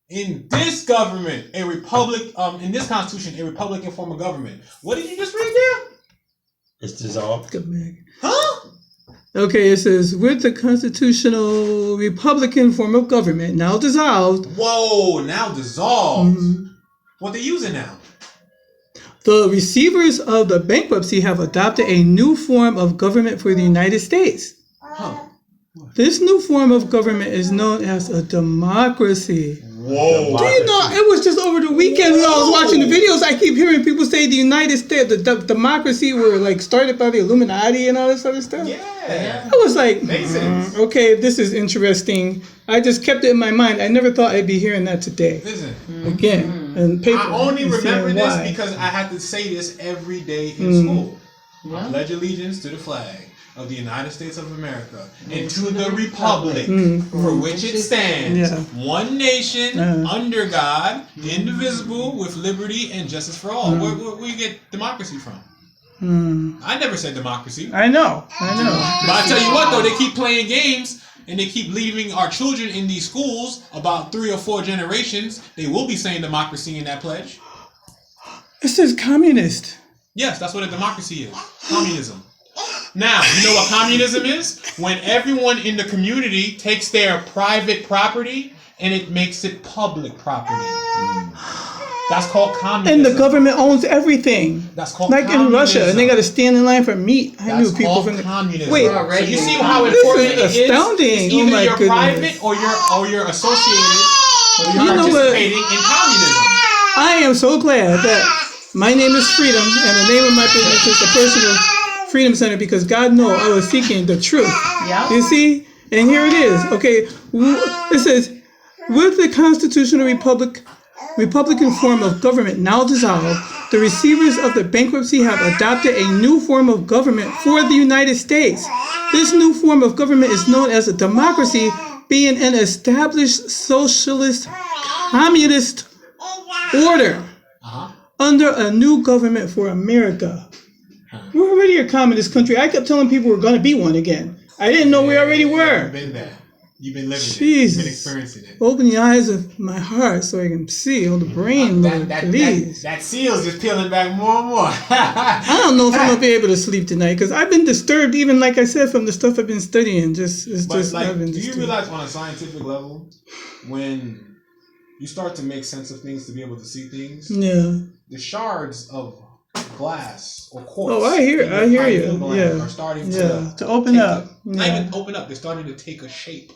in this government, a republic, in this constitution, a Republican form of government. What did you just read there? It's dissolved. Huh? Okay, it says, with the constitutional Republican form of government now dissolved. Whoa, now dissolved. What they using now? the receivers of the bankruptcy have adopted a new form of government for the United States. This new form of government is known as a democracy. Whoa. Do you know, it was just over the weekend when I was watching the videos, I keep hearing people say the United States, the democracy were like started by the Illuminati and all this other stuff. Yeah. I was like, Makes sense. okay, this is interesting. I just kept it in my mind. I never thought I'd be hearing that today. Listen, Again, and paper. I only and remember seeing this why. because I had to say this every day in school. I pledge allegiance to the flag of the United States of America and to the republic for which it stands, Yeah. one nation under God, indivisible, with liberty and justice for all. Where you get democracy from? I never said democracy. I know. But I tell you what, though, they keep playing games and they keep leaving our children in these schools. About 3 or 4 generations, they will be saying democracy in that pledge. It says communist. Yes, that's what a democracy is. Communism. Now, you know what communism is? When everyone in the community takes their private property and it makes it public property. That's called communism. And the government owns everything. That's called like communism. in Russia, and they got to stand in line for meat. I That's knew people called from the communism. Wait, So you see how This important is it is? astounding. It's Oh either my you're goodness. private or you're associated or you're You know what? participating in communism. I am so glad that my name is Freedom, and the name of my business is the Personal Freedom Center, because God knows I was seeking the truth. Yeah. You see? And here it is. Okay, it says, with the constitutional Republican form of government now dissolved, the receivers of the bankruptcy have adopted a new form of government for the United States. This new form of government is known as a democracy, being an established socialist communist order under a new government for America. We're already a communist country. I kept telling people we're going to be one again. I didn't know we already were. You've been there. You've been living it. Jesus. You've been experiencing it. Open the eyes of my heart so I can see on the brain, Lord, please. That seal's just peeling back more and more. I don't know if I'm going to be able to sleep tonight, because I've been disturbed, even like I said, from the stuff I've been studying. But like, I've been do you disturbed. realize on a scientific level, when you start to make sense of things to be able to see things, Yeah. the shards of glass or quartz. Oh, I hear in your you. pineal gland Yeah. Are starting To open take up. Not Yeah. even open up. They're starting to take a shape.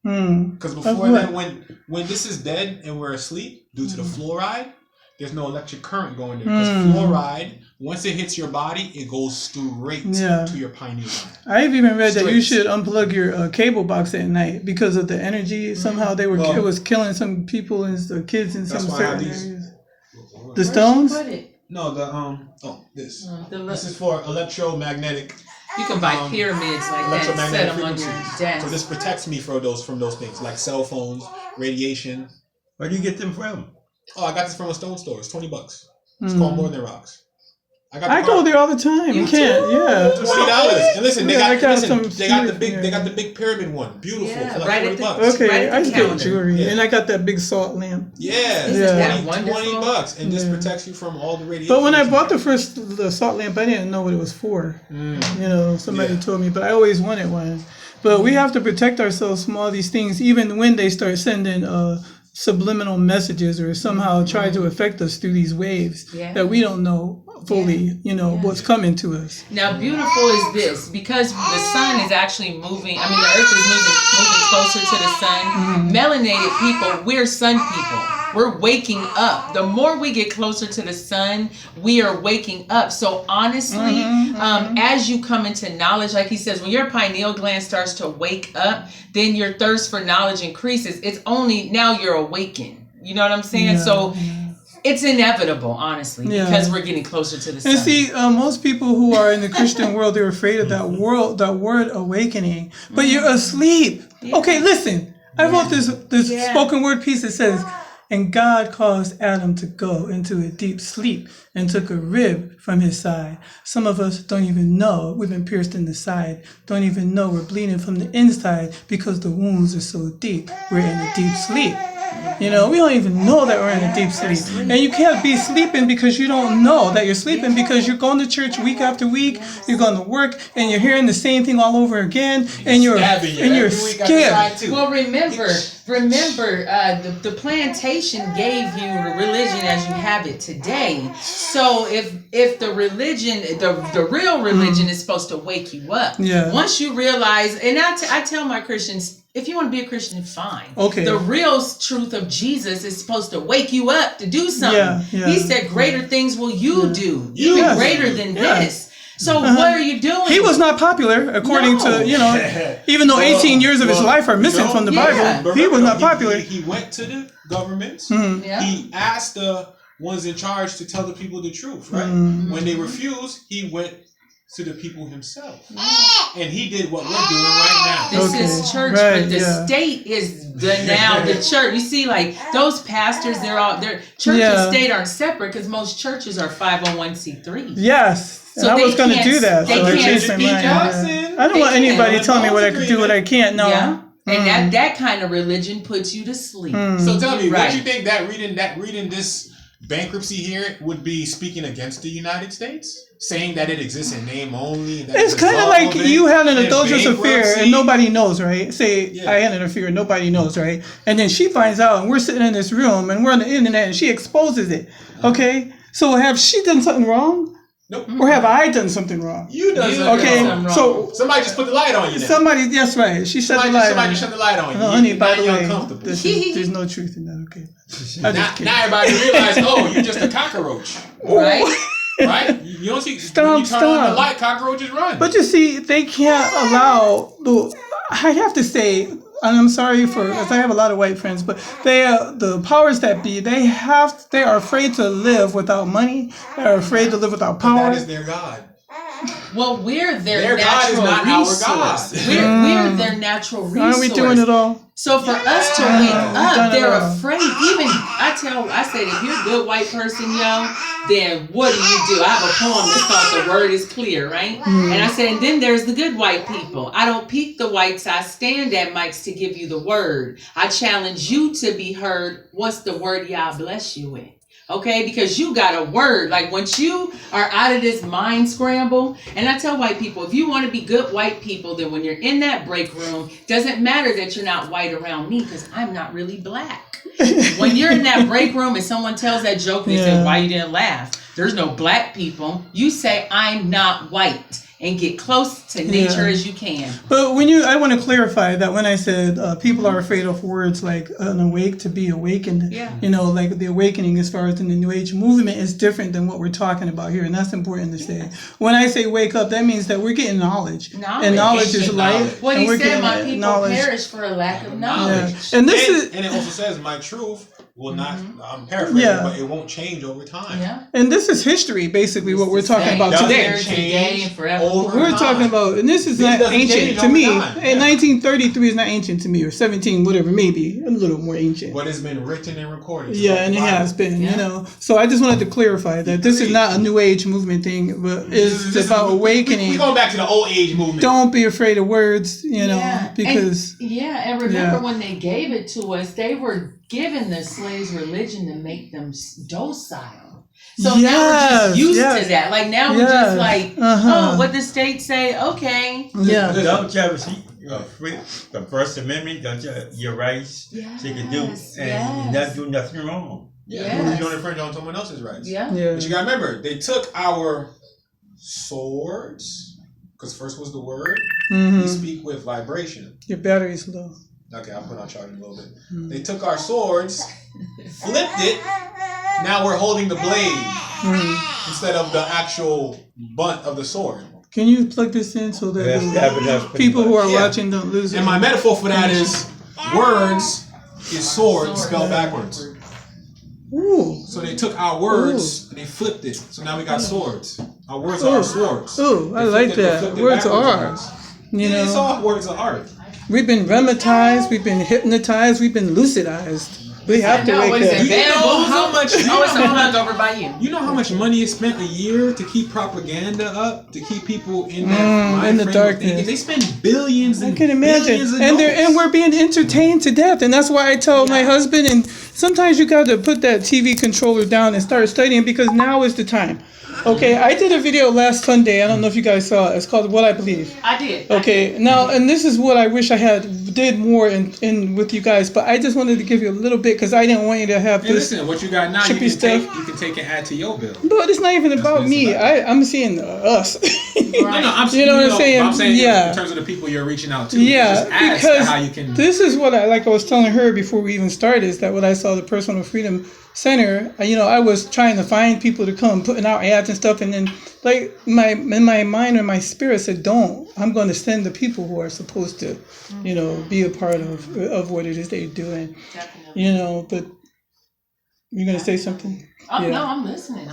Hmm. Because Of before what? then, when this is dead and we're asleep due to the fluoride, there's no electric current going there. Because fluoride, once it hits your body, it goes straight Yeah. to your pineal gland. I've even read that you Straight. should unplug your cable box at night because of the energy. Somehow it was killing some people and the kids in That's some why I have certain these. areas. The stones? Put it. No, this. The This is for electromagnetic. You can buy pyramids like that and set Electromagnetic them on your frequencies. desk. So this protects me from those things like cell phones, radiation. Where do you get them from? Oh, I got this from a stone store. It's $20. It's called More Than Rocks. I go there all the time. You can't. Yeah. $20. And listen, they Yeah, I got got listen, some they got the here. big they got the big pyramid one. Beautiful. Yeah, for like right $20. at the- Okay, Right at I the get counter. jewelry, Yeah. and I got that big salt lamp. Yeah, Isn't Yeah. that 20 wonderful? $20, and this Yeah. protects you from all the radiation. But when I that you bought get. the salt lamp, I didn't know what it was for. You know, somebody Yeah. told me, but I always wanted one. But we have to protect ourselves from all these things, even when they start sending subliminal messages or somehow try to affect us through these waves Yeah. that we don't know fully, what's coming to us. Now, beautiful is this, because the sun is actually moving. I mean, the earth is moving closer to the sun. Melanated people, we're sun people. We're waking up. The more we get closer to the sun, we are waking up. So honestly, as you come into knowledge, like he says, when your pineal gland starts to wake up, then your thirst for knowledge increases. It's only now you're awakened. You know what I'm saying? So it's inevitable, honestly, Yeah. because we're getting closer to the sun. And see, most people who are in the Christian world, they're afraid of that word awakening. But you're asleep. Okay, listen. I wrote this spoken word piece that says, and God caused Adam to go into a deep sleep and took a rib from his side. Some of us don't even know we've been pierced in the side. Don't even know we're bleeding from the inside because the wounds are so deep. We're in a deep sleep. We don't even know that we're in a deep sleep. And you can't be sleeping because you don't know that you're sleeping, because you're going to church week after week, you're going to work, and you're hearing the same thing all over again, and you're Stabbing you every week at the scared. side, too. Well, remember, remember, the plantation gave you the religion as you have it today. So if the religion, the real religion is supposed to wake you up. Yeah. Once you realize, and I tell my Christians, if you want to be a Christian, fine. Okay. The real truth of Jesus is supposed to wake you up to do something. Yeah. He said, greater things will you do, even Yes. greater than Yeah. this. So what are you doing? He was not popular, according No. to, even though 18 years of his life are missing from the Yeah. Bible, he was not popular. He went to the governments. Yeah. He asked the ones in charge to tell the people the truth, right? When they refused, he went to the people himself. And he did what we're doing right now. This Okay. is church, Right, but the yeah. state is the church. You see, like those pastors, they're church Yeah. and state aren't separate because most churches are 501c3. Yes. And So I they was going to can't- do that. they So I can't changed my speak mind. up. Yeah. I don't They want anybody can't. telling me what I can do, what I can't. No. Yeah, and that kind of religion puts you to sleep. So tell me, Right. what you think that reading this bankruptcy here would be speaking against the United States? Saying that it exists in name only? That It's kind of like you had an adulterous affair bankruptcy? and nobody knows, right? Say Yeah. I had an affair and nobody knows, right? And then she finds out and we're sitting in this room and we're on the internet and she exposes it. Okay? So have she done something wrong? Nope. Or have I done something wrong? You done You something Okay, wrong. so Somebody just put the light on you now. somebody, that's right. She shut the light Somebody on. just shut the light on you. No, honey, by Now the you're way, uncomfortable. there's no truth in that, okay? I Now, just kidding. now everybody realize, oh, you're just a cockroach, Right? right? You don't see when Stop, you turn on the stop. light, cockroaches run. But you see, they can't allow the. I have to say, and I'm sorry for, because I have a lot of white friends, but the powers that be, they are afraid to live without money. They're afraid to live without power. that is their God. Well, we're their Their God is natural not our resource. God. We're their natural resource. Aren't we doing it all? So for us to wake done up, it they're all. afraid. Even I say, if you're a good white person, yo, then what do? I have a poem that's called "The Word Is Clear," right? And I said, and then there's the good white people. I don't peek the whites. I stand at mics to give you the word. I challenge you to be heard. What's the word Yah bless you with? Okay, because you got a word. Like once you are out of this mind scramble, and I tell white people, if you want to be good white people, then when you're in that break room, doesn't matter that you're not white around me because I'm not really black. When you're in that break room and someone tells that joke and they say, why you didn't laugh? There's no black people. You say, I'm not white. And get close to nature as you can. But I want to clarify that when I said people are afraid of words like an awake to be awakened, like the awakening as far as in the New Age movement is different than what we're talking about here. And that's important to say. When I say wake up, that means that we're getting knowledge. And knowledge is light. What and he we're said, getting my people knowledge. perish for a lack of Yeah. knowledge. And this is And it also says, my truth will not, I'm paraphrasing, but it won't change over time. Yeah. and this is history, basically, what we're talking about Doesn't today. Today and forever. over We're time. talking about, and this is This not doesn't ancient change to over me. time. In 1933 is not ancient to me, or 17, whatever, maybe a little more ancient. But it's been written and recorded. Yeah, and it has been, Yeah. So I just wanted to clarify that this is not a New Age movement thing, but it's about awakening. We're going back to the old age movement. Don't be afraid of words, Yeah, because and remember when they gave it to us, they were given the slaves religion to make them docile. So now we're Yes, just used yes, to that. Like now we're yes, just like, uh-huh. oh, what the state say? Okay. yeah, Don't you ever see the First Amendment? Don't you your rights you can do and not do nothing wrong? Yes. You don't infringe on someone else's rights. Yeah. yeah. But you gotta remember, they took our swords, because first was the word. We Mm-hmm. speak with vibration. Your battery's low. Okay, I'll put on charge in a little bit. They took our swords, flipped it. Now we're holding the blade instead of the actual butt of the sword. Can you plug this in so that That's having us pretty people who much. are Yeah. watching don't lose it? And my metaphor for that is words is sword spelled backwards. Ooh, So they took our words and they flipped it. So now we got swords. Our words are our swords. ooh, I They like flipped it- they that. flipped it Words backwards are on art. us. You Yeah, it's know, all words of art. we've been rematized, we've been hypnotized, we've been lucidized. We have to No, what wake is up. it? You know how much? Oh, it's a plug over by you. You know how much money is spent a year to keep propaganda up, to keep people in that in the mind frame of darkness. thinking? They spend billions I and can imagine, billions of and dollars. we're being entertained to death, and that's why I tell my husband. And sometimes you got to put that TV controller down and start studying because now is the time. Okay, I did a video last Sunday. I don't know if you guys saw it. It's called What I Believe. I did. Okay, now, and this is what I wish I had did more in with you guys, but I just wanted to give you a little bit because I didn't want you to have Hey, this. listen, what you got now, you chippy can stuff. you can take and add to your bill. But it's not even about what it's me. about. I'm seeing us. No, I'm You know what I'm saying? I'm saying Yeah. in terms of the people you're reaching out to. Yeah, just ask because how you can. this is what I was telling her before we even started, is that when I saw the Personal Freedom Center, I was trying to find people to come, putting out ads and stuff, and then like in my mind and my spirit said, don't. I'm going to send the people who are supposed to, be a part of what it is they're doing. Definitely. But you're going to say something? Oh, Yeah. no, I'm listening.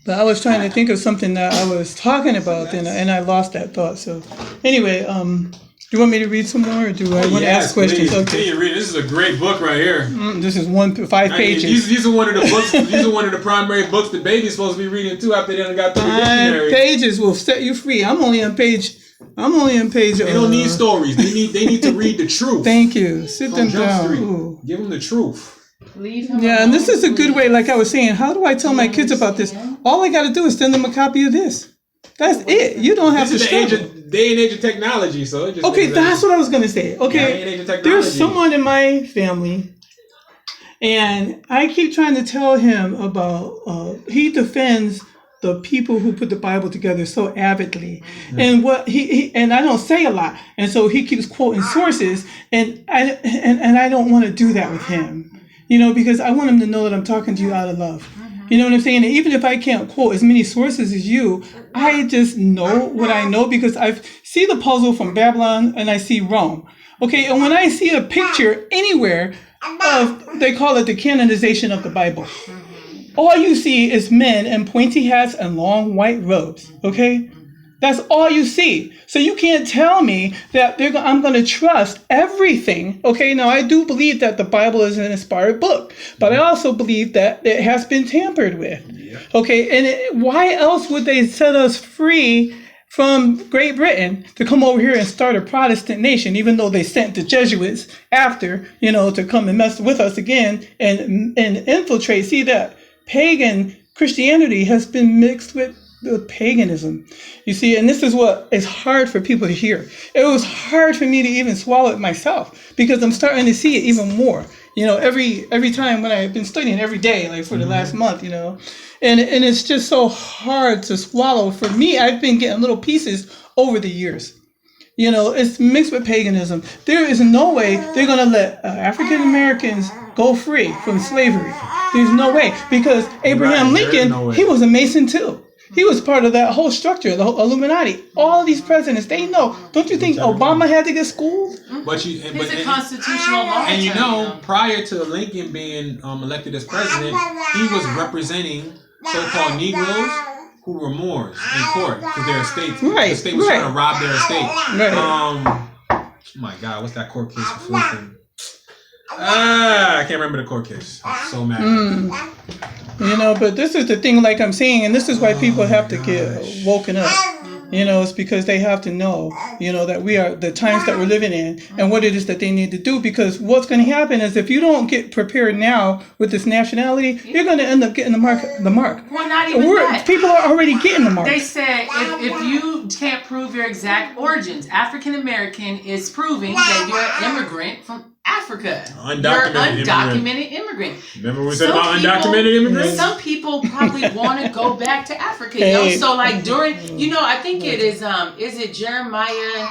But I was trying to think of something that I was talking about, and I lost that thought. So, anyway, do you want me to read some more, or do I want to ask questions? Please. Okay, Continue reading. This is a great book right here. this is 5 pages. These are one of the books. These are one of the primary books the baby's supposed to be reading too after they done got through the 5 dictionary. pages will set you free. I'm only on page. They don't need stories. They need to read the truth. Thank you. Sit them From Jump down. Street. Ooh. Give them the truth. Leave him Yeah, and this alone, is a good please. way. Like I was saying, how do I tell my kids about this? All I got to do is send them a copy of this. That's it. You don't have This to is the struggle. day and age of technology. So it just Okay, makes sense. that's what I was gonna say. Day and Okay, age of technology. there's someone in my family, and I keep trying to tell him about. He defends the people who put the Bible together so avidly, and what he and I don't say a lot, and so he keeps quoting sources, and I don't want to do that with him, because I want him to know that I'm talking to you out of love. You know what I'm saying? And even if I can't quote as many sources as you, I just know what I know because I see the puzzle from Babylon and I see Rome. Okay, and when I see a picture anywhere they call it the canonization of the Bible. All you see is men in pointy hats and long white robes. Okay? That's all you see. So you can't tell me that I'm going to trust everything. Okay, now I do believe that the Bible is an inspired book, but I also believe that it has been tampered with. Okay, and why else would they set us free from Great Britain to come over here and start a Protestant nation, even though they sent the Jesuits after, to come and mess with us again and infiltrate? See, that pagan Christianity has been mixed with paganism, you see, and this is what is hard for people to hear. It was hard for me to even swallow it myself because I'm starting to see it even more. Every time when I've been studying every day, like for the last month, and it's just so hard to swallow. For me, I've been getting little pieces over the years. It's mixed with paganism. There is no way they're going to let African Americans go free from slavery. There's no way, because Abraham Right, there is Lincoln, no way. he was a Mason too. He was part of that whole structure, the whole Illuminati. All these presidents, they know. Don't you think Obama had to get schooled? But you, It's a constitutional law. and prior to Lincoln being elected as president, he was representing so-called Negroes who were Moors in court because their estates, Right, the state was right. trying to rob their estate. Right. Oh my God, what's that court case for Lincoln? I can't remember the court case. I'm so mad. But this is the thing, like I'm saying, and this is why people have to get woken up. It's because they have to know, that we are the times that we're living in and what it is that they need to do. Because what's going to happen is if you don't get prepared now with this nationality, you're going to end up getting the mark. Well, not even that. People are already getting the mark. They said if you can't prove your exact origins, African American is proving that you're an immigrant from Africa. You're an undocumented immigrant. Remember we said about undocumented immigrants? Some people probably want to go back to Africa. Hey. So like during, I think it is it Jeremiah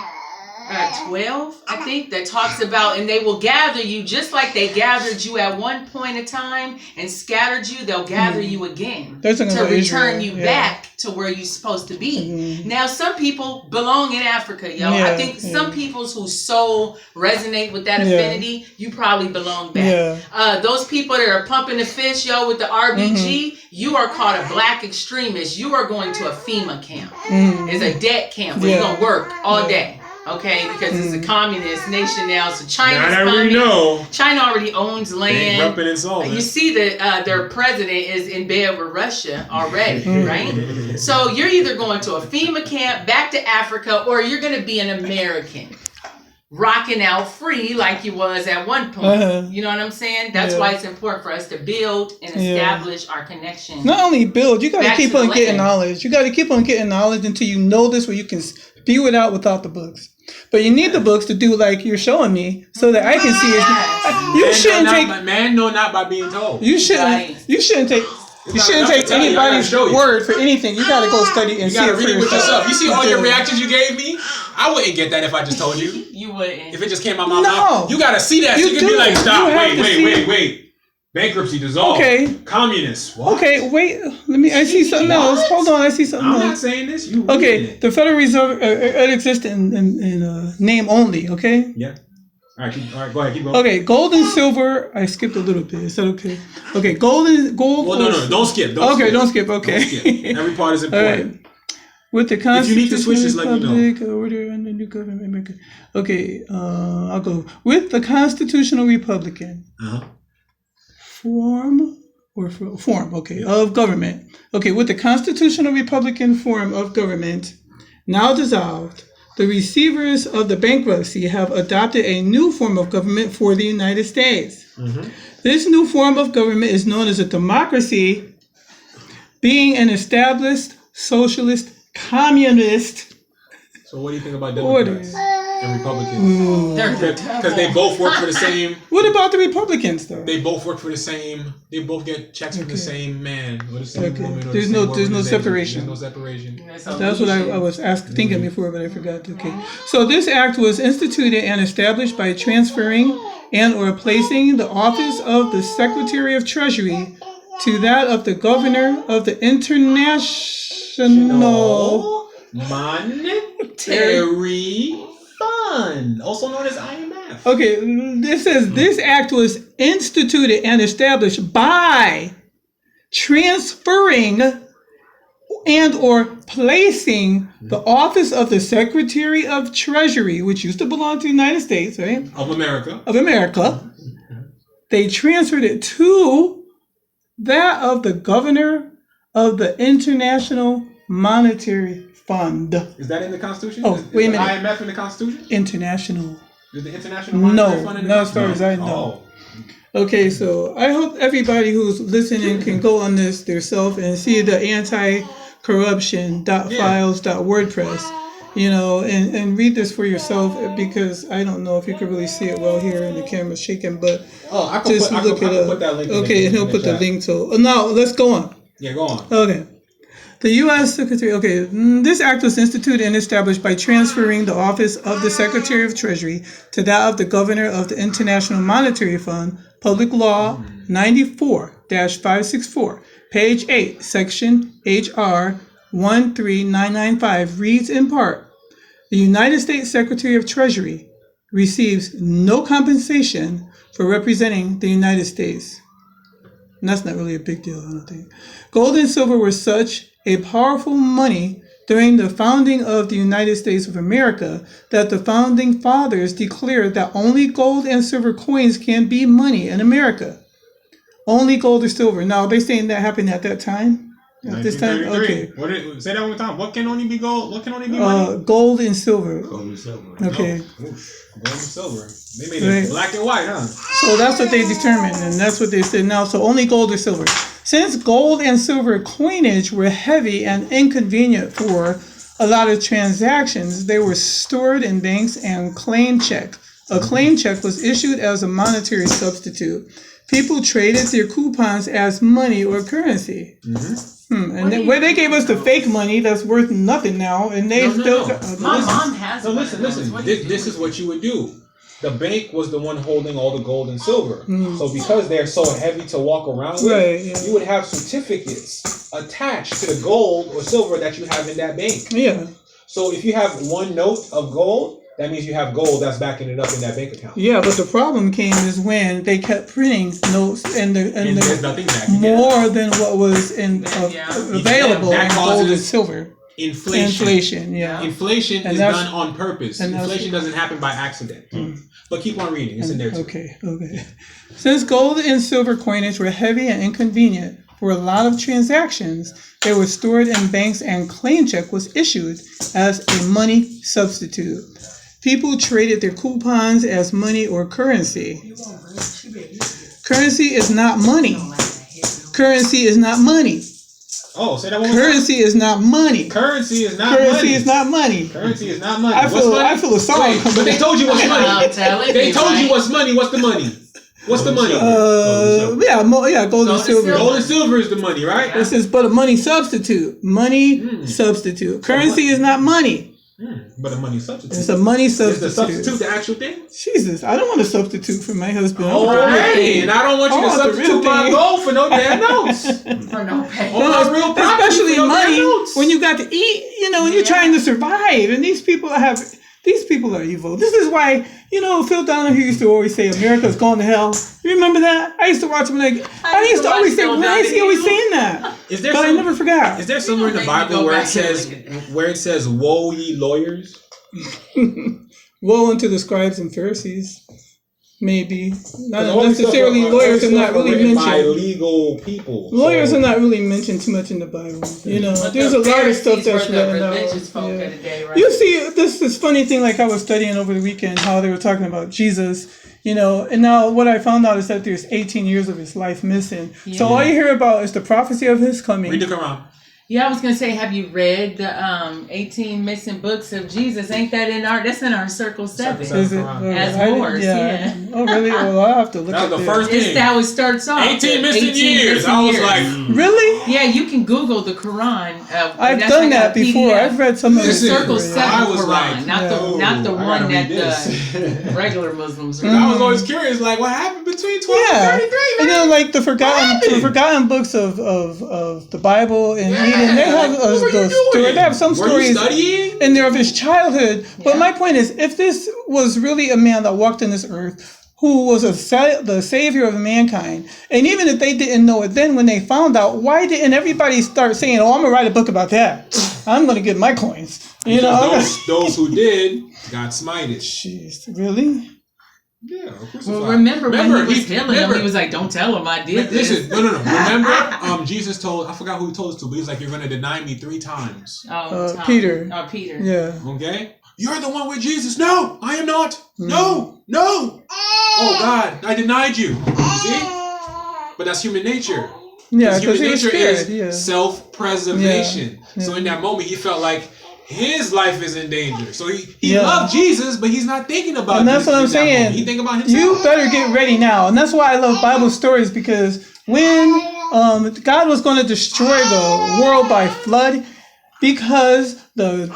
12, I think, that talks about, and they will gather you just like they gathered you at one point in time and scattered you, they'll gather you again They're talking to about return Israel, you yeah. back to where you're supposed to be. Now, some people belong in Africa, yo. Yeah, I think some people's whose soul resonate with that Yeah. affinity, you probably belong back. Yeah. Those people that are pumping the fish, yo, with the RBG, you are called a black extremist. You are going to a FEMA camp. It's a debt camp where you're going to work all day. Okay, because it's a communist nation now, so China's Now that we coming. know, China already owns land. bankrupted and solvent. You see that their president is in bed with Russia already, right? So you're either going to a FEMA camp, back to Africa, or you're going to be an American. rocking out free like you was at one point. You know what I'm saying? That's Yeah. why it's important for us to build and establish our connection. Not only build, you got to Back keep to the on getting land. knowledge. You got to keep on getting knowledge until you know this, where you can spew it out without the books. But you need the books to do like you're showing me, so that I can see it. You shouldn't take. Man, no, not by being told. You shouldn't. Right. You shouldn't take. You not shouldn't enough take to tell you, I gotta anybody's show you. word for anything. You got to go study and You see gotta it for read it with yourself. You see all your Yeah. reactions you gave me? I wouldn't get that if I just told you. You wouldn't. If it just came out my No. mouth. You gotta see that. So You you can be do. like, stop, You have to see- wait. Bankruptcy dissolved. Okay. Communists. What? Okay, wait. Let me. I see something else. Hold on. I see something I'm else. not saying this. You Okay, reading it. the Federal Reserve it exists in name only. Okay. Yeah. All right, go ahead. Keep going. Okay, gold and silver. I skipped a little bit. Is that okay? Okay, gold. Well, no. Don't skip. Okay, don't skip. Okay. Don't skip. Every part is All important. right. With the If you Constitution, need to switch, just let me know. Republic, order under new government. America. Okay, I'll go with the Constitutional Republican Uh-huh. form of government. Okay, with the Constitutional Republican form of government now dissolved, the receivers of the bankruptcy have adopted a new form of government for the United States. This new form of government is known as a democracy, being an established socialist communist So what do you think about order. Democrats and Republicans? Because they both work for the same. What about the Republicans, though? They both work for the same. They both get checks from the same man or the same Okay. woman. Or There's the same no- there's no organization. separation. There's no separation. That's what I was thinking before, but I forgot. Okay. So this act was instituted and established by transferring and or placing the office of the Secretary of Treasury to that of the Governor of the International Monetary Fund, also known as IMF. Okay, this says this act was instituted and established by transferring and or placing the office of the Secretary of Treasury, which used to belong to the United States, right? Of America. Of America. They transferred it to that of the Governor of the International Monetary Fund. Is that in the Constitution? Oh, Is wait a the minute. IMF in the Constitution? International. Is the International Monetary Fund in the not as far Constitution? as I know. Oh. Okay, so I hope everybody who's listening can go on this themselves and see the anticorruption.files.wordpress, and read this for yourself, because I don't know if you can really see it well here and the camera's shaking, but Oh, I can just put, I look can, it I can up. put that link. Okay, and he'll put the chat. link. So now let's go on. Yeah, go on. Okay. The U.S. Secretary, this act was instituted and established by transferring the office of the Secretary of Treasury to that of the Governor of the International Monetary Fund, Public Law 94-564, page 8, section H.R. 13995 reads in part, the United States Secretary of Treasury receives no compensation for representing the United States. And that's not really a big deal, I don't think. Gold and silver were such a powerful money during the founding of the United States of America that the founding fathers declared that only gold and silver coins can be money in America. Only gold or silver. Now, they're saying that happened at that time? At this time? Okay. Say that one more time. What can only be gold? What can only be money? Gold and silver. Gold and silver. Okay. Oof, gold and silver. They made Right. it black and white, huh? So that's what they determined, and that's what they said now. So only gold or silver. Since gold and silver coinage were heavy and inconvenient for a lot of transactions, they were stored in banks and claim check. A claim check was issued as a monetary substitute. People traded their coupons as money or currency. And then, where they gave us the fake money that's worth nothing now, and they still. My mom has So one of listen. those. What do you This is what you would do. The bank was the one holding all the gold and silver. Mm. So because they're so heavy to walk around with, Right, yeah. you would have certificates attached to the gold or silver that you have in that bank. Yeah, So if you have one note of gold, that means you have gold that's backing it up in that bank account. yeah, but the problem came is when they kept printing notes and And there's the nothing backing it up. more than what was available That in gold and causes silver. Inflation. Yeah. Inflation And is that's- done on purpose. and that's- Inflation doesn't happen by accident. But keep on reading. It's in there too. Okay. Since gold and silver coinage were heavy and inconvenient for a lot of transactions, they were stored in banks and claim check was issued as a money substitute. People traded their coupons as money or currency. Currency is not money. Currency is not money. Oh, say that one more time. Currency is not money. Currency is not Currency money. is not money. Currency is not money. I What's money? feel a song Wait, coming. but they told you what's money. I'm telling They you, told you right? what's money. What's the money? What's the money? Yeah, gold and silver. Gold and silver is the money, right? This is but a money substitute. Money substitute. Currency is not money. But a money substitute. It's a money Is substitute. the substitute the actual thing? Jesus, I don't want to substitute for my husband. Oh, hey, and I don't want you to I want the real substitute my thing. gold for no damn notes. For no pay. On my real property Especially for no damn money notes. when you got to eat, when you're trying to survive. And these people are evil. This is why, Phil Donahue used to always say America's going to hell. You remember that? I used to watch him I used to always say, why is he always saying that? Is there But I never forgot. Is there somewhere in the Bible where it says "Woe ye lawyers"? Woe unto the scribes and Pharisees. Maybe. Not All these necessarily stuff- lawyers all are these not stuff really written by mentioned. legal people. Lawyers so- are not really mentioned too much in the Bible. But There's the a lot of stuff Pharisees that's were the written out. religious folk Yeah. of the day, right? You see, this funny thing, like I was studying over the weekend, how they were talking about Jesus, and now what I found out is that there's 18 years of his life missing. So all you hear about is the prophecy of his coming. Read the Quran. Yeah, I was gonna say, have you read the 18 missing books of Jesus? Ain't that that's in our Circle 7? Is it? As I didn't- Moors, yeah. Oh, really? Well, I'll have to look That at was the that. first It's thing. how it starts off. 18 missing 18 years. missing I was years. like, Really? Yeah, you can Google the Quran. I've that's done like a that before. PDF. I've read some of The it. Listen, Circle before, 7 I was Quran, like, not the no, not the I one gotta that read this. the regular Muslims read. I was always curious, like, what happened between 12 Yeah, and 33, and man? then like the forgotten books of the Bible and Eden, they have What were you those doing? stories. They have some Were you stories studying? in there of his childhood. But my point is, if this was really a man that walked in this earth who was the savior of mankind, and even if they didn't know it then, when they found out, why didn't everybody start saying, "Oh, I'm gonna write a book about that. I'm gonna get my coins." Those who did got smited. Jeez, really? Yeah, Well, remember when he was killing him, he was like, "Don't tell him I did this." Listen, no. Remember, Jesus told, I forgot who he told us to, but he's like, "You're gonna deny me 3 times." Tom. Peter. Oh, Peter. Yeah. Okay? You're the one with Jesus. No, I am not. No. Oh God, I denied you. You see? But that's human nature. Yeah, Human because he was nature scared. is Yeah. self-preservation. Yeah. So in that moment, he felt like his life is in danger. So he Yeah. loved Jesus, but he's not thinking about And that's Jesus what I'm in that saying. moment. He think about himself. You better get ready now. And that's why I love Bible stories, because when God was going to destroy the world by flood, because the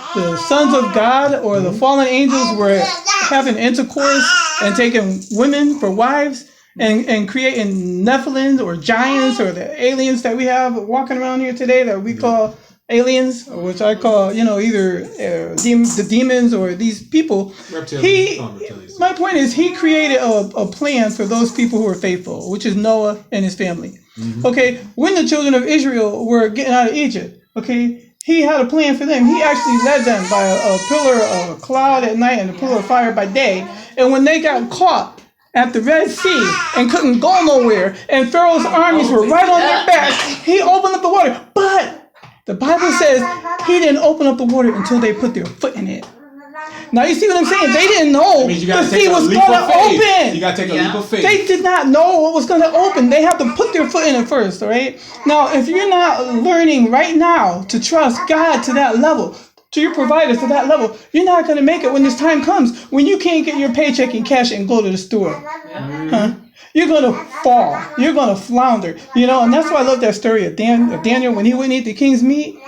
sons of God or the fallen angels were having intercourse and taking women for wives and creating Nephilims or giants or the aliens that we have walking around here today that we call aliens, which I call, either the demons or these people. Reptilians. My point is, he created a plan for those people who were faithful, which is Noah and his family. Okay, when the children of Israel were getting out of Egypt, okay, he had a plan for them. He actually led them by a pillar of a cloud at night and a pillar of fire by day. And when they got caught at the Red Sea and couldn't go nowhere, and Pharaoh's armies were right on their back, he opened up the water. But the Bible says he didn't open up the water until they put their foot in it. Now you see what I'm saying? They didn't know the sea was going to open. You got to take a leap of faith. They did not know what was going to open. They have to put their foot in it first, all right? Now, if you're not learning right now to trust God to that level, to your providers to that level, you're not going to make it when this time comes, when you can't get your paycheck and cash it and go to the store. Huh? You're going to fall. You're going to flounder. And that's why I love that story of Daniel when he wouldn't eat the king's meat.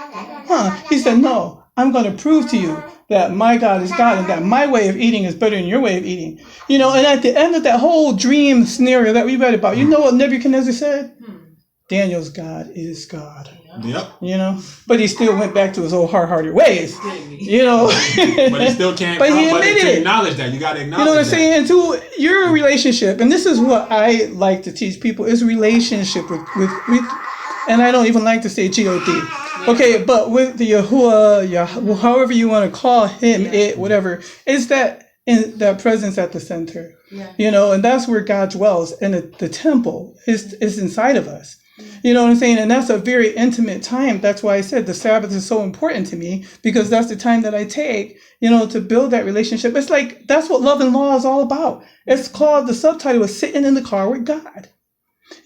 He said, no, I'm going to prove to you that my God is God and that my way of eating is better than your way of eating. And at the end of that whole dream scenario that we read about, you know what Nebuchadnezzar said? Daniel's God is God. Yep. But he still went back to his old hard-hearted ways. But he still can't. But he admitted it. Acknowledge that. You got to acknowledge. You know what I'm that. saying? And to your relationship, and this is what I like to teach people, is relationship with and I don't even like to say God. Okay, but with the Yahuwah, however you want to call him, it, whatever, is that in that presence at the center. And that's where God dwells. And the temple is inside of us. You know what I'm saying? And that's a very intimate time. That's why I said the Sabbath is so important to me, because that's the time that I take, to build that relationship. It's like, that's what Love and Law is all about. It's called, the subtitle is Sitting in the Car with God.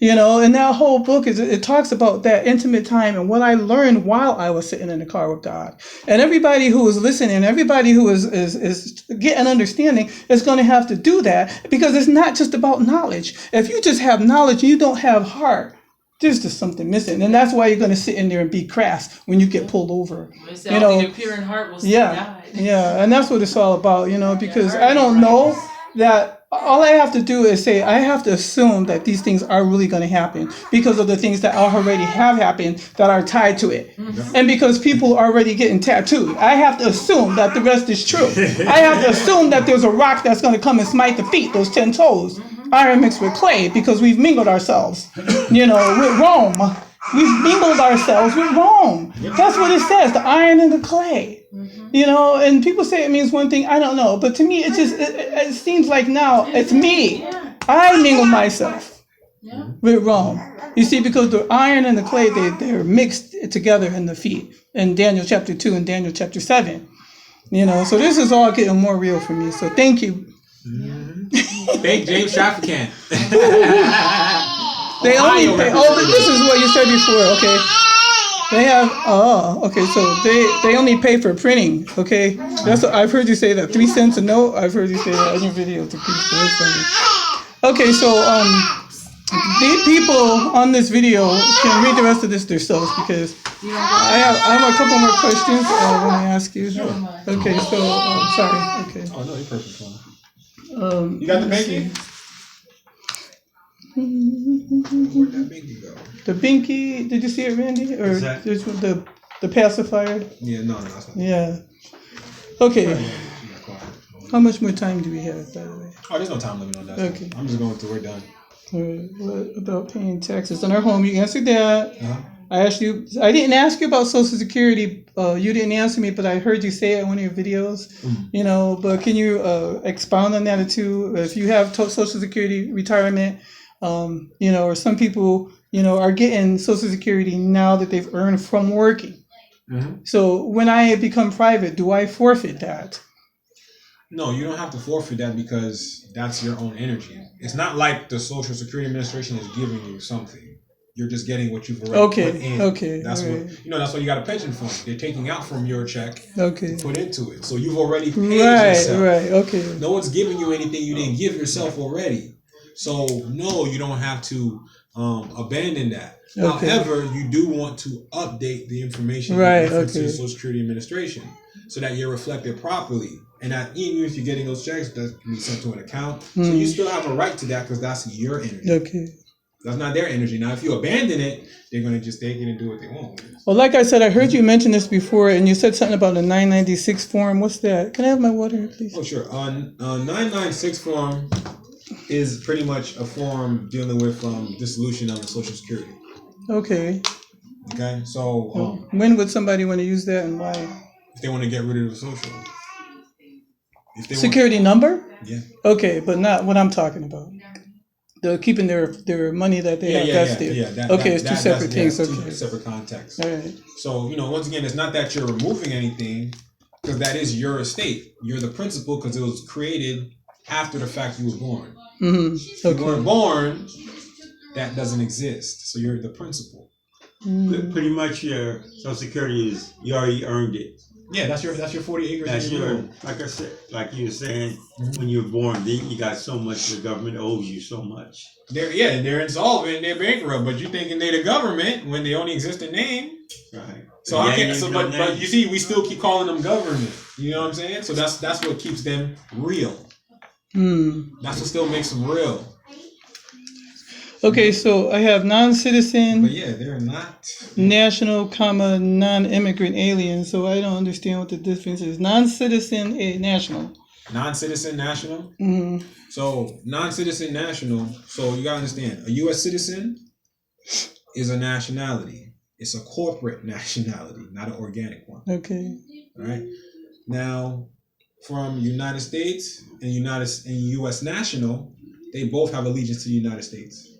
And that whole book it talks about that intimate time and what I learned while I was sitting in the car with God. And everybody who is listening, everybody who is getting understanding is going to have to do that, because it's not just about knowledge. If you just have knowledge and you don't have heart, there's just something missing. And that's why you're going to sit in there and be crass when you get pulled over. The pure in heart will see God. Yeah. And that's what it's all about, because I don't know that. All I have to do is say, I have to assume that these things are really going to happen because of the things that already have happened that are tied to it. And because people are already getting tattooed, I have to assume that the rest is true. I have to assume that there's a rock that's going to come and smite the feet, those 10 toes, iron mixed with clay, because we've mingled ourselves, with Rome. We've mingled ourselves with Rome. That's what it says, the iron and the clay. And people say it means one thing. I don't know. But to me, it seems like now it's me. I mingle myself with Rome. You see, because the iron and the clay, they're mixed together in the feet in Daniel chapter 2 and Daniel chapter 7. So this is all getting more real for me. So thank you. Thank James Trafficant. They only pay. This is what you said before. Okay. They have, so they only pay for printing, okay? That's what I've heard you say that, 3 cents a note. I've heard you say that in your video to people. Okay, so the people on this video can read the rest of this themselves, because I have a couple more questions I want to ask you. Okay, so sorry. Okay. Oh no, you're perfect. You got the banky? Where'd that binky go? The binky, did you see it, Randy? Or there's the pacifier? Yeah, no, that's not. Yeah. Okay. How much more time do we have, by the way? Oh, there's no time limit on that. Okay. I'm just going to, we're done. All right. What about paying taxes on our home? You answered that. Uh-huh. I didn't ask you about Social Security. You didn't answer me, but I heard you say it in one of your videos. But can you expound on that too? If you have Social Security retirement, or some people, are getting Social Security now that they've earned from working. Mm-hmm. So when I become private, do I forfeit that? No, you don't have to forfeit that, because that's your own energy. It's not like the Social Security Administration is giving you something. You're just getting what you've already put in. Okay. That's right. what that's why you got a pension fund. They're taking out from your check to put into it. So you've already paid yourself. Right. Okay. No one's giving you anything you didn't give yourself already. So no, you don't have to abandon that. Okay. However, you do want to update the information to the Social Security Administration so that you're reflected properly. And that even if you're getting those checks, that can be sent to an account. So you still have a right to that, because that's your energy. Okay. That's not their energy. Now, if you abandon it, they're going to just take it and do what they want with it. Well, like I said, I heard you mention this before, and you said something about a 996 form. What's that? Can I have my water, please? Oh, sure. 996 form is pretty much a form dealing with dissolution of the Social Security. Okay. Okay, so when would somebody want to use that, and why? If they want to get rid of the social. If they Security number? Yeah. Okay, but not what I'm talking about. They're keeping their money that they have vested. It's two separate things. Okay. Two separate contexts. All right. So, once again, it's not that you're removing anything, because that is your estate. You're the principal, because it was created after the fact you were born. Mm-hmm. If you weren't born, that doesn't exist. So you're the principal. Pretty much your Social Security is, you already earned it. Yeah, that's your 40 acres. That's your, like I said, like you were saying, when you were born, then you got so much, the government owes you so much. They're insolvent, they're bankrupt, but you thinking they're the government when they only exist in name. Right. So I can't. So, but you see, we still keep calling them government. You know what I'm saying? So that's what keeps them real. That's what still makes them real. Okay, so I have non-citizen. But yeah, they're not national, non-immigrant alien. So I don't understand what the difference is. Non-citizen, national. Non-citizen national. Mm-hmm. So non-citizen national. So you gotta understand, a U.S. citizen is a nationality. It's a corporate nationality, not an organic one. Okay. All right. Now, from United States and U.S. national, they both have allegiance to the United States.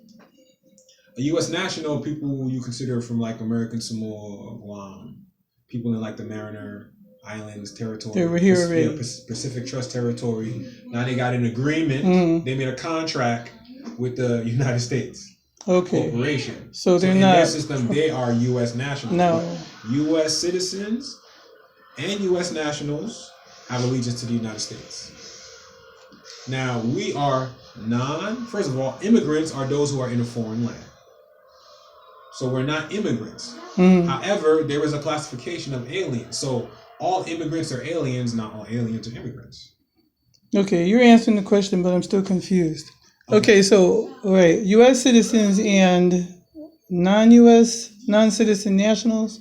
A U.S. national, people you consider from like American Samoa, Guam, people in like the Mariner Islands territory. They were here already. Pacific Trust territory. Now they got an agreement. They made a contract with the United States corporation. So they're in not. their system, they are U.S. nationals. No. U.S. citizens and U.S. nationals have allegiance to the United States. Now, we are first of all, immigrants are those who are in a foreign land. So we're not immigrants. However, there is a classification of aliens. So all immigrants are aliens, not all aliens are immigrants. Okay, you're answering the question, but I'm still confused. Okay, so, all right, U.S. citizens and non-U.S., non-citizen nationals?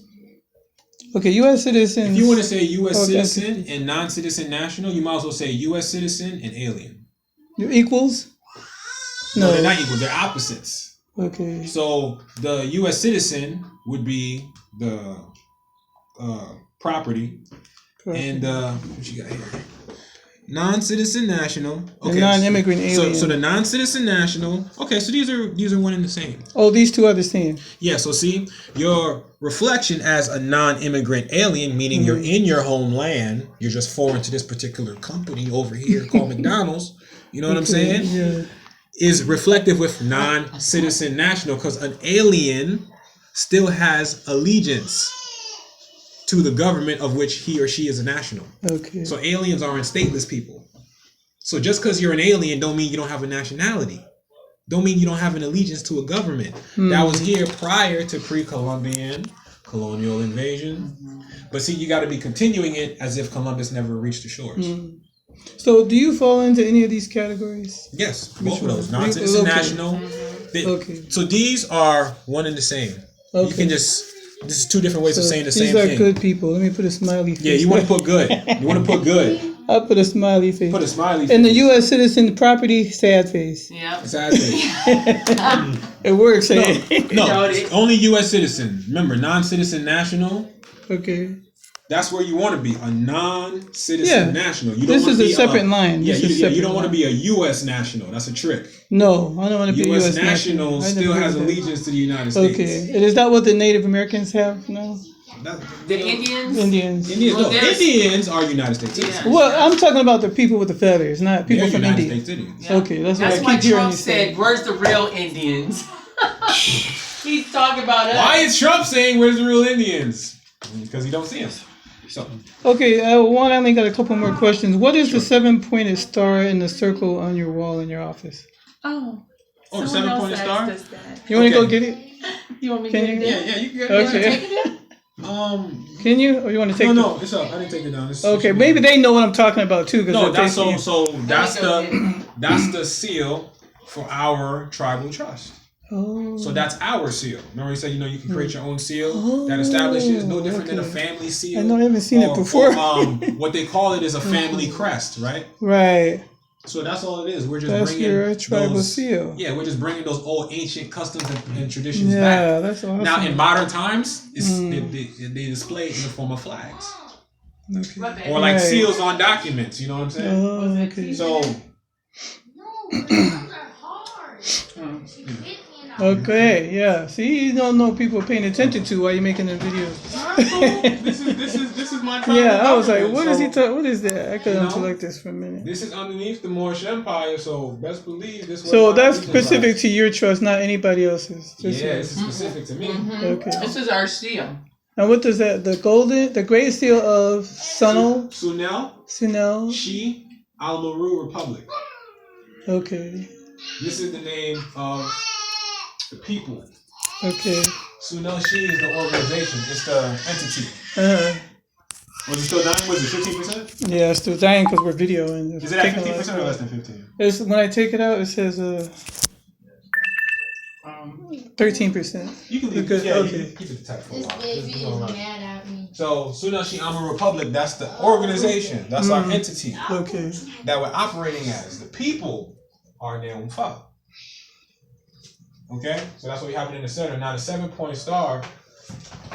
Okay, U.S. citizens. If you want to say U.S. citizen and non-citizen national, you might as well say U.S. citizen and alien. You're equals? No, they're not equal. They're opposites. Okay. So the U.S. citizen would be the property, and what you got here? Non-citizen national. Okay. The non-immigrant alien. So the non-citizen national. Okay, so these are one and the same. Oh, these two are the same. Yeah. So see, your reflection as a non-immigrant alien, meaning you're in your homeland, you're just foreign to this particular company over here called McDonald's. You know what I'm saying? Yeah. Is reflective with non-citizen national, because an alien still has allegiance to the government of which he or she is a national. Okay. So aliens aren't stateless people. So just because you're an alien don't mean you don't have a nationality. Don't mean you don't have an allegiance to a government that was here prior to pre-Columbian colonial invasion. But see, you got to be continuing it as if Columbus never reached the shores. So do you fall into any of these categories? Yes, both of those. Non-citizen national. So these are one and the same. Okay. You can just, this is two different ways of saying the same thing. thing. These are good people. Let me put a smiley face. Yeah, you want to put good. You want to put good. I'll put a smiley face. Put a smiley face. And the U.S. citizen property, sad face. Yeah. Sad face. It works, eh? No, only U.S. citizen. Remember, non-citizen national. Okay. That's where you want to be, a non-citizen national. You don't this is be a separate line. Yeah, you don't want to line. be a U.S. national. That's a trick. No, I don't want to be a U.S. U.S. national still has allegiance to the United States. Okay. And is that what the Native Americans have now? The Indians? Indians are United States citizens. Well, I'm talking about the people with the feathers, not people from United India. States Indians. Yeah. Okay, that's why what I keep hearing Trump you say. said, "Where's the real Indians?" He's talking about us. Why is Trump saying where's the real Indians? Because he don't see us. So. Okay, I only got a couple more questions. What is the 7-pointed star in the circle on your wall in your office? Oh, the 7-pointed star? You want to go get it? You want me to get it? Yeah, you can get it. Okay. Can you, or you want to take it? No, it's up. I didn't take it down. Okay, maybe they know what I'm talking about too. No, that's that's the seal for our tribal trust. Oh. So that's our seal. Remember you said, you can create your own seal that establishes no different than a family seal. I know I haven't seen it before. What they call it is a family crest, right? Right. So that's all it is. We're just that's bringing your tribal seal. Yeah, we're just bringing those old ancient customs and traditions back. Yeah, that's awesome. Now in modern times, they display it in the form of flags. Okay. Or like seals on documents. You know what I'm saying? Oh, okay. So. Okay, yeah. See, you don't know people are paying attention to while you're making the videos. This is my time. Yeah, I was like, what is he talking? What is that? I couldn't like this for a minute. This is underneath the Moorish Empire, so best believe this. So that's specific to your trust, not anybody else's. This is specific to me. Okay. This is our seal. And what does that? The Great Seal of Sunel. Sunel. Shi Al-Maru Republic. Okay. This is the name of the people. Okay. Sunel Shi is the organization. It's the entity. Was it still dying? Was it 15%? Yeah, it's still dying because we're videoing. Is it at 15% or less than 15? It's, when I take it out, it says 13%. You can leave it. Yeah, you can keep it tight for a while. This baby is mad at me. So Sunel Shi Al-Maru Republic, that's the organization. That's our entity. Okay. That we're operating as. The people are Neumfa. Okay? So that's what we have in the center. Now the 7-point star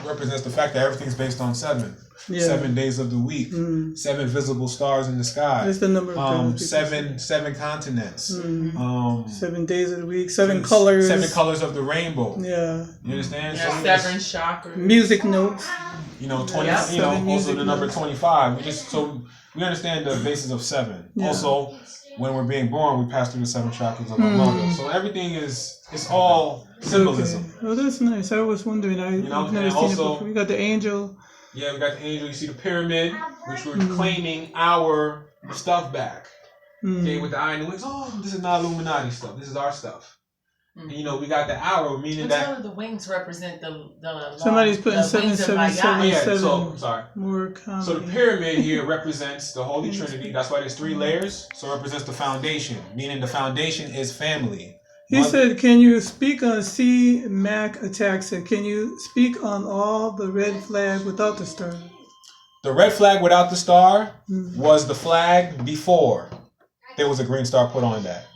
represents the fact that everything's based on 7. Yeah. 7 days of the week, 7 visible stars in the sky. That's the number of God. seven continents. 7 days of the week, 7 colors. 7 colors of the rainbow. Yeah. You understand? Yeah, So 7 chakras. Music notes. 20. Yeah. You know, 7 also music the number notes. 25. We understand the basis of 7. Yeah. Also, when we're being born, we pass through the 7 chakras of our mother. So everything it's all symbolism. Okay. Oh, that's nice. I was wondering. I've and never seen it also- before. We got the angel. Yeah, we got the angel. You see the pyramid, which we're claiming our stuff back. Okay, with the eye and the wings. Oh, this is not Illuminati stuff. This is our stuff. And we got the arrow, meaning But that. the wings represent the Somebody's putting the 7, wings of 7, my 7, yacht. 7. So sorry. More comedy. So the pyramid here represents the Holy Trinity. That's why there's 3 layers. So it represents the foundation, meaning the foundation is family. He said, can you speak on C. Mac Ataxa? Can you speak on all the red flag without the star? The red flag without the star was the flag before there was a green star put on that.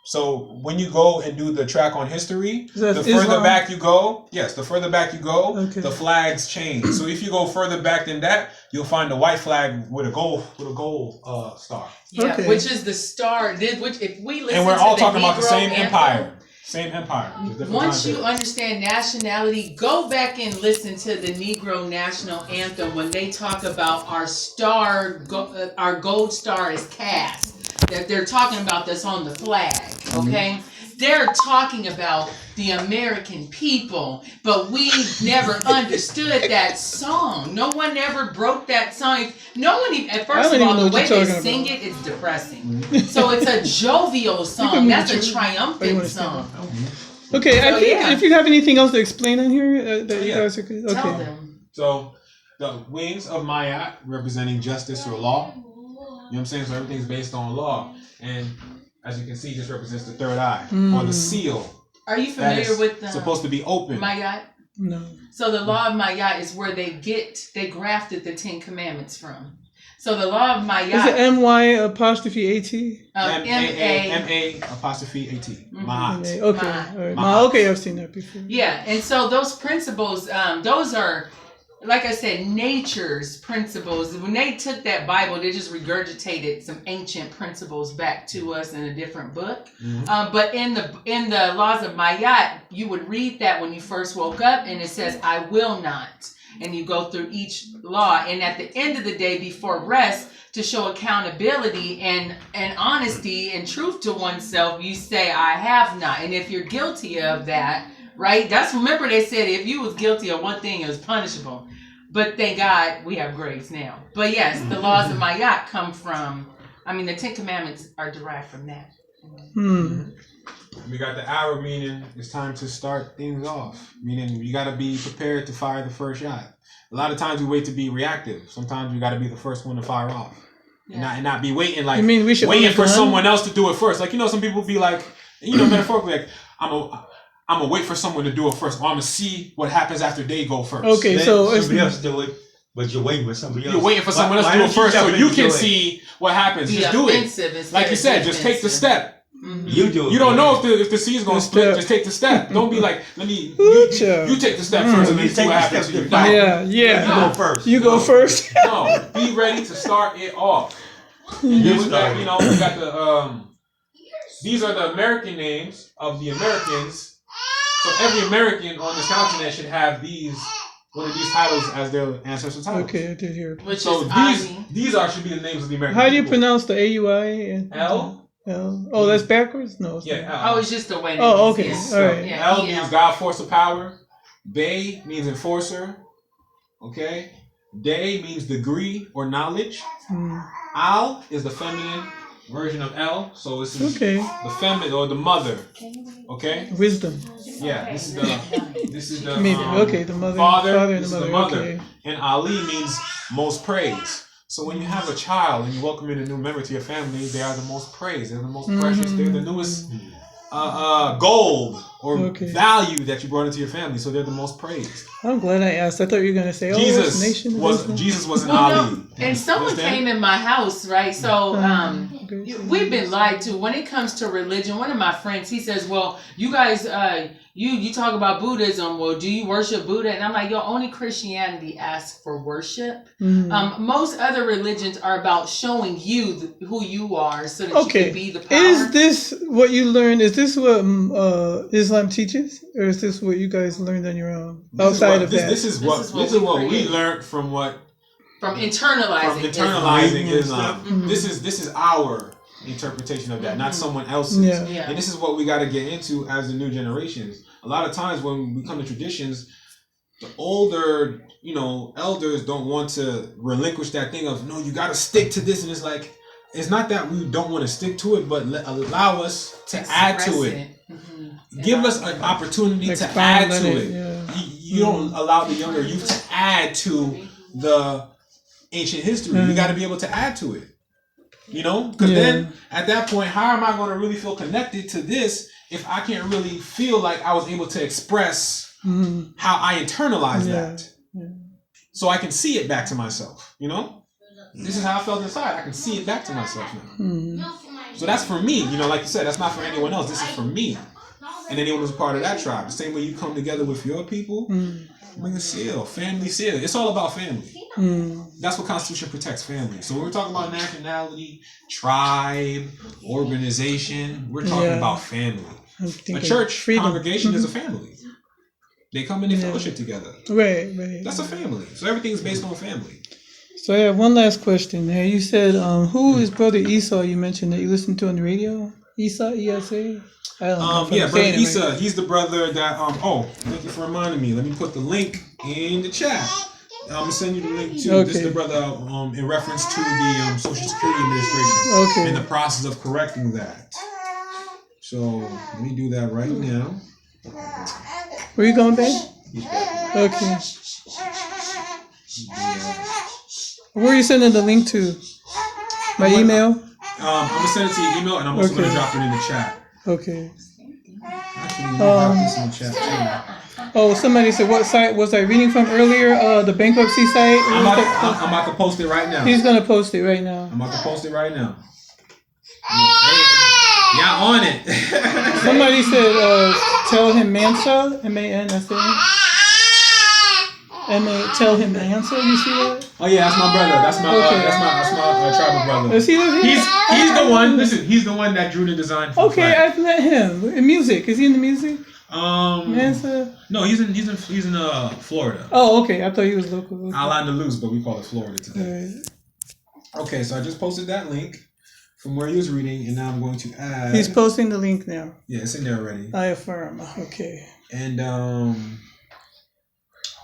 So when you go and do the track on history, So the that's further Islam? back you go, Okay. the flags change. So if you go further back than that, you'll find the white flag with a gold star. Yeah, Okay. which is the star. Which if we listen And we're to all the talking about the Negro same anthem, empire. Same empire. Just different Once time you periods. understand nationality, go back and listen to the Negro National Anthem when they talk about our star, our gold star is cast. That they're talking about this on the flag, okay? They're talking about the American people, but we never understood that song. No one ever broke that song. No one even, first don't of even all, know the what way you're they talking sing about. it is depressing. So it's a jovial song. That's a triumphant song. Okay, I So, think yeah. if you have anything else to explain on here, that you Yeah. guys are good. Tell Okay. them. So the wings of Mayat representing justice or law. You know what I'm saying? So everything's based on law. And as you can see, this represents the third eye or the seal. Are you That familiar is with the supposed to be open. Mayat? No. So the law of Mayat is where they grafted the 10 Commandments from. So the law of Is it Mayat, MY''AT? M-A apostrophe A-T. Mahat. Okay. Mahat. All right. Mahat. Okay, I've seen that before. yeah, and so those principles, those are, like I said, nature's principles. When they took that Bible, they just regurgitated some ancient principles back to us in a different book. But in the laws of Mayat, you would read that when you first woke up, and it says, "I will not." And you go through each law, and at the end of the day, before rest, to show accountability and honesty and truth to oneself, you say, "I have not." And if you're guilty of that, right? Remember they said if you was guilty of one thing, it was punishable. But thank God we have grace now. But yes, the laws of Mayat come from, the 10 Commandments are derived from that. We got the arrow, meaning it's time to start things off. Meaning you got to be prepared to fire the first shot. A lot of times we wait to be reactive. Sometimes we got to be the first one to fire off. Yeah. And not be waiting like You mean we should waiting only for gun? someone else to do it first. Like, some people be like, metaphorically, like, I'm gonna wait for someone to do it first, or I'm gonna see what happens after they go first. Okay, Let so it's somebody else do it, but you're waiting for somebody else. You're waiting for someone else Why to do it don't you first, jump so in you and can do it? see what happens. Be Just do offensive it. instead Like you of said, just take the defensive. step. You do it. You don't know man. if the seed's gonna The split. step. Just take the step. Don't be like, you take the step first and You then see take what the happens step to you. to fight. Yeah, You yeah. go first. You go first. No, be ready to start it off. And then with that, we got the these are the American names of the Americans. So every American on this continent should have one of these titles as their ancestral titles. Okay, I did hear. Which So is these should be the names of the American. How do you people. pronounce the AUI? And L? L. Oh, that's backwards? No. It's Yeah, not. L. Oh, it's just the way. Oh, okay. Yes. All right. Yeah, L means God, force of power. Bay means enforcer. Okay. Day means degree or knowledge. Al is the feminine version of L, so this is Okay. the feminine or the mother. Okay. Wisdom. Yeah. This is the Maybe. Okay, the mother. father. Father and This the is mother. the mother. Okay. And Ali means most praise. So when you have a child and you welcome in a new member to your family, they are the most praised. They're the most precious. They're the newest gold or value that you brought into your family. So they're the most praised. I'm glad I asked. I thought you were gonna say, "Oh, Jesus it's nation of was Islam." Jesus was an Well, Ali. no, and someone Understand? came in my house, right? So basically. We've been lied to when it comes to religion. One of my friends, he says, "Well, you guys, you talk about Buddhism. Well, do you worship Buddha?" And I'm like, "Yo, only Christianity asks for worship. Most other religions are about showing you who you are, so that you can be the power." Is this what you learned? Is this what Islam teaches, or is this what you guys learned on your own outside of that? This is what we learned from internalizing Islam. This is our interpretation of that, not someone else's. Yeah. And this is what we got to get into as the new generations. A lot of times when we come to traditions, the older, elders don't want to relinquish that thing of, no, you got to stick to this. And it's like, it's not that we don't want to stick to it, but allow us to add to it. Give us an opportunity to add to it. You don't allow the younger youth to add to the ancient history. You got to be able to add to it. Because then at that point, how am I going to really feel connected to this if I can't really feel like I was able to express how I internalize that? So I can see it back to myself. This is how I felt inside. I can see it back to myself now. So that's for me. Like you said, that's not for anyone else. This is for me and anyone who's a part of that tribe. The same way you come together with your people, bring a seal, family seal. It's all about family. That's what Constitution protects, family. So when we're talking about nationality, tribe, organization, we're talking about family. A church congregation is a family. They come in and fellowship together. Right. That's a family. So everything's based on family. So I have one last question there. You said, who is Brother Esau you mentioned that you listened to on the radio? Esau, E-S-A? I don't know. Brother Issa, he's the brother that thank you for reminding me. Let me put the link in the chat. I'm gonna send you the link too. Okay. This is the brother in reference to the Social Security Administration and the process of correcting that. So let me do that right now. Where you going, babe? Okay. Where are you sending the link to? My email? I'm gonna send it to your email, and I'm also gonna drop it in the chat. Okay. Actually, let me drop this in the chat too. Oh, somebody said, what site was I reading from earlier? The bankruptcy site? I'm about to post it right now. He's going to post it right now. I'm about to post it right now. Y'all on it. Somebody said, tell him Mansa, M-A-N-S-A. Tell him Mansa, you see that? Oh yeah, that's my brother. That's my tribal brother. Is he the He's the one. Listen, he's the one that drew the design. For okay, I've met him in music. Is he in the music? Mansa? No, he's in Florida. Oh, okay. I thought he was local. Okay. Al Andalus, but we call it Florida today. Right. Okay, so I just posted that link from where he was reading, and now I'm going to add. He's posting the link now. Yeah, it's in there already. I affirm. Okay. And now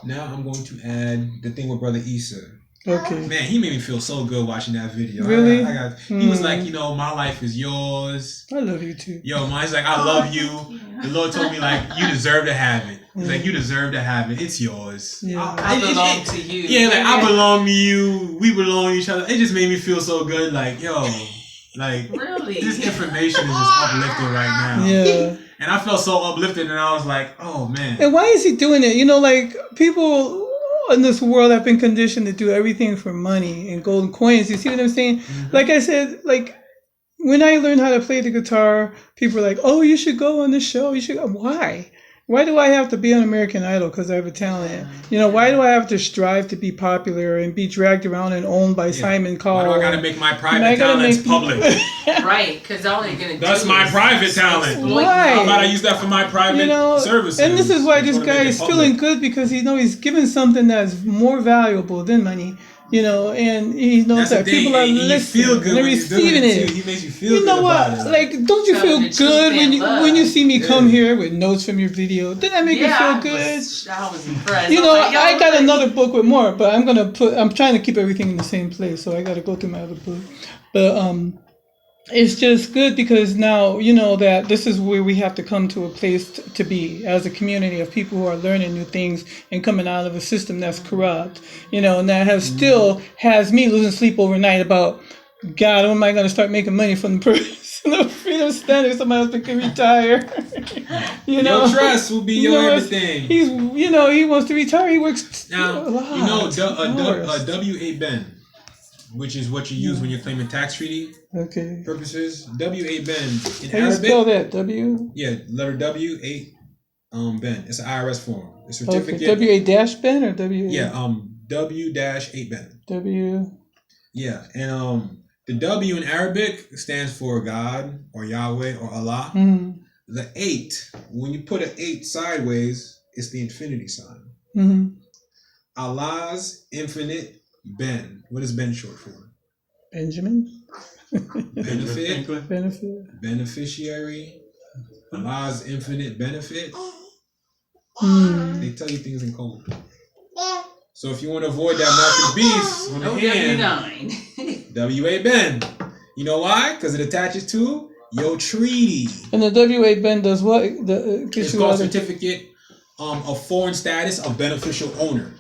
I'm going to add the thing with Brother Issa. Okay. Man, he made me feel so good watching that video. Really? He was like, my life is yours. I love you too. Yo, man, he's like, I love you. The Lord told me, like, you deserve to have it. He's like, you deserve to have it. It's yours. Yeah. I belong to you. Yeah, like, I belong to you. We belong to each other. It just made me feel so good. Like, yo, like, really? This information is just uplifting right now. Yeah. And I felt so uplifted, and I was like, oh, man. And why is he doing it? Like, people in this world have been conditioned to do everything for money and golden coins. You see what I'm saying? Mm-hmm. Like I said, like, when I learned how to play the guitar, people were like, oh, you should go on the show. You should go. Why? Why do I have to be on American Idol because I have a talent? Why do I have to strive to be popular and be dragged around and owned by Simon Cowell? Why do I got to make my private talents public? Right, because all they're going to do That's my private talent. Why? How about I use that for my private services? And this is why this guy is feeling good because he's given something that's more valuable than money. And he knows that people are listening and they're receiving it. He makes you feel good. You know what? Like, don't you feel good when you see me come here with notes from your video? Didn't that make you feel good? I was impressed. I got another book with more, but I'm trying to keep everything in the same place, so I got to go through my other book. But it's just good because now that this is where we have to come to a place to be as a community of people who are learning new things and coming out of a system that's corrupt, and that still has me losing sleep overnight about, God, when am I going to start making money from the personal freedom standard? Somebody else can retire. Your trust will be your everything. He's, he wants to retire. He works now. W.A. Ben. which is what you use when you're claiming tax treaty Okay. purposes. W8 Ben in How you spell Arabic. that? W. Yeah, letter W 8 Ben. It's an IRS form. A Okay. certificate. W A dash Ben or W. Yeah, W-8 Ben. W. Yeah, and the W in Arabic stands for God or Yahweh or Allah. Mm-hmm. The 8, when you put an 8 sideways, it's the infinity sign. Mm-hmm. Allah's infinite Ben. What is Ben short for? Benjamin. Benefit, Benefit. beneficiary, Allah's infinite benefit. Mm. They tell you things in code. So if you want to avoid that market beast on the hand, W9. W8 Ben. You know why? Because it attaches to your treaty. And the W.A. Ben does what? It's called certificate of foreign status of beneficial owner.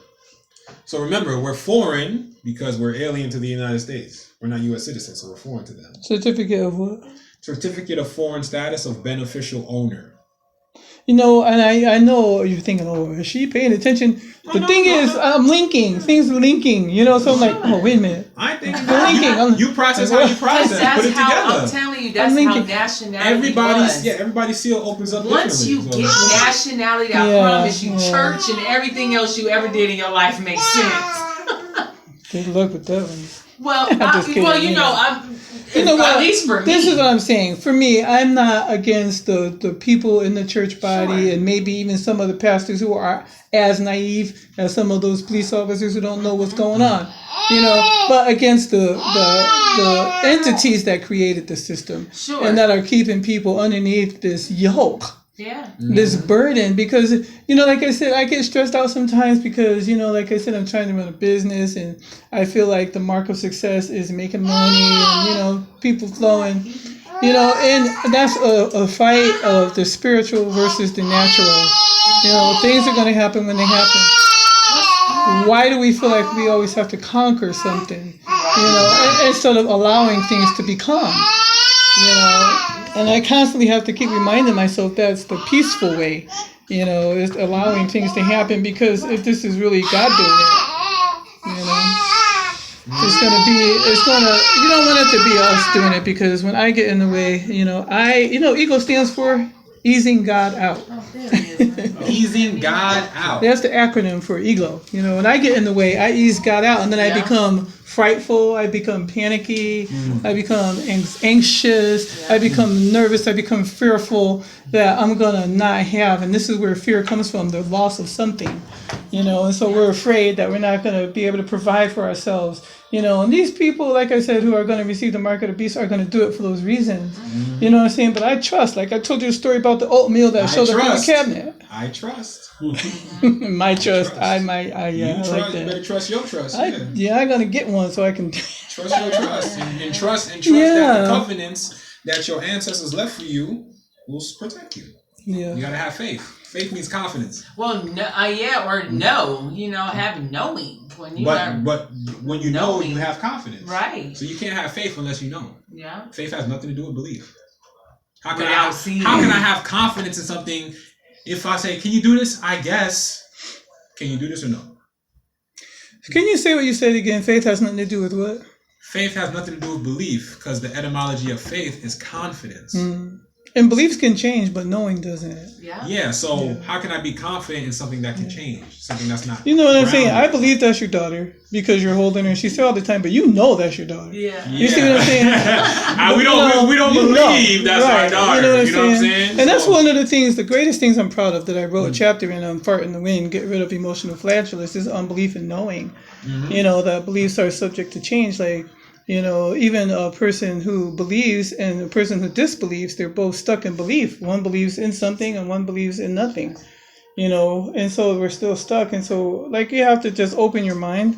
So remember, we're foreign because we're alien to the United States. We're not U.S. citizens, so we're foreign to them. Certificate of what? Certificate of foreign status of beneficial owner. You know, and I know you're thinking, oh, is she paying attention? The thing is, I'm linking. Things are linking. You know, so I'm like, oh, wait a minute. I think linking. you process how you process. That's Put it how together. I'm telling you. That's I'm how linking. nationality was. Everybody still opens up. Once you differently, get so. nationality, I Yeah, promise you, yeah. church and everything else you ever did in your life makes sense. Good luck with that one. Well, just kidding, well, you yeah. know, I'm. You know what? At least for me. This is what I'm saying. For me, I'm not against the people in the church body Sure. and maybe even some of the pastors who are as naive as some of those police officers who don't know what's going on. You know, but against the entities that created the system Sure. and that are keeping people underneath this yoke. Yeah. This burden, because you know, like I said, I get stressed out sometimes because, you know, like I said, I'm trying to run a business and I feel like the mark of success is making money and, you know, people flowing, you know, and that's a fight of the spiritual versus the natural. You know, things are going to happen when they happen. Why do we feel like we always have to conquer something, you know, instead of allowing things to become, you know? And I constantly have to keep reminding myself that's the peaceful way, you know, is allowing things to happen, because if this is really God doing it, you know, you don't want it to be us doing it, because when I get in the way, you know, ego stands for easing God out. Easing God out. That's the acronym for ego. You know, when I get in the way, I ease God out, and then I become frightful, I become panicky, I become anxious, I become nervous, I become fearful that I'm gonna not have, and this is where fear comes from, the loss of something, you know, and so we're afraid that we're not gonna be able to provide for ourselves, you know, and these people, like I said, who are gonna receive the mark of the beast are gonna do it for those reasons, you know what I'm saying, but I trust, like I told you a story about the oatmeal that showed up in the cabinet. I trust. My trust, trust. I You like trust, that. you better trust your trust. I'm gonna get one so I can. Trust your trust. And trust that Yeah. the covenants that your ancestors left for you will protect you. Yeah. You gotta have faith. Faith means confidence. Well, no, you know, have knowing when you are But when you know, knowing. you have confidence. Right. So you can't have faith unless you know. Yeah. Faith has nothing to do with belief. How can Without I seeing. how can I have confidence in something if I say, can you do this? I guess. Can you do this or no? Can you say what you said again? Faith has nothing to do with what? Faith has nothing to do with belief, because the etymology of faith is confidence. And beliefs can change, but knowing doesn't. Yeah. So how can I be confident in something that can change? Something that's not. You know what I'm saying? I grounded? believe that's your daughter because you're holding her and she said all the time, but you know that's your daughter. Yeah. You see what I'm saying? we don't You know. believe that's our Right. daughter. You know what I'm saying? And that's one of the things, the greatest things I'm proud of that I wrote a chapter in Fart in the Wind, Get Rid of Emotional Flatulence, is unbelief and knowing. You know, that beliefs are subject to change. Like, you know, even a person who believes and a person who disbelieves, they're both stuck in belief. One believes in something and one believes in nothing, you know, and so we're still stuck. And so, like, you have to just open your mind,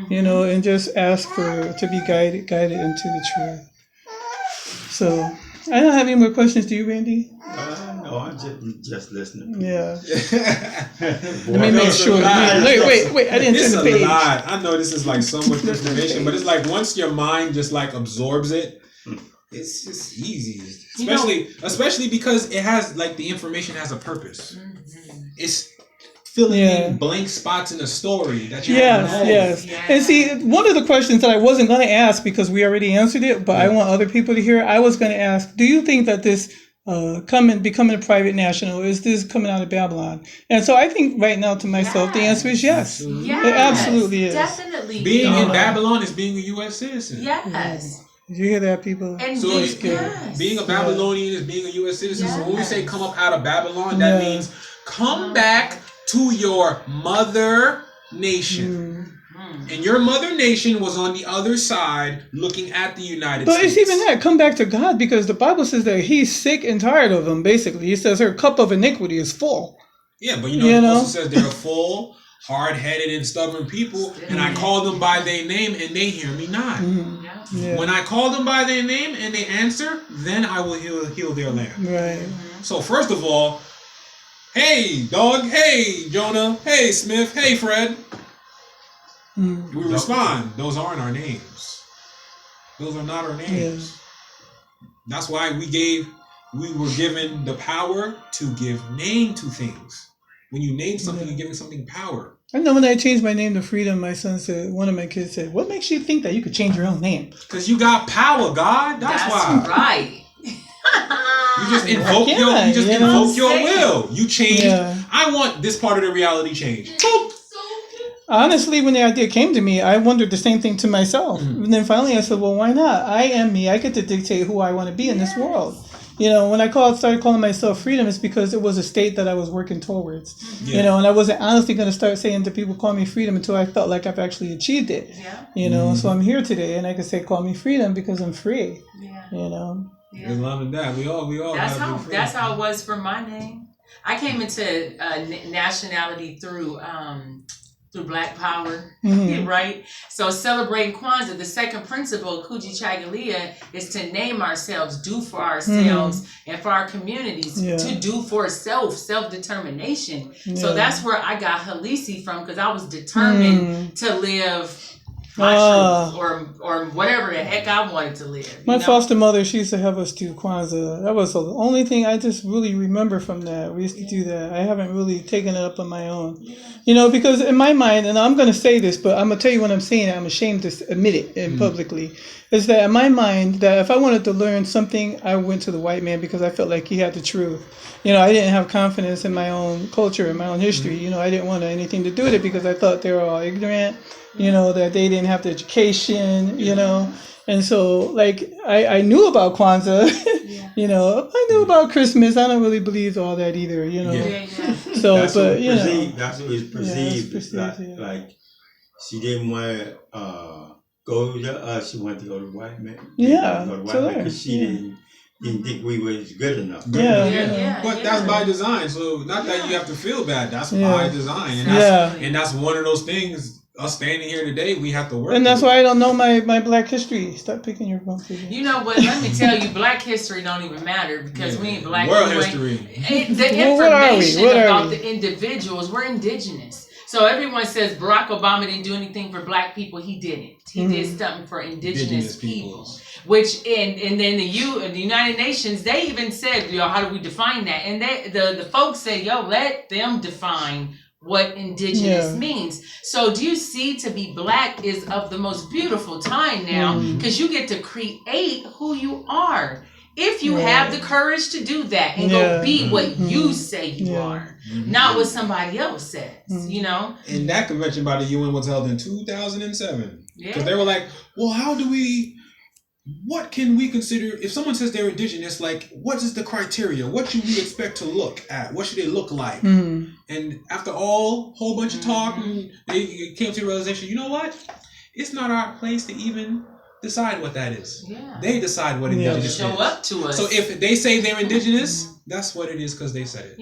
you know, and just ask to be guided into the truth. So, I don't have any more questions. Do you, Randy? No, I'm just listening. Yeah. Let me make sure. Wait. I didn't This is turn a the page. lot. I know this is like so much information, but it's like once your mind just like absorbs it, it's just easy. Especially because it has like the information has a purpose. It's filling Yeah. in blank spots in the story that you have to know. Yes. And see, one of the questions that I wasn't going to ask because we already answered it, but I want other people to hear. I was going to ask, do you think that this becoming a private national, is this coming out of Babylon? And so I think right now to myself, the answer is yes. Yes, It absolutely is. Definitely. Being in Babylon is being a U.S. citizen. Yes. Did you hear that, people? And So yes. being a Babylonian is being a U.S. citizen. So when we say Yes. come up out of Babylon, that Yeah. means come back to your mother nation. And your mother nation was on the other side looking at the United But States. it's even that. Come back to God because the Bible says that he's sick and tired of them, basically. He says her cup of iniquity is full. Yeah, but You it know? also says they're full, hard-headed, and stubborn people, and I call them by their name, and they hear me not. Yeah. When I call them by their name and they answer, then I will heal their land. Right. So first of all, hey, dog, hey, Jonah, hey, Smith, hey, Fred. We respond. Those aren't our names. Those are not our names. That's why we were given the power to give name to things. When you name something, you're giving something power. I know when I changed my name to Freedom, my son said, one of my kids said, what makes you think that you could change your own name? Because you got power, God. That's why. right. You just invoke your will. You change. Yeah. I want this part of the reality change. Boop. Honestly, when the idea came to me, I wondered the same thing to myself. And then finally I said, well, why not? I am me. I get to dictate who I want to be in this world. You know, when I started calling myself Freedom, it's because it was a state that I was working towards. You know, and I wasn't honestly going to start saying to people, call me Freedom, until I felt like I've actually achieved it. You know, so I'm here today and I can say, call me Freedom because I'm free. You know. There's love and that. We all That's how it was for my name. I came into nationality through Black Power, right? So celebrating Kwanzaa, the second principle of Kuji Chagalia is to name ourselves, do for ourselves and for our communities, to do for self-determination. So that's where I got Halisi from, because I was determined to live my truth, or whatever the heck I wanted to live. My foster mother, she used to have us do Kwanzaa. That was the only thing I just really remember from that. We used to do that. I haven't really taken it up on my own. You know, because in my mind, and I'm going to say this, but I'm going to tell you when I'm saying it, I'm ashamed to admit it publicly, is that in my mind, that if I wanted to learn something, I went to the white man because I felt like he had the truth. You know, I didn't have confidence in my own culture, in my own history. You know, I didn't want anything to do with it because I thought they were all ignorant. You know, that they didn't have the education, you know. And so, like, I knew about Kwanzaa, you know. I knew about Christmas. I don't really believe all that either, you know. So, That's but, what you know. That's what it's perceived. Like, she didn't want to go to us. She wanted to go to white man. Because she didn't think we was good enough. But that's by design. So not that you have to feel bad. That's by design. And that's one of those things. Us standing here today, we have to work. And that's why I don't know my Black history. Stop picking your bump. You know what? Let me tell you, Black history don't even matter because we ain't Black. World history. The information about the individuals, we're indigenous. So everyone says Barack Obama didn't do anything for Black people. He didn't. He did something for indigenous people. Which and then the United Nations, they even said, yo, how do we define that? And the folks say, yo, let them define what indigenous means. So do you see, to be Black is of the most beautiful time now, because you get to create who you are. If you have the courage to do that and go be what you say you are, not what somebody else says, you know? And that convention by the UN was held in 2007. Because they were like, well, what can we consider, if someone says they're indigenous, like, what is the criteria? What should we expect to look at? What should they look like? And after all, whole bunch of talk, and they came to the realization, you know what? It's not our place to even decide what that is. They decide what indigenous is. Show up to us. So if they say they're indigenous, that's what it is because they said it.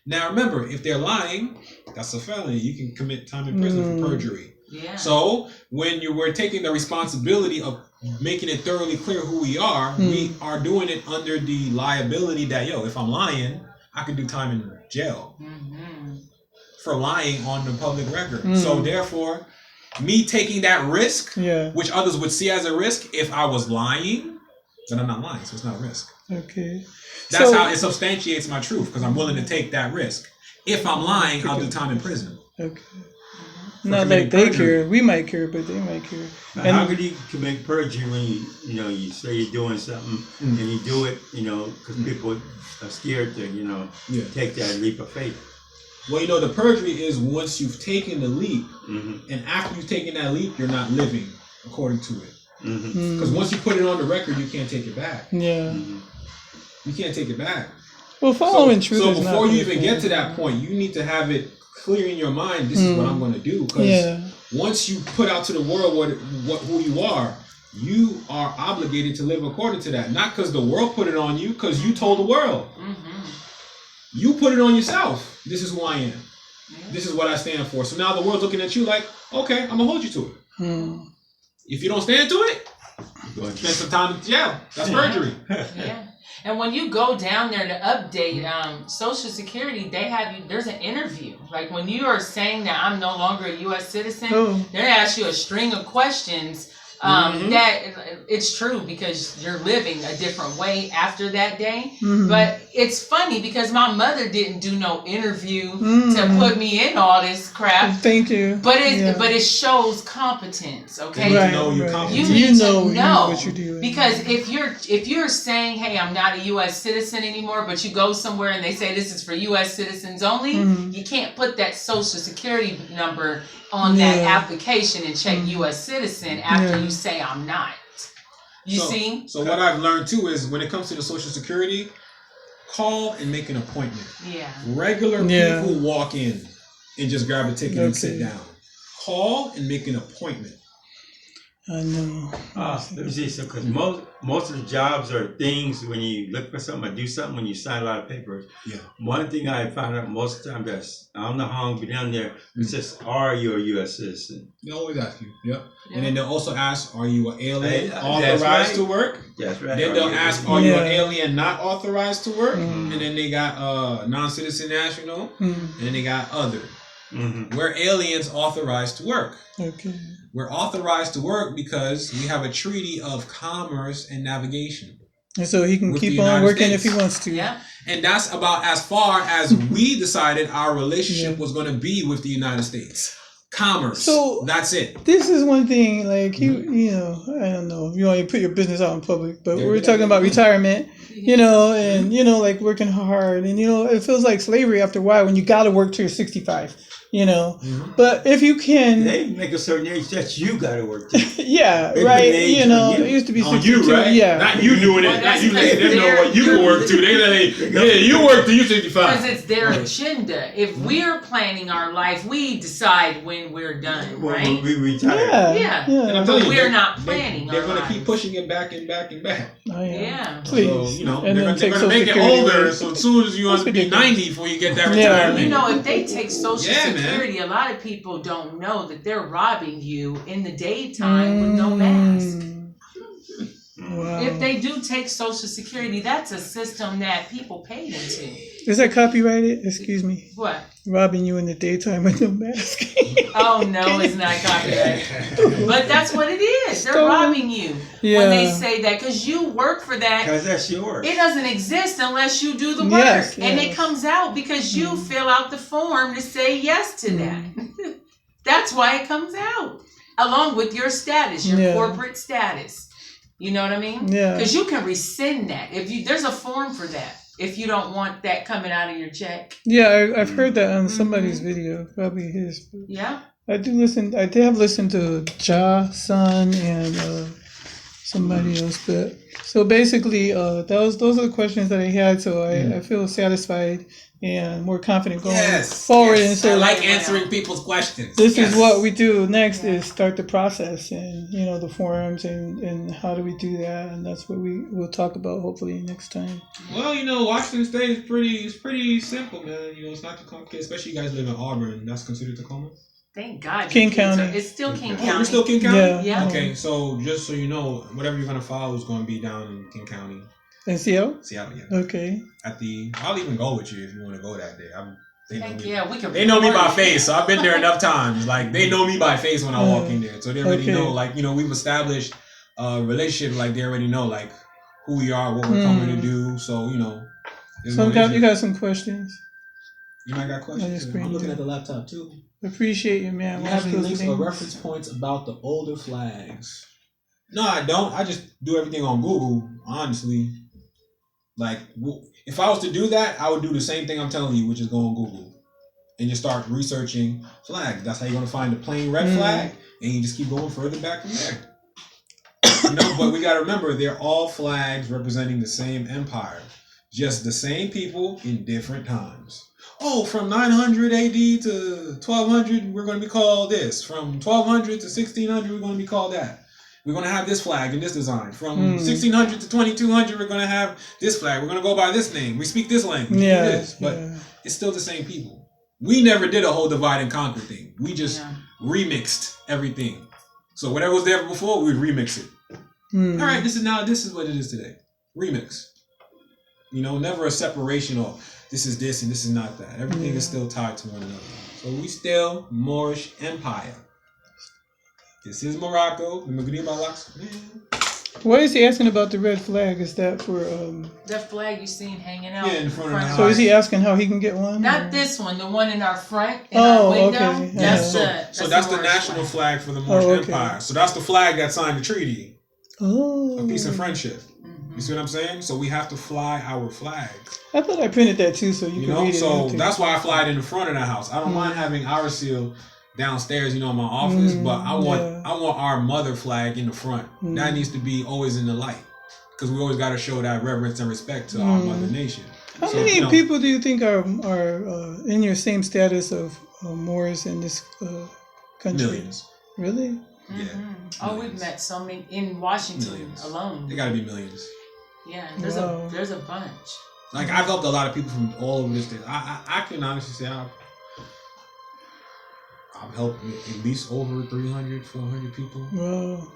Now remember, if they're lying, that's a felony. You can commit time in prison for perjury. So when we're taking the responsibility of making it thoroughly clear who we are doing it under the liability that, if I'm lying, I could do time in jail for lying on the public record. So therefore, me taking that risk, which others would see as a risk, if I was lying, then I'm not lying, so it's not a risk. Okay. That's how it substantiates my truth, because I'm willing to take that risk. If I'm lying, I'll do time in prison. Okay. Not like they care. We might care, but they might care. Now, how could you commit perjury when you say you're doing something and you do it, because people are scared to, take that leap of faith? Well, the perjury is once you've taken the leap, and after you've taken that leap, you're not living according to it. Because once you put it on the record, you can't take it back. Yeah. You can't take it back. Well, following truth. So is before not you even get to that point, you need to have it clear in your mind. This is what I'm going to do. Because once you put out to the world who you are obligated to live according to that. Not because the world put it on you, because you told the world. You put it on yourself. This is who I am. Yeah. This is what I stand for. So now the world's looking at you like, okay, I'm going to hold you to it. If you don't stand to it, you're going to spend some time in jail. That's perjury. Yeah. And when you go down there to update Social Security, there's an interview. Like when you are saying that I'm no longer a U.S. citizen, they ask you a string of questions. That it's true because you're living a different way after that day. But it's funny because my mother didn't do no interview to put me in all this crap. Thank you. But it shows competence. Okay, right, you need to know what you're doing. Because if you're saying, hey, I'm not a U.S. citizen anymore, but you go somewhere and they say this is for U.S. citizens only, you can't put that Social Security number on that application and check U.S. citizen after you say I'm not. You see? So what I've learned too is when it comes to the Social Security, call and make an appointment. Yeah. Regular people walk in and just grab a ticket and sit down. Call and make an appointment. I know. Let me see. So, because most of the jobs are things when you look for something or do something when you sign a lot of papers. Yeah. One thing I found out most of the time I don't know how long I've been down there. It says, "Are you a U.S. citizen?" They always ask you. Yep. And then they'll also ask, "Are you an alien authorized to work?" That's right. Then they'll ask, "Are you an alien not authorized to work?" And then they got non-citizen national, and then they got other. We're aliens authorized to work. Okay. We're authorized to work because we have a treaty of commerce and navigation. And so he can keep on working if he wants to. Yeah. And that's about as far as we decided our relationship was going to be with the United States. Commerce. So that's it. This is one thing, like I don't know, you want to put your business out in public, but we're talking about retirement, and like working hard, and it feels like slavery after a while when you got to work till you're 65. But if you can, they make a certain age that you got to work. Right. It used to be 62. You, right? Yeah, not you doing it. Not you letting them know what you can work to. You work to you 65. Because it's their agenda. If we're planning our life, we decide when we're done, right? When we retire. Yeah. And I'm telling you, we're not planning. They're going to keep pushing it back and back and back. Oh, yeah. Please. So, they're going to make it older. So as soon as you want to be 90 before you get that retirement. If they take Social Security, a lot of people don't know that they're robbing you in the daytime with no mask. Wow. If they do take Social Security, that's a system that people pay into. Is that copyrighted? Excuse me. What? Robbing you in the daytime with no mask. Oh, no, it's not copyrighted. But that's what it is. They're robbing you when they say that because you work for that. Because that's yours. It doesn't exist unless you do the work. Yes. And it comes out because you fill out the form to say yes to that. That's why it comes out. Along with your status, your corporate status. You know what I mean? Yeah. Because you can rescind that. There's a form for that. If you don't want that coming out of your check. Yeah, I've heard that on somebody's video, probably his. Yeah. I did have listened to Ja Sun and somebody else, but so basically, those are the questions that I had. So I feel satisfied and more confident going forward. Yes. And so I like answering people's questions. This is what we do next is start the process and the forums and how do we do that, and that's what we will talk about hopefully next time. Well, Washington State is pretty simple, man. It's not too complicated, especially you guys live in Auburn. That's considered Tacoma. Thank God. King County. It's still King County. You're still King County? Yeah. Okay, so just so you know, whatever you're gonna file is gonna be down in King County. In Seattle? Seattle, yeah. Okay. I'll even go with you if you want to go that day. They know me by face, so I've been there enough times. Like they know me by face when I walk in there, so they already know. Like we've established a relationship. Like they already know like who we are, what we're coming to do. So you got some questions. You might got I questions. just I'm screen looking you. at the laptop too. Appreciate you, man. You Watch have any those links or things. reference points about the older flags? No, I don't. I just do everything on Google, honestly. Like, if I was to do that, I would do the same thing I'm telling you, which is go on Google and just start researching flags. That's how you're going to find the plain red flag, and you just keep going further back from there. But we got to remember, they're all flags representing the same empire, just the same people in different times. Oh, from 900 AD to 1200, we're going to be called this. From 1200 to 1600, we're going to be called that. We're going to have this flag and this design. From 1600 to 2200, we're going to have this flag. We're going to go by this name. We speak this language. Yeah, This. But it's still the same people. We never did a whole divide and conquer thing. We just remixed everything. So whatever was there before, we would remix it. All right, this is what it is today. Remix. Never a separation of this is this and this is not that. Everything is still tied to one another. So we still Moorish Empire. This is Morocco. The Maghreb al-Aqsa. What is he asking about the red flag? Is that for That flag you seen hanging out in front of the house. So is he asking how he can get one? Not this one, the one in our front, in our window. Okay. That's So that's the Moorish national flag. flag for the Moorish Empire. So that's the flag that signed the treaty. Oh. A peace and friendship. You see what I'm saying? So we have to fly our flag. I thought I printed that too, so you can read it. So that's why I fly it in the front of the house. I don't mind having our seal downstairs, in my office, but I want our mother flag in the front. That needs to be always in the light, because we always got to show that reverence and respect to our mother nation. How many people do you think are in your same status of Moors in this country? Millions. Really? Yeah. Oh, we've met so many in Washington Millions. alone. They got to be millions. Yeah, Wow. there's a bunch. Like, I've helped a lot of people from all over the state. I can honestly say I've helped at least over 300, 400 people. Wow.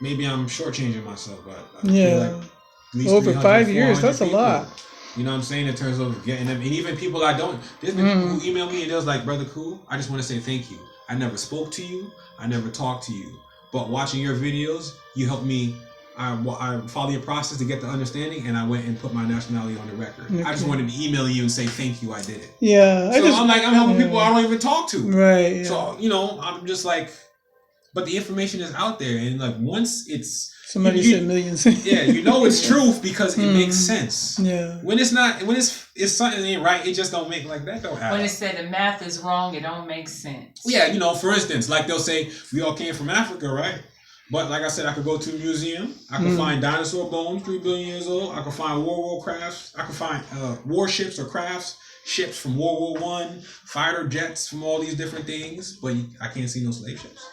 Maybe I'm shortchanging myself, but I feel like at least over 300, 5 years, 400 that's a people. lot. You know what I'm saying? In terms of getting them, and even people I don't. There's been people who email me and they was like, "Brother Cool, I just want to say thank you. I never spoke to you. I never talked to you. But watching your videos, you helped me. I follow your process to get the understanding, and I went and put my nationality on the record. I just wanted to email you and say thank you. I did it. Yeah. So I'm helping people I don't even talk to. Right. Yeah. So I'm just like, but the information is out there, and like once it's somebody said millions. yeah, it's truth because it makes sense. Yeah. When it's not, when it's something ain't right, it just don't make like that don't happen. When it said the math is wrong, it don't make sense. Yeah, for instance, like they'll say we all came from Africa, right? But like I said, I could go to a museum. I could find dinosaur bones, 3 billion years old. I could find war crafts. I could find warships or crafts, ships from World War I, fighter jets from all these different things. But I can't see no slave ships.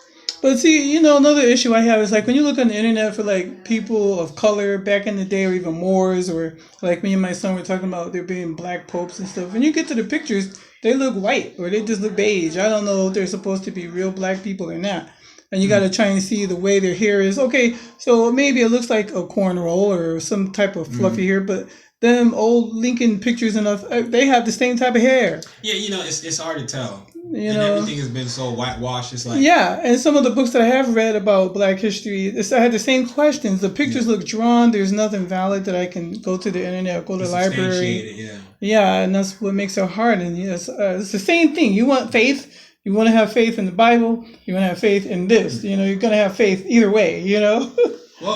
But see, another issue I have is like when you look on the internet for like people of color back in the day, or even Moors, or like me and my son were talking about there being black popes and stuff. When you get to the pictures, they look white or they just look beige. I don't know if they're supposed to be real black people or not. And you got to try and see the way their hair is. Okay, so maybe it looks like a cornrow or some type of fluffy hair, but them old Lincoln pictures and stuff, they have the same type of hair. Yeah, it's hard to tell. And everything has been so whitewashed. It's like and some of the books that I have read about Black history, I had the same questions. The pictures look drawn. There's nothing valid that I can go to the internet, go to the library. Yeah, and that's what makes it hard. And it's the same thing. You want faith. You want to have faith in the Bible. You want to have faith in this. You're going to have faith either way. Well,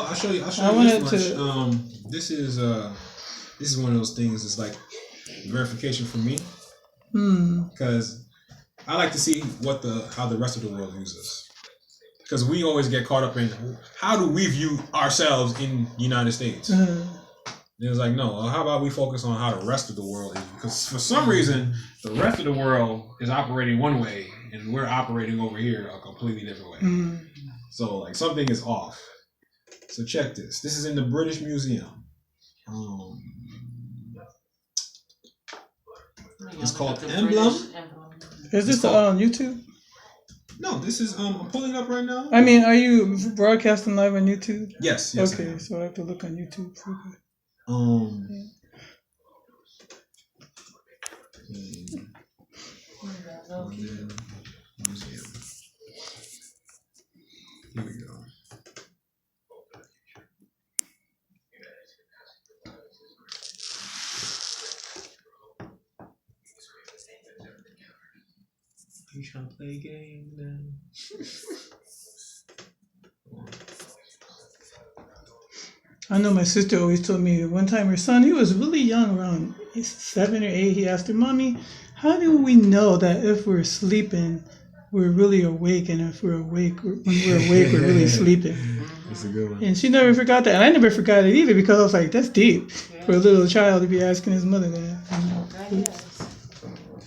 I'll show you. This much. This is one of those things. It's like verification for me because I like to see how the rest of the world views us, because we always get caught up in how do we view ourselves in the United States. And it's like, no, how about we focus on how the rest of the world is? Because for some reason, the rest of the world is operating one way, and we're operating over here a completely different way. So, like, something is off. So check this. This is in the British Museum. It's called Emblem. Is this on YouTube? No, this is I'm pulling it up right now. I mean, are you broadcasting live on YouTube? Yes. Okay, so I have to look on YouTube. Museum. Here we go. You trying to play a game then? I know my sister always told me one time her son, he was really young, around 7 or 8. He asked her, "Mommy, how do we know that if we're sleeping, we're really awake, and if we're awake, when we're awake, we're really sleeping?" That's a good one. And she never forgot that, and I never forgot it either, because I was like, "That's deep for a little child to be asking his mother that." That is.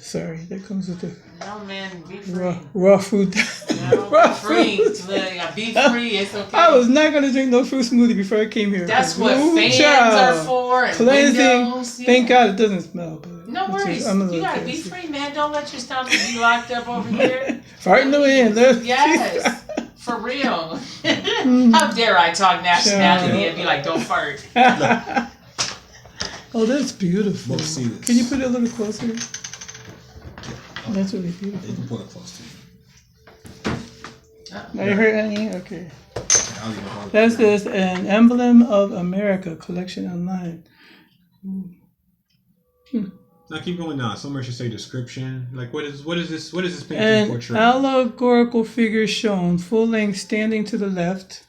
Sorry, that comes with the No, man, be free. raw food. No, Raw be free. fruit. Look, be free. It's okay. I was not gonna drink no fruit smoothie before I came here. That's what Ooh, fans child. are for. And Cleansing. windows. Yeah. Thank God it doesn't smell. But No it's worries. just- I'm a You little gotta be thirsty. free, man. Don't let your stomach be locked up over here. Farting the wind. Look. Yes, for real. How dare I talk nationality and be like, don't fart. Oh, that's beautiful. Both see this. Can you put it a little closer? That's really beautiful. You can pull it close to you. Are you hurt, Annie? Okay. I'll leave it on. That's this an emblem of America collection online. Now keep going down. Somewhere should say description. Like what is this painting An portraying? allegorical figure shown, full length, standing to the left,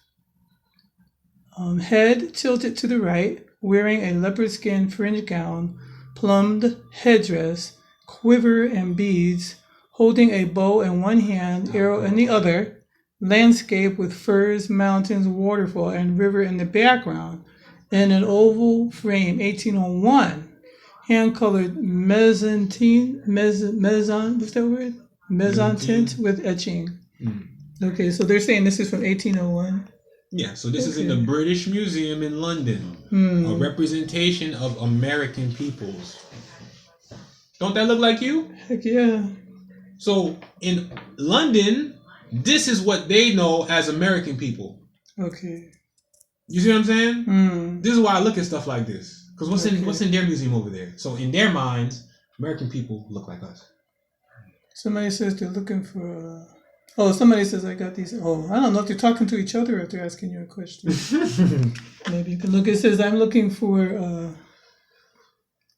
head tilted to the right, wearing a leopard skin fringe gown, plumed headdress, quiver and beads, holding a bow in one hand, arrow in the other, landscape with firs, mountains, waterfall, and river in the background, in an oval frame, 1801. Hand-colored mezzantine, what's that word? Mezzantint with etching. Okay, so they're saying this is from 1801. Yeah, so this is in the British Museum in London. A representation of American peoples. Don't that look like you? Heck yeah. So in London, this is what they know as American people. Okay. You see what I'm saying? Hmm. This is why I look at stuff like this. Because what's in their museum over there? So in their minds, American people look like us. Somebody says they're looking for. Somebody says I got these. Oh, I don't know if they're talking to each other or if they're asking you a question. Maybe you can look. It says I'm looking for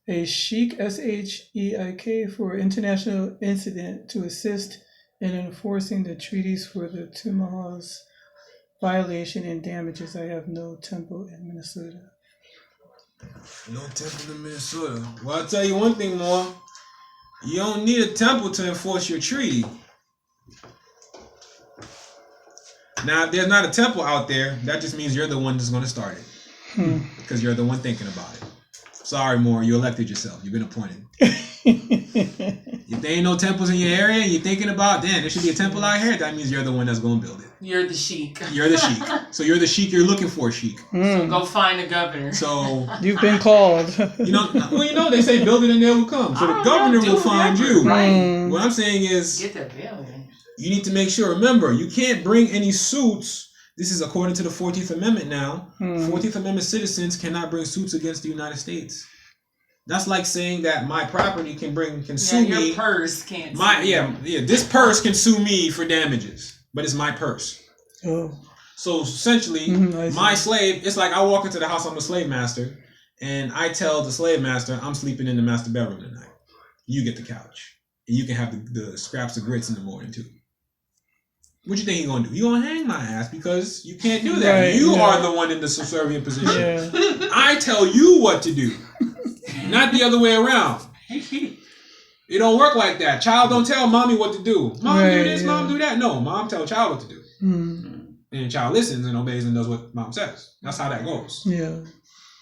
a Sheik, SHEIK, for international incident to assist in enforcing the treaties for the Tumahas violation and damages. I have no temple in Minnesota. No temple in Minnesota. Well, I'll tell you one thing more. You don't need a temple to enforce your treaty. Now, if there's not a temple out there, that just means you're the one that's going to start it. Because you're the one thinking about it. Sorry, Moore, you elected yourself. You've been appointed. If there ain't no temples in your area and you're thinking about, damn, there should be a temple out here, that means you're the one that's going to build it. You're the sheik. You're the sheik. So you're the sheik you're looking for, sheik. So go find a governor. So, You've been called. they say build it and they will come. So the governor will find you. Right. What I'm saying is, Get the building. you need to make sure, remember, you can't bring any suits. This is according to the 14th Amendment now. 14th Amendment citizens cannot bring suits against the United States. That's like saying that my property can sue me. Your purse can't. This purse can sue me for damages, but it's my purse. Oh. So essentially, my slave, it's like I walk into the house, I'm a slave master, and I tell the slave master, I'm sleeping in the master bedroom tonight. You get the couch. And you can have the scraps of grits in the morning too. What you think he gonna do? He gonna hang my ass because you can't do that. Right, you are the one in the subservient position. Yeah. I tell you what to do, not the other way around. It don't work like that. Child don't tell mommy what to do. Mom do this, mom do that. No, mom tell child what to do. And child listens and obeys and does what mom says. That's how that goes. Yeah.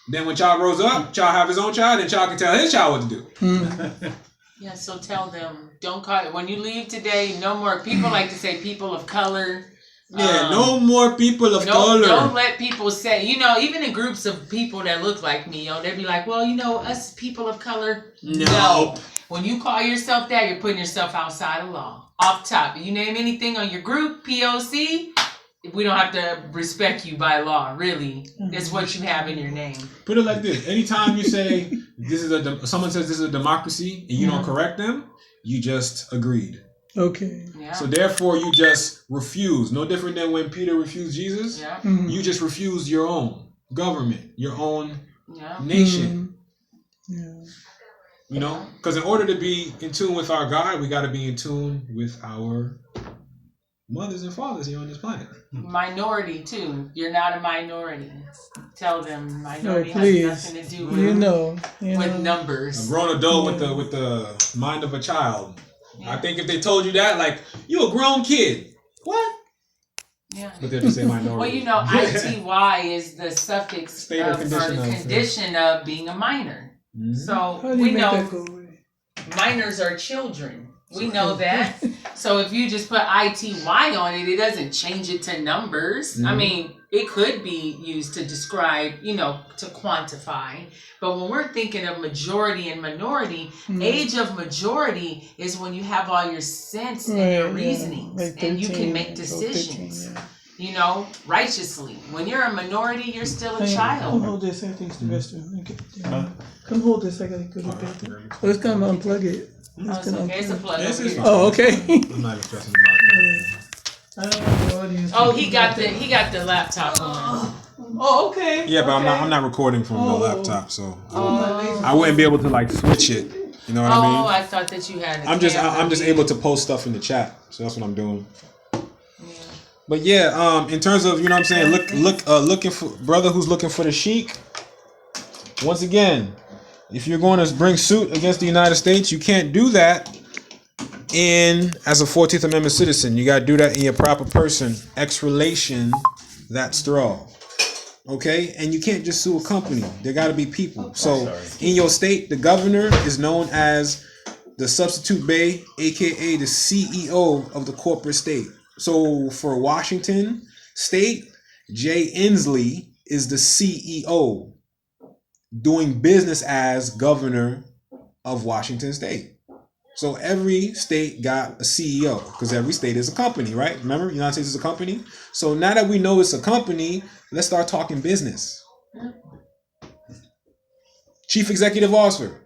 Then when child grows up, child have his own child, and child can tell his child what to do. Yeah, so tell them, don't call it, when you leave today, no more, people like to say people of color. Yeah, no more people of color. Don't let people say, even in groups of people that look like me, they'd be like, well, us people of color. No. When you call yourself that, you're putting yourself outside of law. Off top. You name anything on your group, POC, we don't have to respect you by law, really. It's what you have in your name. Put it like this. Anytime you say someone says this is a democracy and you don't correct them, you just agreed. Okay. Yeah. So therefore you just refuse. No different than when Peter refused Jesus. Yeah. You just refuse your own government, your own nation. Yeah. You know, because in order to be in tune with our God, we got to be in tune with our mothers and fathers here on this planet. Minority too. You're not a minority. Tell them minority please. has nothing to do with You know. numbers. A grown adult with the mind of a child. I think if they told you that, like, you a grown kid. What? Yeah. But they'll just say minority. Well, you know, ITY is the suffix State or condition of being a minor. Mhm. So How do you we make know that go away? minors are children. We know that. So if you just put ITY on it, it doesn't change it to numbers. I mean, it could be used to describe, you know, to quantify. But when we're thinking of majority and minority, age of majority is when you have all your sense and your reasonings, Like and you 13, can make 13, decisions, yeah. you know, righteously. When you're a minority, you're still a Come child. hold this. I think it's the restroom. Okay. Come hold this. I gotta go to the bathroom. Let's come unplug it. Oh, it's okay. It's a plug Yes, over it's here. fine. Oh, okay. I'm not even stressing about that. I don't want the audience. Oh, he got the laptop on. Oh, okay. Yeah, but okay. I'm not recording from the Oh. laptop, so Oh, I wouldn't be able to like switch it. You know what I mean? I thought that you had. I'm just able to post stuff in the chat, so that's what I'm doing. But yeah, in terms of, you know what I'm saying, looking for brother who's looking for the sheik. Once again, if you're going to bring suit against the United States, you can't do that as a 14th Amendment citizen. You got to do that in your proper person, ex relation, that straw. Okay? And you can't just sue a company. There got to be people. So in your state, the governor is known as the substitute bay, aka the CEO of the corporate state. So for Washington State, Jay Inslee is the CEO doing business as governor of Washington State. So every state got a CEO because every state is a company, right? Remember, United States is a company. So now that we know it's a company, let's start talking business. Chief Executive Officer.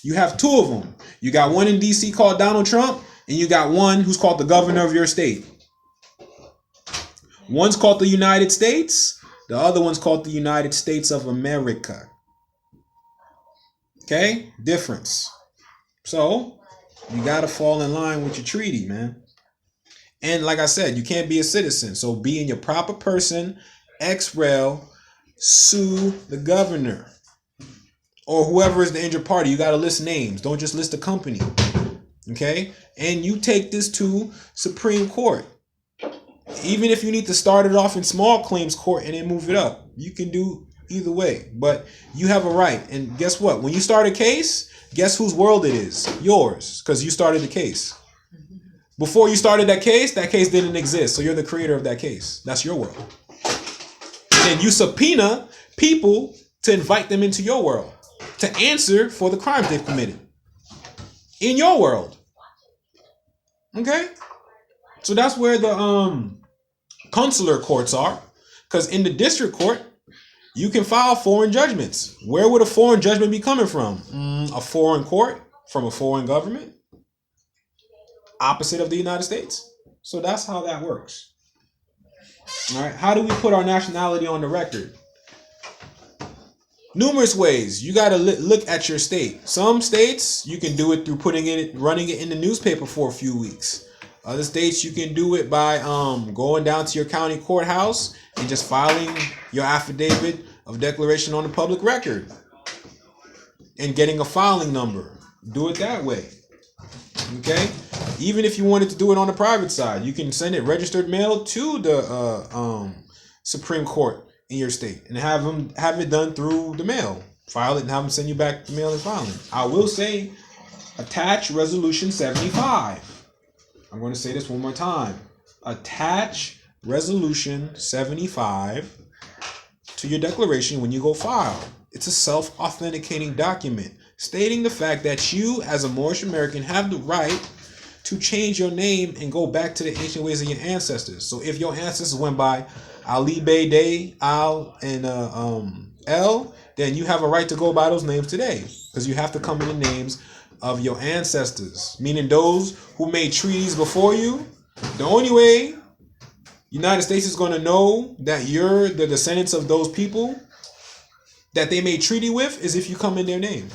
You have two of them. You got one in DC called Donald Trump, and you got one who's called the governor of your state. One's called the United States. The other one's called the United States of America. Okay? Difference. So, you got to fall in line with your treaty, man. And like I said, you can't be a citizen. So, be in your proper person, ex-rel, sue the governor. Or whoever is the injured party. You got to list names. Don't just list a company. Okay? And you take this to Supreme Court. Even if you need to start it off in small claims court and then move it up, you can do either way. But you have a right. And guess what? When you start a case, guess whose world it is? Yours, because you started the case. Before you started that case didn't exist. So you're the creator of that case. That's your world. And you subpoena people to invite them into your world to answer for the crimes they've committed in your world. Okay? So that's where the consular courts are. Because in the district court, you can file foreign judgments. Where would a foreign judgment be coming from? A foreign court from a foreign government, opposite of the United States. So that's how that works. All right. How do we put our nationality on the record? Numerous ways. You got to look at your state. Some states you can do it through running it in the newspaper for a few weeks. Other states you can do it by going down to your county courthouse and just filing your affidavit of declaration on the public record and getting a filing number. Do it that way. Okay? Even if you wanted to do it on the private side, you can send it registered mail to the Supreme Court in your state and have it done through the mail. File it and have them send you back the mail and filing. I will say, attach Resolution 75. I'm going to say this one more time. Attach Resolution 75 to your declaration when you go file. It's a self-authenticating document stating the fact that you, as a Moorish American, have the right to change your name and go back to the ancient ways of your ancestors. So if your ancestors went by Ali Bey Day, Al, and El, then you have a right to go by those names today because you have to come in the names of your ancestors, meaning those who made treaties before you. The only way United States is going to know that you're the descendants of those people that they made treaty with is if you come in their name.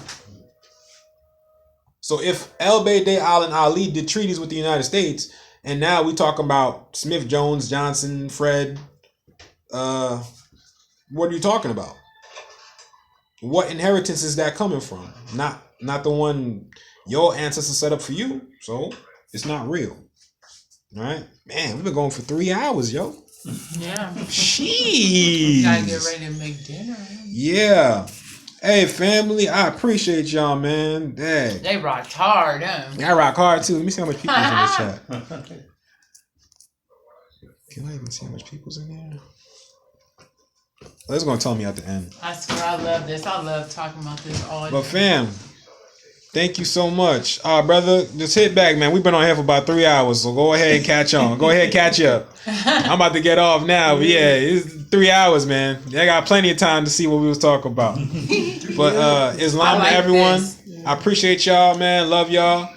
So if El Bayday Al and Ali did treaties with the United States, and now we talk about Smith, Jones, Johnson, Fred, what are you talking about? What inheritance is that coming from? Not the one your ancestors set up for you. So it's not real. All right, man. We've been going for 3 hours, yo. Yeah. Jeez. Gotta get ready to make dinner. Yeah. Hey, family. I appreciate y'all, man. Dang. They rocked hard, huh? I rock hard too. Let me see how much people's in the chat. Can I even see how much people's in there? Well, it's gonna tell me at the end. I swear I love this. I love talking about this all day. But fam, thank you so much. Brother, just hit back, man. We've been on here for about 3 hours, so go ahead and catch on. Go ahead and catch up. I'm about to get off now, but yeah, it's 3 hours, man. I got plenty of time to see what we was talking about. But Islam to everyone. this. I appreciate y'all, man. Love y'all.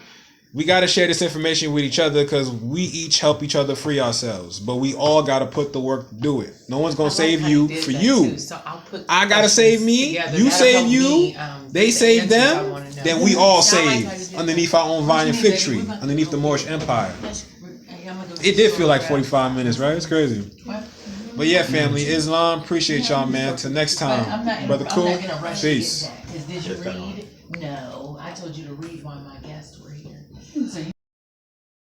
We got to share this information with each other because we each help each other free ourselves. But we all got to put the work to do it. No one's going to save you for you. So I got to save me. You save you. They save them. Then we all save underneath our own vine and fig tree, underneath the Moorish Empire. It did feel like 45 minutes, right? It's crazy. But yeah, family, Islam, appreciate y'all, man. Till next time. Brother Cool, peace. Did you read? No, I told you to read while my guests were